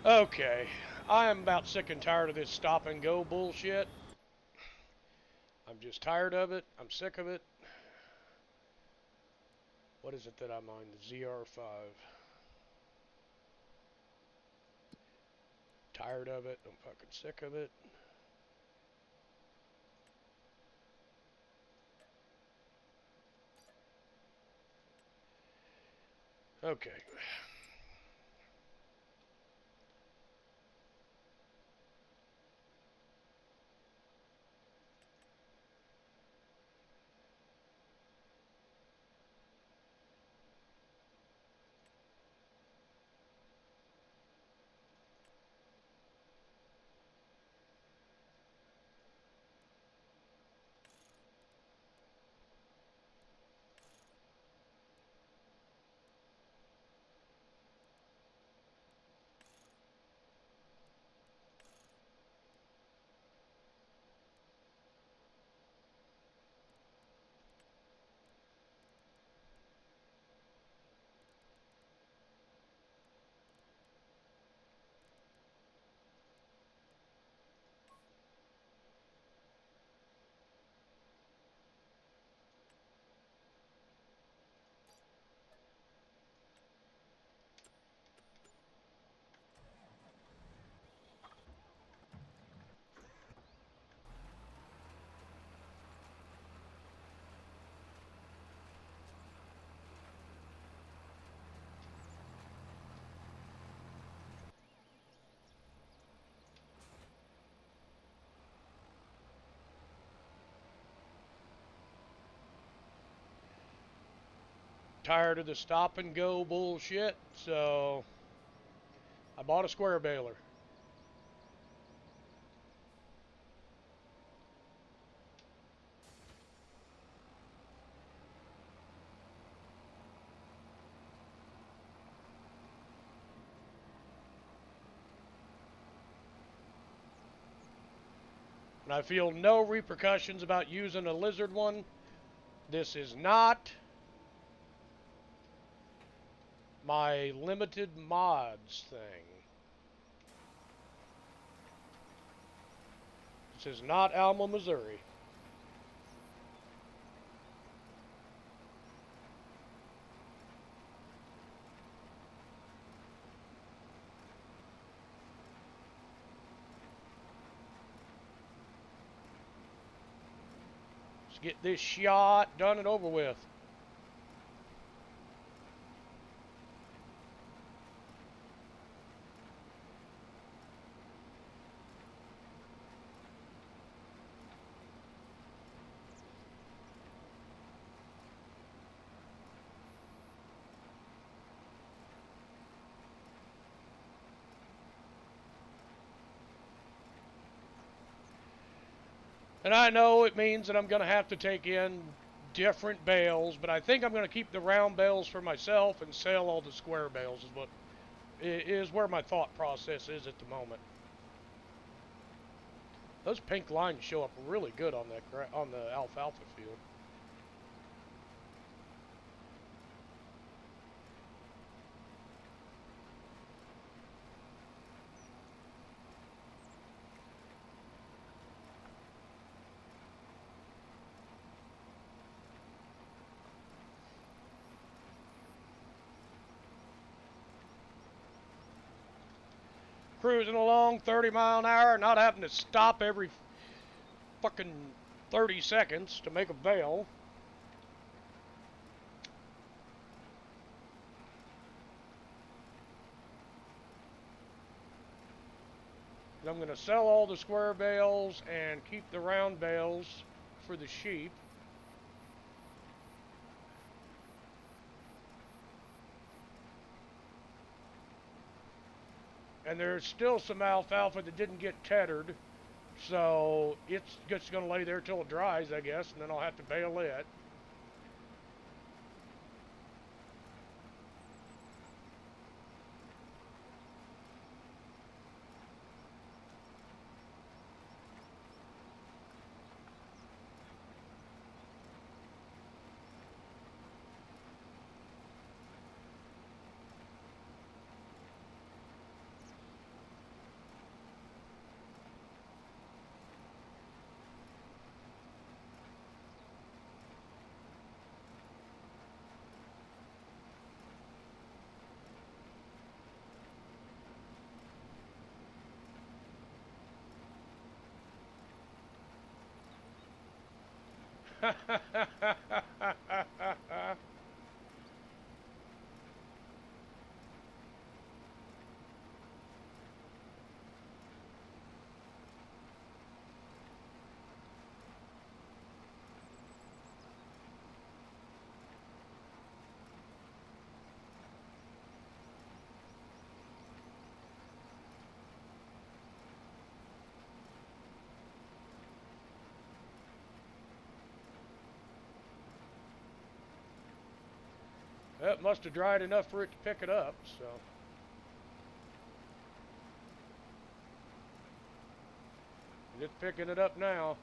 Okay, I am about sick and tired of this stop and go bullshit. I'm just tired of it. I'm sick of it. What is it that I'm on? The ZR5. Tired of it. I'm fucking sick of it. Okay. Tired of the stop and go bullshit, so I bought a square baler. And I feel no repercussions about using a lizard one. This is not my limited mods thing. This is not Alma, Missouri. Let's get this shot done and over with. And I know it means that I'm going to have to take in different bales, but I think I'm going to keep the round bales for myself and sell all the square bales is where my thought process is at the moment. Those pink lines show up really good on the alfalfa field. Cruising along 30 mile an hour, not having to stop every fucking 30 seconds to make a bale. I'm going to sell all the square bales and keep the round bales for the sheep. And there's still some alfalfa that didn't get tethered, so it's just going to lay there till it dries, I guess, and then I'll have to bale it. It must have dried enough for it to pick it up, so. It's picking it up now.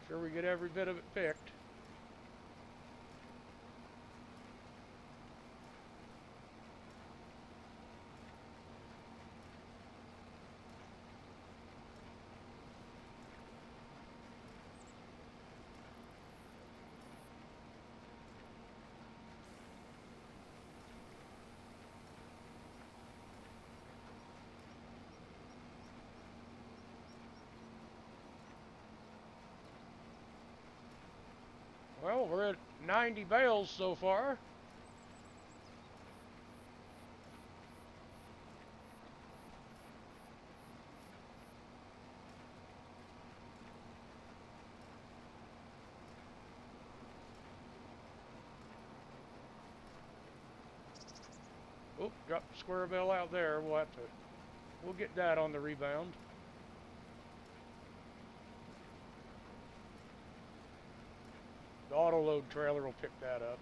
Sure we get every bit of it picked. Well, we're at 90 bales so far. Oop, dropped the square bale out there. We'll get that on the rebound. The auto load trailer will pick that up.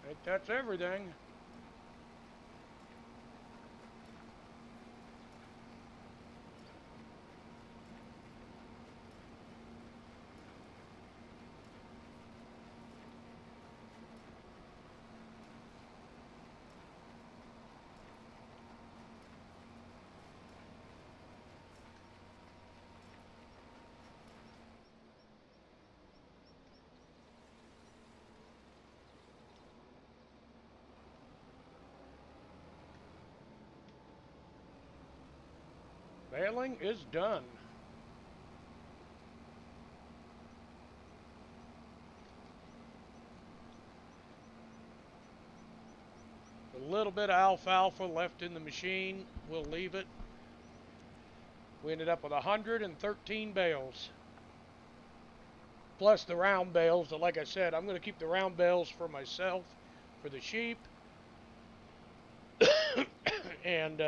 I think that's everything. Baling is done. A little bit of alfalfa left in the machine. We'll leave it. We ended up with 113 bales. plus the round bales. That, like I said, I'm going to keep the round bales for myself, for the sheep, and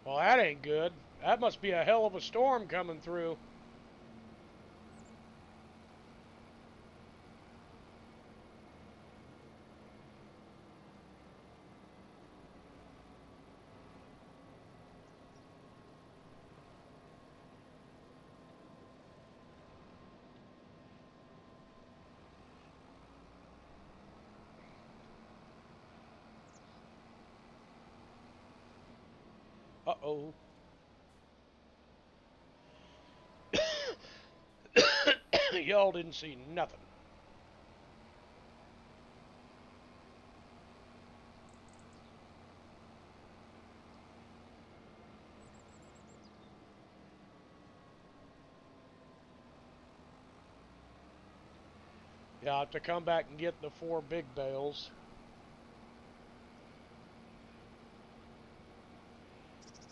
well, that ain't good. That must be a hell of a storm coming through. Uh-oh. Y'all didn't see nothing. Yeah, I'll have to come back and get the 4 big bales.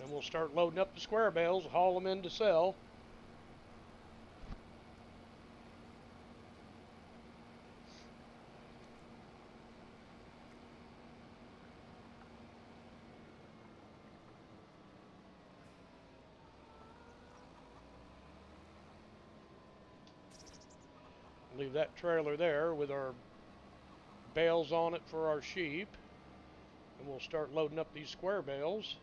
And we'll start loading up the square bales, haul them in to sell. Leave that trailer there with our bales on it for our sheep. And we'll start loading up these square bales.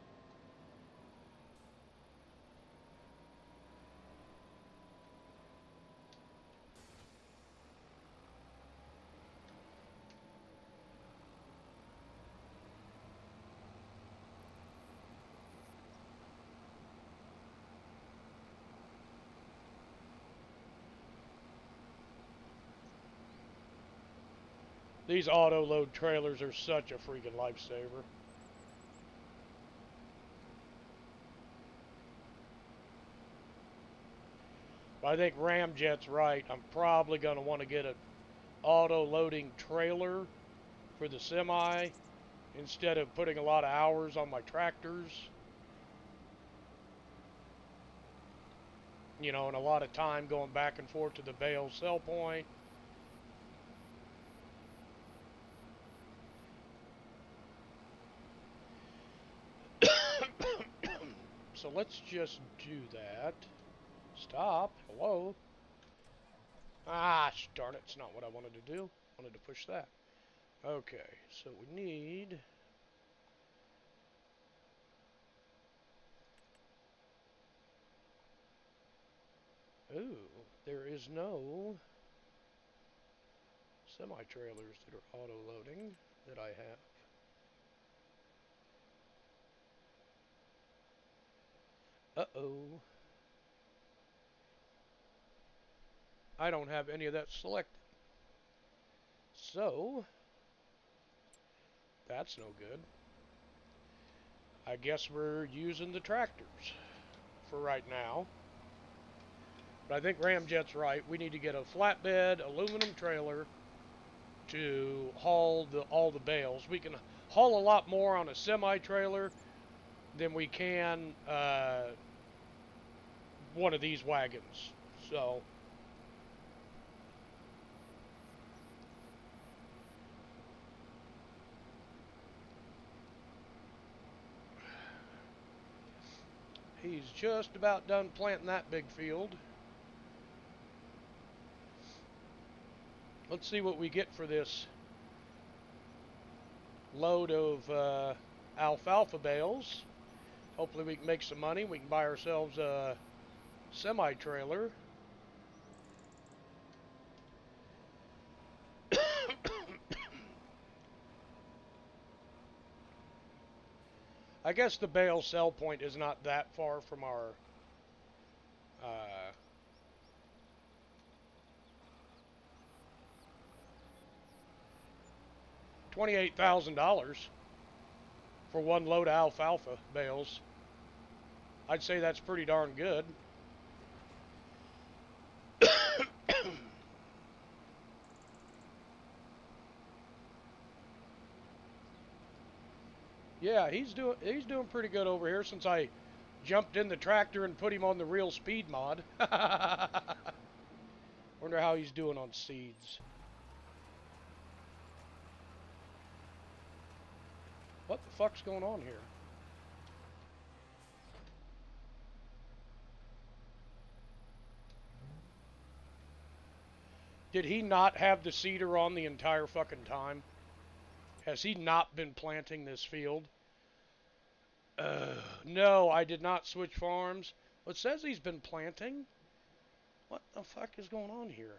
These auto load trailers are such a freaking lifesaver. I think Ramjet's right. I'm probably going to want to get an auto loading trailer for the semi instead of putting a lot of hours on my tractors. You know, and a lot of time going back and forth to the bale sell point. So let's just do that. Stop. Hello. Ah, darn it. It's not what I wanted to do. I wanted to push that. Okay, so we need... Ooh, there is no semi-trailers that are auto-loading that I have. Uh-oh. I don't have any of that selected. So, that's no good. I guess we're using the tractors for right now. But I think Ramjet's right. We need to get a flatbed aluminum trailer to haul all the bales. We can haul a lot more on a semi-trailer than we can one of these wagons. So he's just about done planting that big field. Let's see what we get for this load of alfalfa bales. Hopefully we can make some money. We can buy ourselves a semi-trailer. I guess the bale sell point is not that far from our $28,000 for one load of alfalfa bales. I'd say that's pretty darn good. Yeah, he's doing pretty good over here since I jumped in the tractor and put him on the real speed mod. Wonder how he's doing on seeds. What the fuck's going on here? Did he not have the seeder on the entire fucking time? Has he not been planting this field? No, I did not switch farms. Well, it says he's been planting. What the fuck is going on here?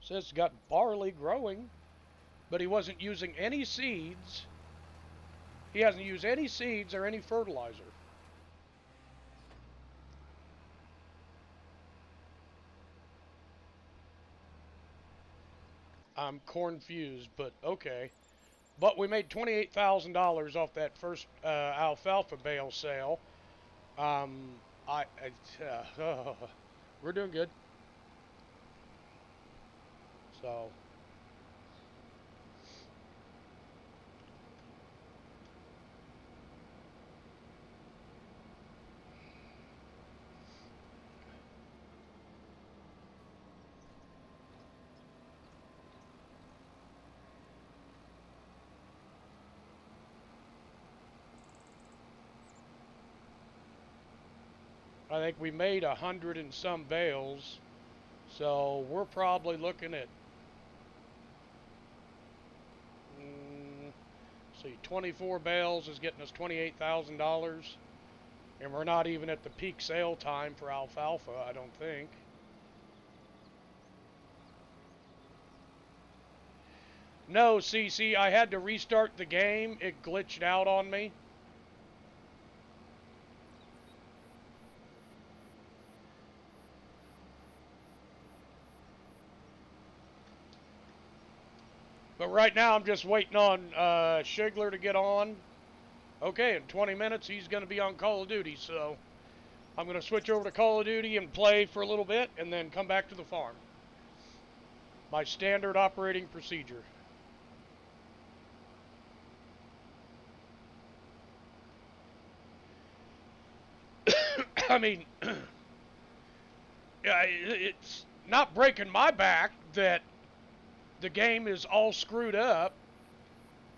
It says it's got barley growing, but he wasn't using any seeds. He hasn't used any seeds or any fertilizer. I'm confused, but okay. But we made $28,000 off that first alfalfa bale sale. We're doing good. So. I think we made 100 and some bales, so we're probably looking at, see, 24 bales is getting us $28,000, and we're not even at the peak sale time for alfalfa, I don't think. No, CC, I had to restart the game. It glitched out on me. But right now, I'm just waiting on Shigler to get on. Okay, in 20 minutes, he's going to be on Call of Duty, so I'm going to switch over to Call of Duty and play for a little bit, and then come back to the farm. My standard operating procedure. I mean, it's not breaking my back that the game is all screwed up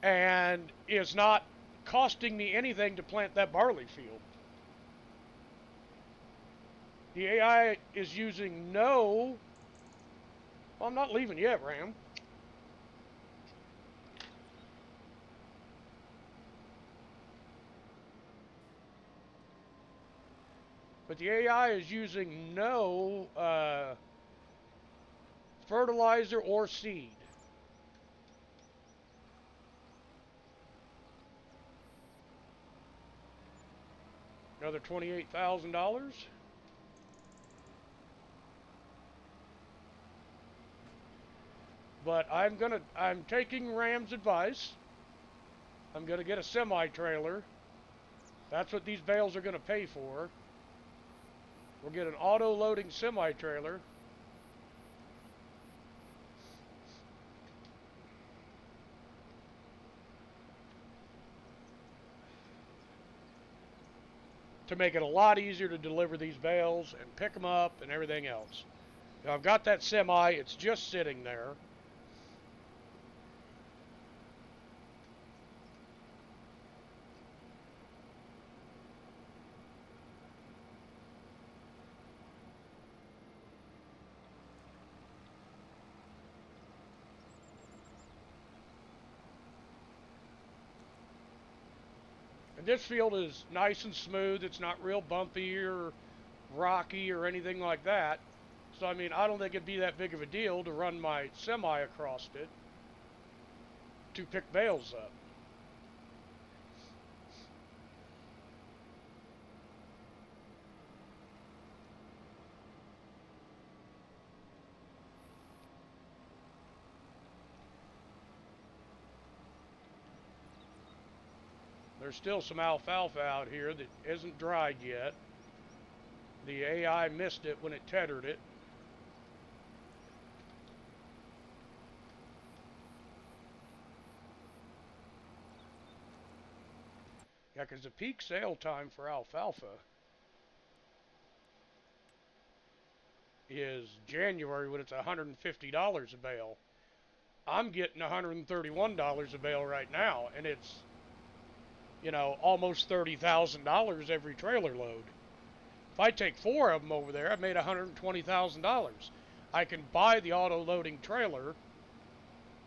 and is not costing me anything to plant that barley field. The AI is using no... Well, I'm not leaving yet, Ram. But the AI is using no fertilizer or seed. Another $28,000. But I'm taking Ram's advice. I'm gonna get a semi-trailer. That's what these bales are gonna pay for. We'll get an auto-loading semi-trailer. To make it a lot easier to deliver these bales and pick them up and everything else. Now I've got that semi, it's just sitting there. this field is nice and smooth. It's not real bumpy or rocky or anything like that. So, I mean, I don't think it'd be that big of a deal to run my semi across it to pick bales up. There's still some alfalfa out here that isn't dried yet. The AI missed it when it tethered it. Yeah, because the peak sale time for alfalfa is January when it's $150 a bale. I'm getting $131 a bale right now, and it's, you know, almost $30,000 every trailer load. If I take 4 of them over there, I've made $120,000. I can buy the auto-loading trailer.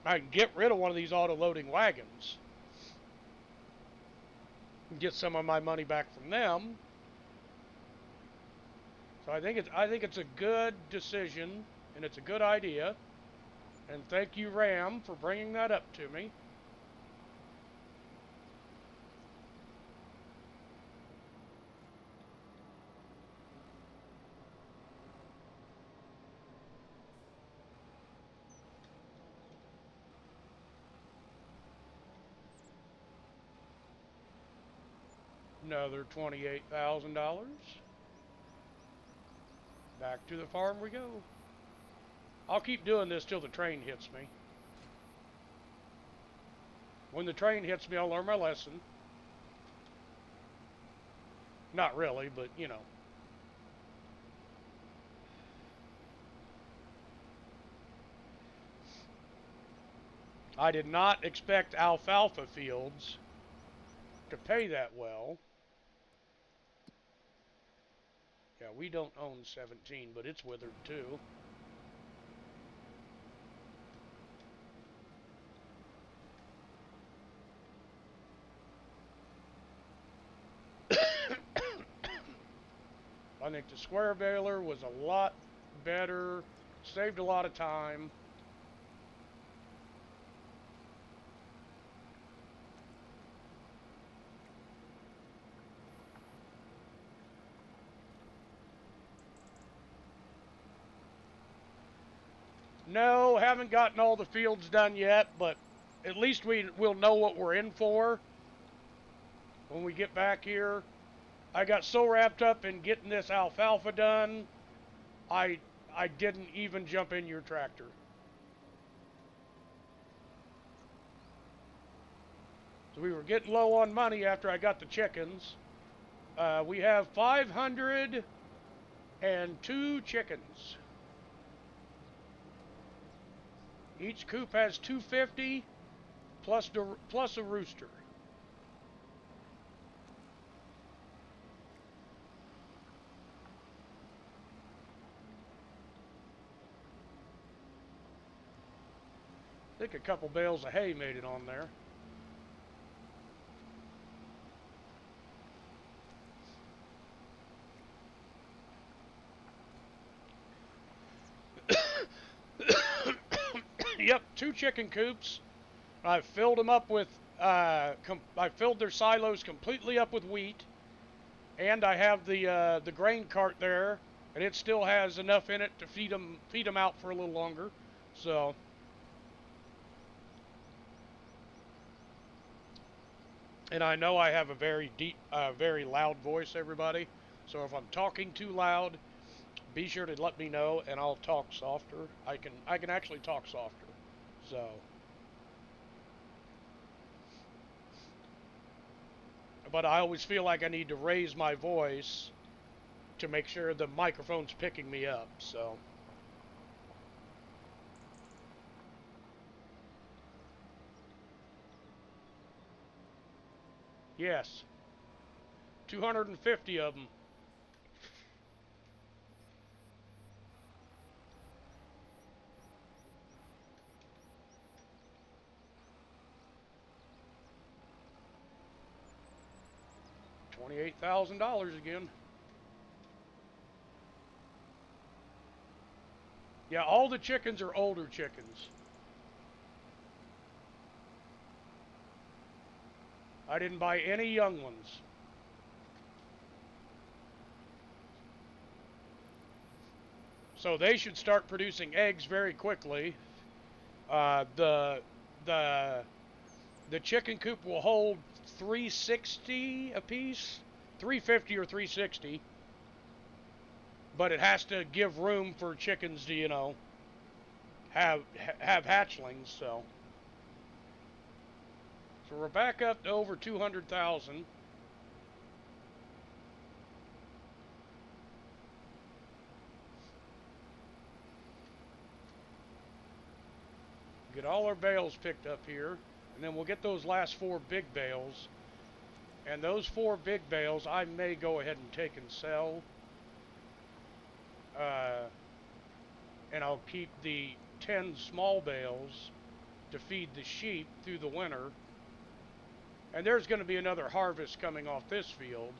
I can get rid of one of these auto-loading wagons and get some of my money back from them. So I think it's a good decision, and it's a good idea. And thank you, Ram, for bringing that up to me. Another $28,000. Back to the farm we go. I'll keep doing this till the train hits me. When the train hits me, I'll learn my lesson. Not really, but you know. I did not expect alfalfa fields to pay that well. Yeah, we don't own 17, but it's withered too. I think the square baler was a lot better, saved a lot of time. No, haven't gotten all the fields done yet, but at least we'll know what we're in for when we get back here. I got so wrapped up in getting this alfalfa done, I didn't even jump in your tractor. So we were getting low on money after I got the chickens. We have 502 chickens. Each coop has 250 plus a rooster. I think a couple bales of hay made it on there. Yep, 2 chicken coops. I've filled them up with, I filled their silos completely up with wheat. And I have the grain cart there, and it still has enough in it to feed them out for a little longer. So, and I know I have a very deep, very loud voice, everybody. So if I'm talking too loud, be sure to let me know, and I'll talk softer. I can actually talk softer. So, but I always feel like I need to raise my voice to make sure the microphone's picking me up. So, yes, 250 of them. $28,000 again. Yeah, all the chickens are older chickens. I didn't buy any young ones. So they should start producing eggs very quickly. The chicken coop will hold 360 apiece, 350 or 360. But it has to give room for chickens to, you know, have hatchlings. So we're back up to over 200,000. Get all our bales picked up here, and then we'll get those last 4 big bales. And those 4 big bales I may go ahead and take and sell. And I'll keep the 10 small bales to feed the sheep through the winter. And there's going to be another harvest coming off this field.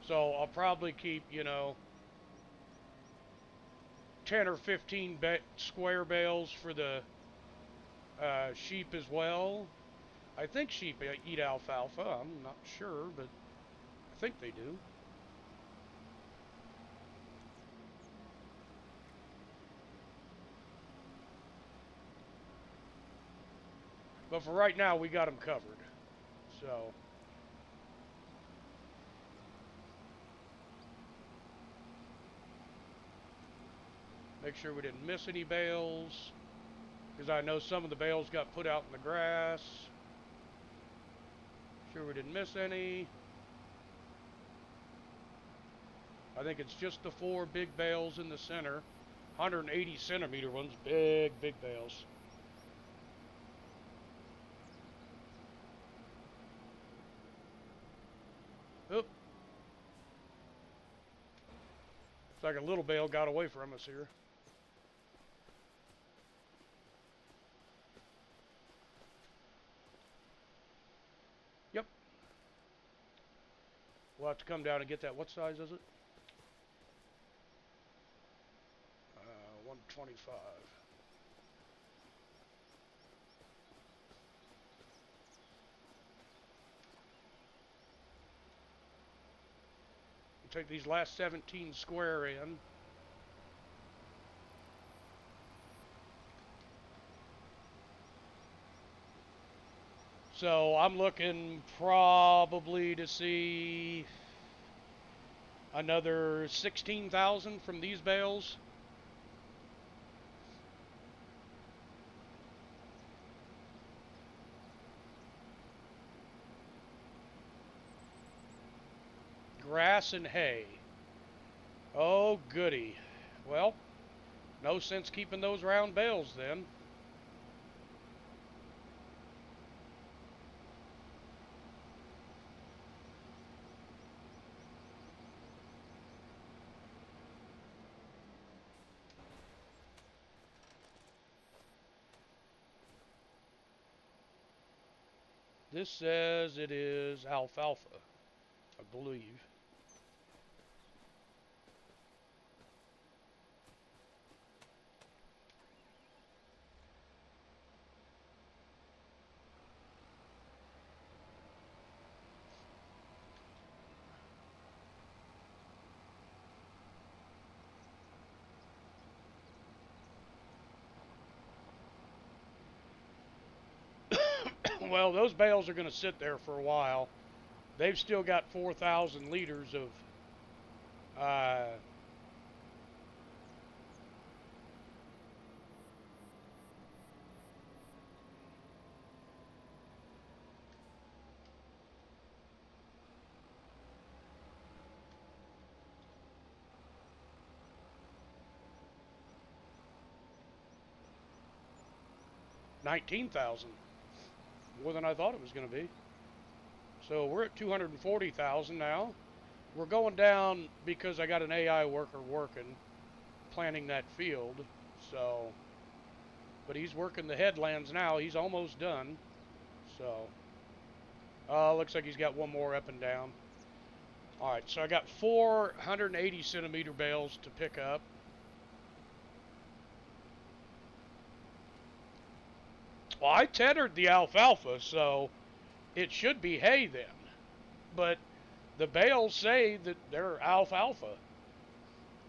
So I'll probably keep, you know, 10 or 15 square bales for the sheep as well. I think sheep eat alfalfa. I'm not sure, but I think they do. But for right now, we got them covered. So make sure we didn't miss any bales, because I know some of the bales got put out in the grass. Sure we didn't miss any. I think it's just the 4 big bales in the center. 180 centimeter ones. Big bales. Oop. It's like a little bale got away from us here. Yep. We'll have to come down and get that. What size is it? 125. Take these last 17 square in. So I'm looking probably to see another 16,000 from these bales. Grass and hay. Oh, goody. Well, no sense keeping those round bales then. This says it is alfalfa, I believe. Well, those bales are going to sit there for a while. They've still got 4,000 liters of $19,000. More than I thought it was going to be. So we're at 240,000 now. We're going down because I got an AI worker working, planting that field. So, but he's working the headlands now. He's almost done. So, looks like he's got one more up and down. Alright, so I got 480 centimeter bales to pick up. Well, I tethered the alfalfa, so it should be hay then. But the bales say that they're alfalfa.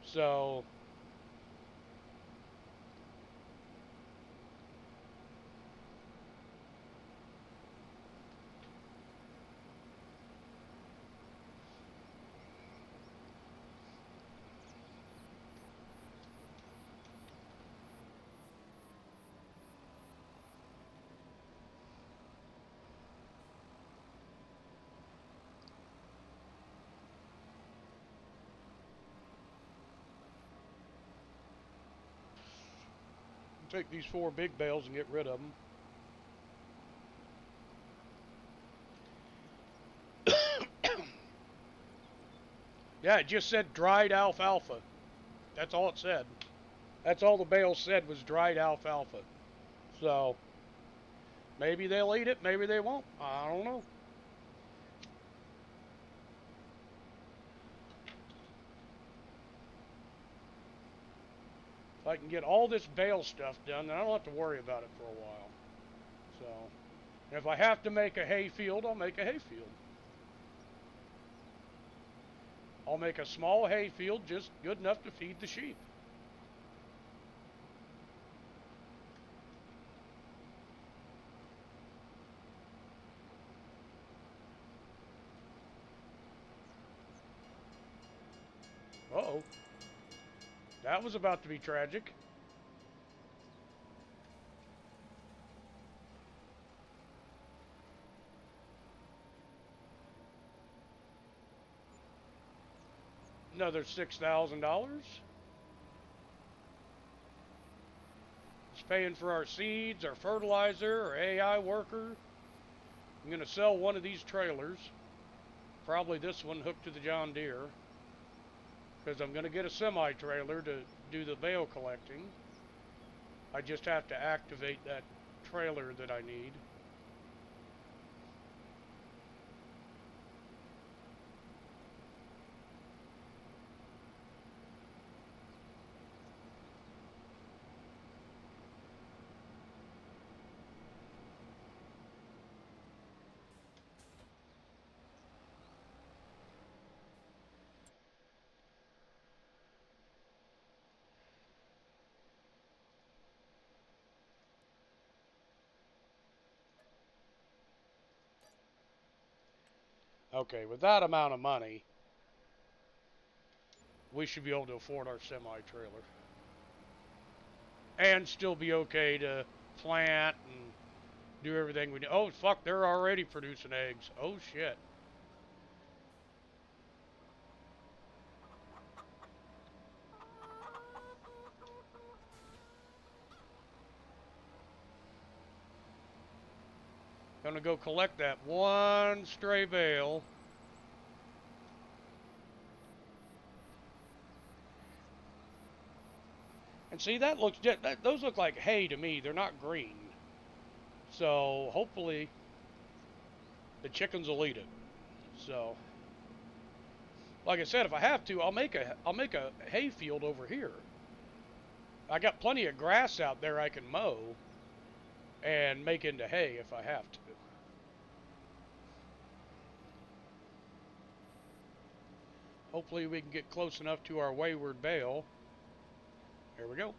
So take these 4 big bales and get rid of them. Yeah, it just said dried alfalfa. That's all it said. That's all the bale said was dried alfalfa. So maybe they'll eat it, maybe they won't. I don't know. If I can get all this bale stuff done, then I don't have to worry about it for a while. So, and if I have to make a hay field, I'll make a hay field. I'll make a small hay field just good enough to feed the sheep. Uh-oh. That was about to be tragic. Another $6,000. It's paying for our seeds, our fertilizer, our AI worker. I'm going to sell one of these trailers. Probably this one hooked to the John Deere. Because I'm going to get a semi-trailer to do the bale collecting. I just have to activate that trailer that I need. Okay, with that amount of money, we should be able to afford our semi-trailer. And still be okay to plant and do everything we do. Oh, fuck, they're already producing eggs. Oh, shit. Gonna go collect that one stray bale. And see, that looks, those look like hay to me. They're not green. So hopefully the chickens will eat it. So, like I said, if I have to, I'll make a hay field over here. I got plenty of grass out there I can mow and make into hay if I have to. Hopefully we can get close enough to our wayward bale. Here we go.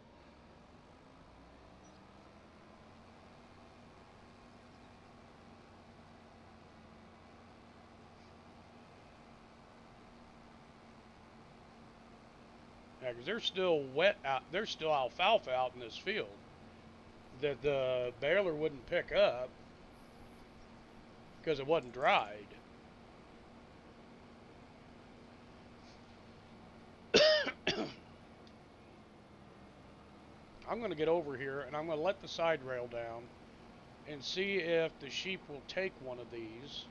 Yeah, because there's still wet out. There's still alfalfa out in this field that the baler wouldn't pick up because it wasn't dried. I'm going to get over here and I'm going to let the side rail down and see if the sheep will take one of these.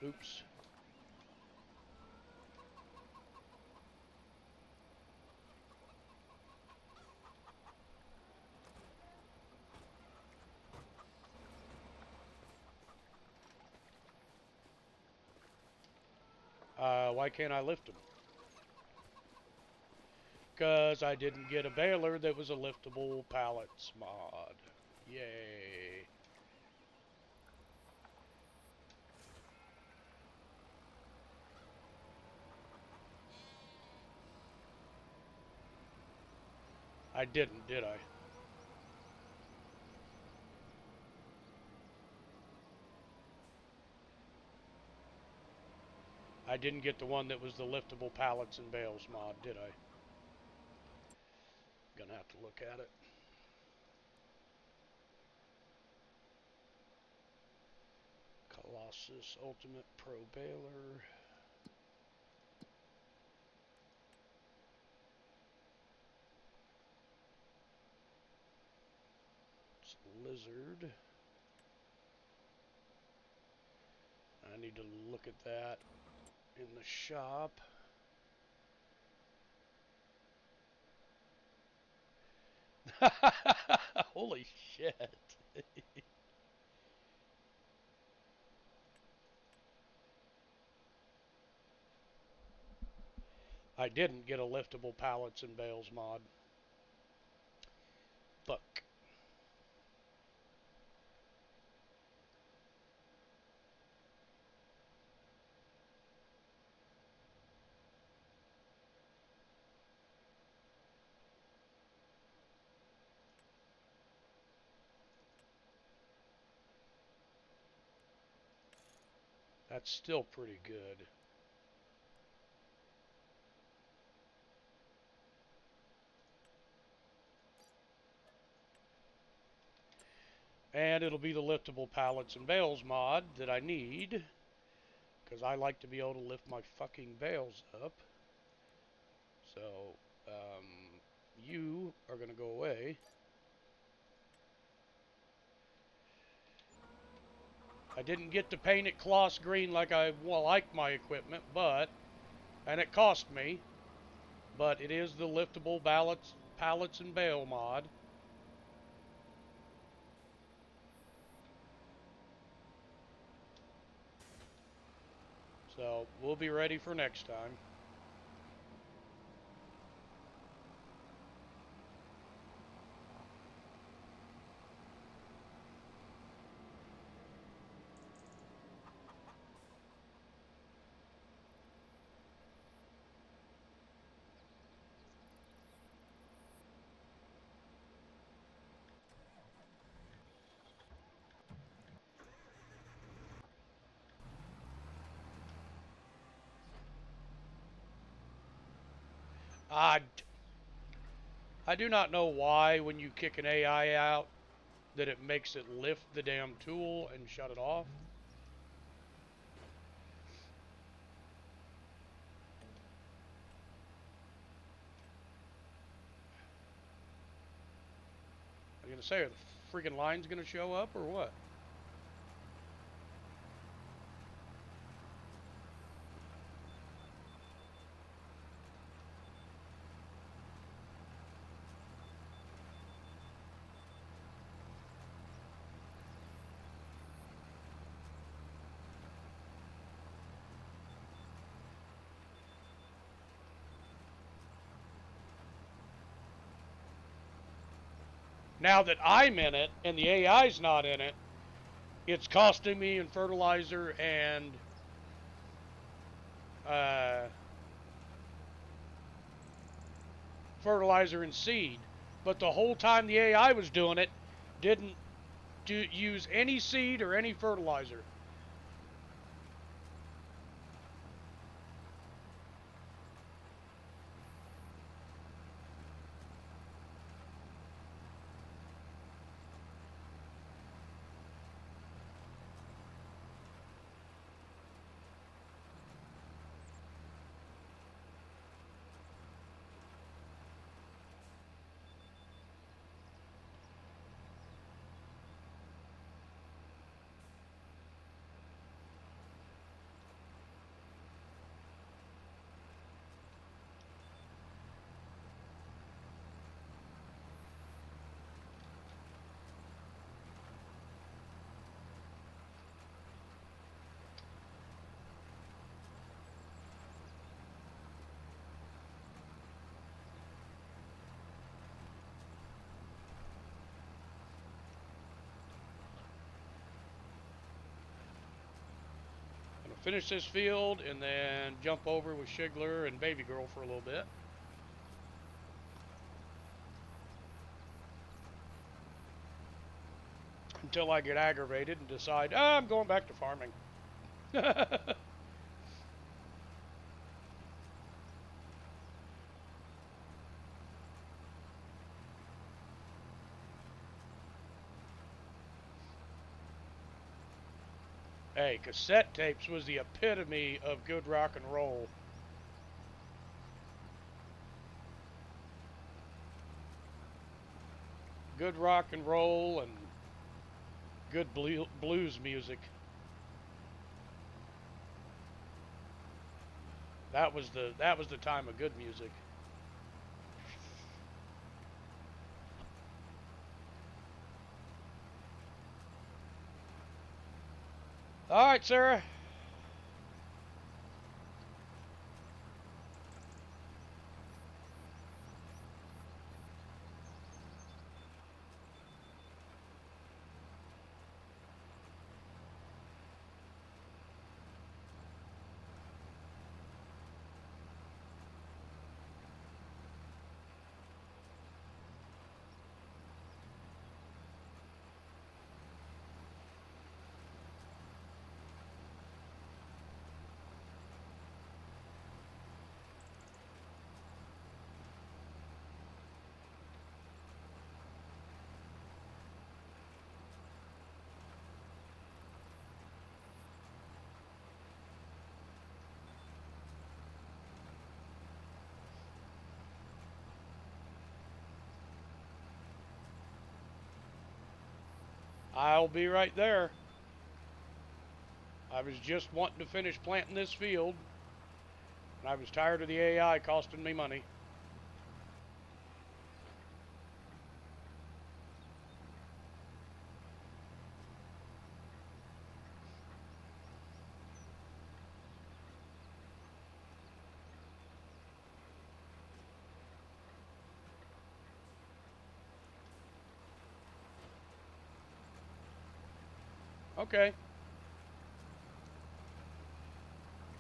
Oops. why can't I lift them? Because I didn't get a baler that was a liftable pallets mod. Yay. I didn't, did I? I didn't get the one that was the liftable pallets and bales mod, did I? Gonna have to look at it. Colossus Ultimate Pro Baler. It's Lizard. I need to look at that in the shop. Holy shit. I didn't get a liftable pallets and bales mod. Fuck. That's still pretty good. And it'll be the liftable pallets and bales mod that I need, because I like to be able to lift my fucking bales up. So, you are going to go away. I didn't get to paint it Kloss green like I like my equipment, and it cost me, but it is the liftable pallets and bale mod. So, we'll be ready for next time. I do not know why when you kick an AI out that it makes it lift the damn tool and shut it off. I'm going to say, are the freaking lines going to show up or what? Now that I'm in it and the AI's not in it, it's costing me in fertilizer and seed. But the whole time the AI was doing it, didn't use any seed or any fertilizer. finish this field and then jump over with Shigler and Baby Girl for a little bit. Until I get aggravated and decide, I'm going back to farming. Hey, cassette tapes was the epitome of good rock and roll. Good rock and roll and good blues music. That was the time of good music. All right, Sarah. I'll be right there. I was just wanting to finish planting this field, and I was tired of the AI costing me money. Okay.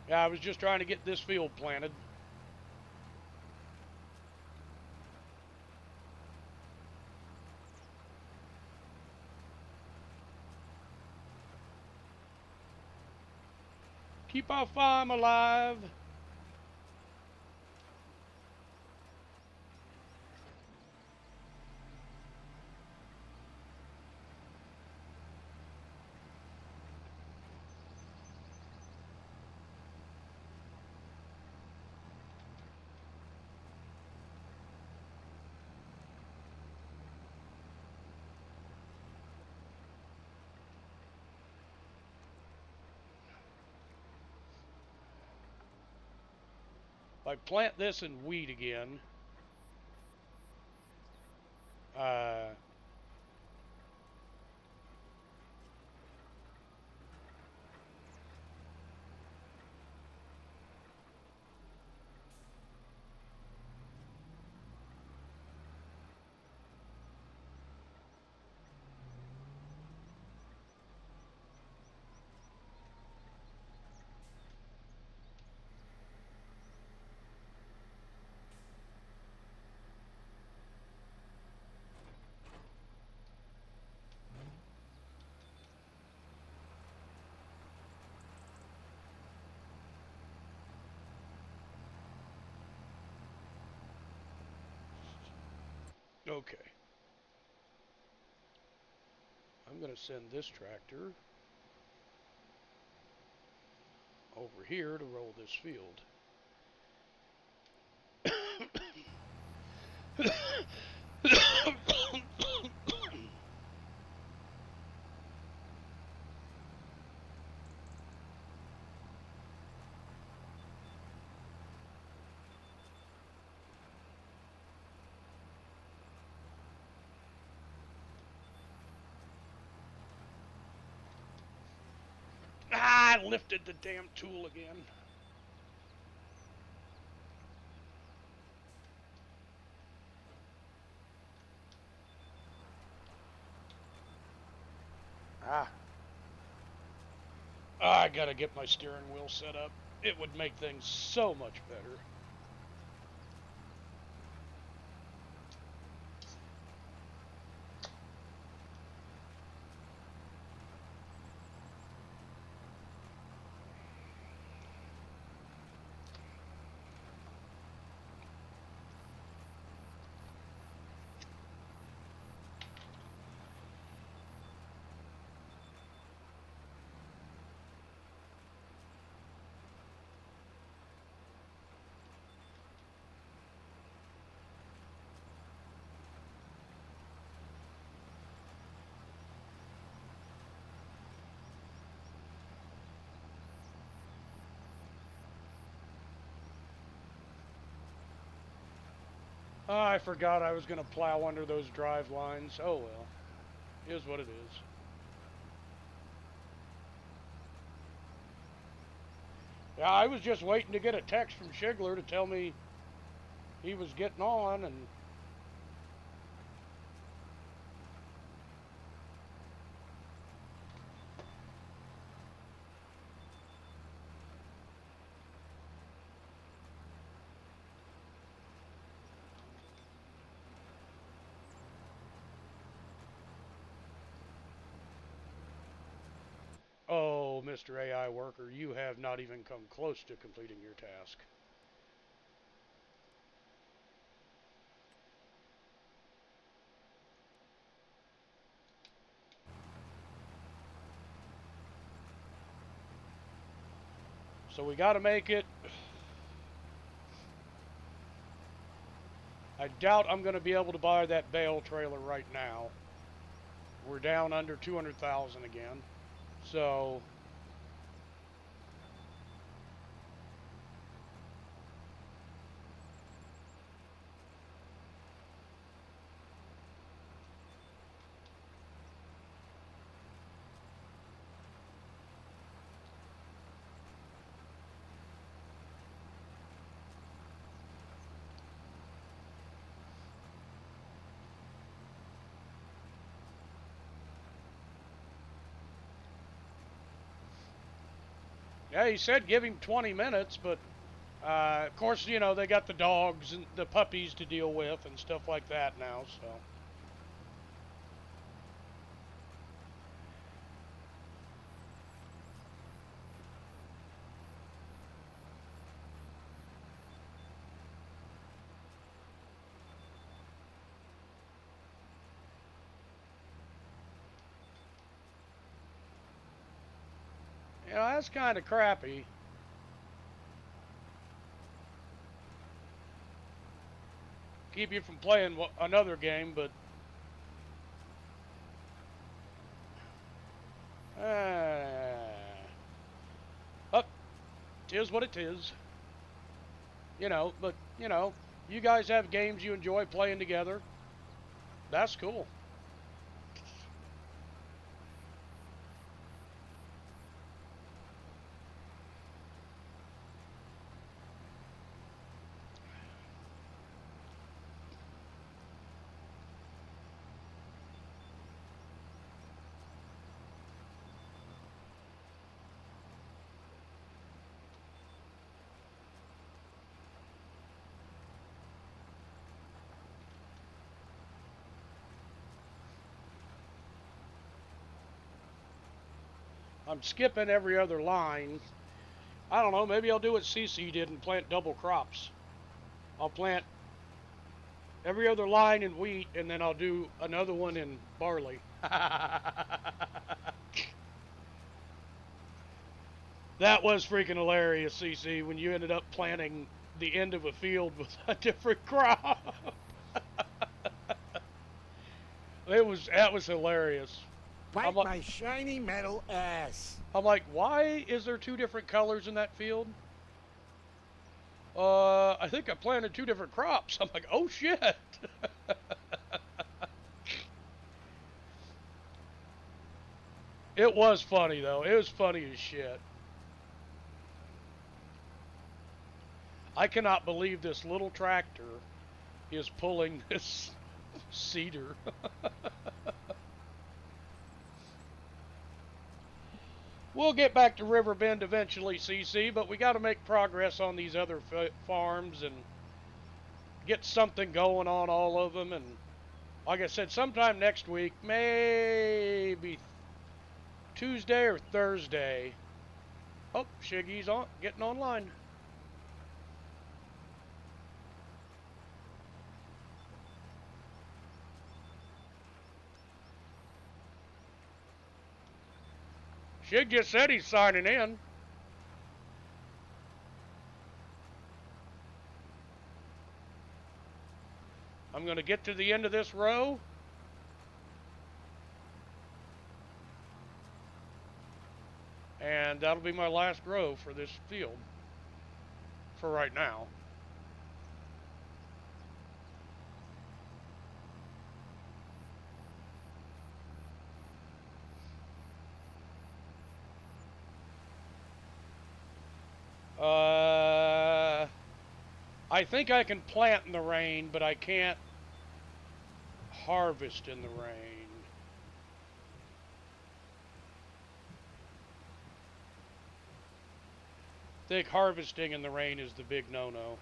Yeah, I was just trying to get this field planted. Keep our farm alive. If I plant this in wheat again, uh, okay. I'm going to send this tractor over here to roll this field. I lifted the damn tool again. Ah. I gotta get my steering wheel set up. It would make things so much better. Oh, I forgot I was going to plow under those drive lines. Oh well. It is what it is. Yeah, I was just waiting to get a text from Shigler to tell me he was getting on, and oh, Mr. AI worker, you have not even come close to completing your task. So we got to make it. I doubt I'm going to be able to buy that bale trailer right now. We're down under 200,000 again. So yeah, he said give him 20 minutes, but of course, you know, they got the dogs and the puppies to deal with and stuff like that now, so. You know, that's kind of crappy. Keep you from playing another game, but up, tis what it is. You know, but you know, you guys have games you enjoy playing together. That's cool. I'm skipping every other line. I don't know, maybe I'll do what CC did and plant double crops. I'll plant every other line in wheat, and then I'll do another one in barley. That was freaking hilarious, CC, when you ended up planting the end of a field with a different crop. That was hilarious. Bite my shiny metal ass. I'm like, why is there two different colors in that field? I think I planted two different crops. I'm like, oh shit. It was funny though. It was funny as shit. I cannot believe this little tractor is pulling this cedar. We'll get back to Riverbend eventually, CC, but we got to make progress on these other farms and get something going on all of them. And like I said, sometime next week, maybe Tuesday or Thursday. Oh, Shiggy's getting online. Shig just said he's signing in. I'm going to get to the end of this row. And that'll be my last row for this field. For right now. I think I can plant in the rain, but I can't harvest in the rain. I think harvesting in the rain is the big no-no.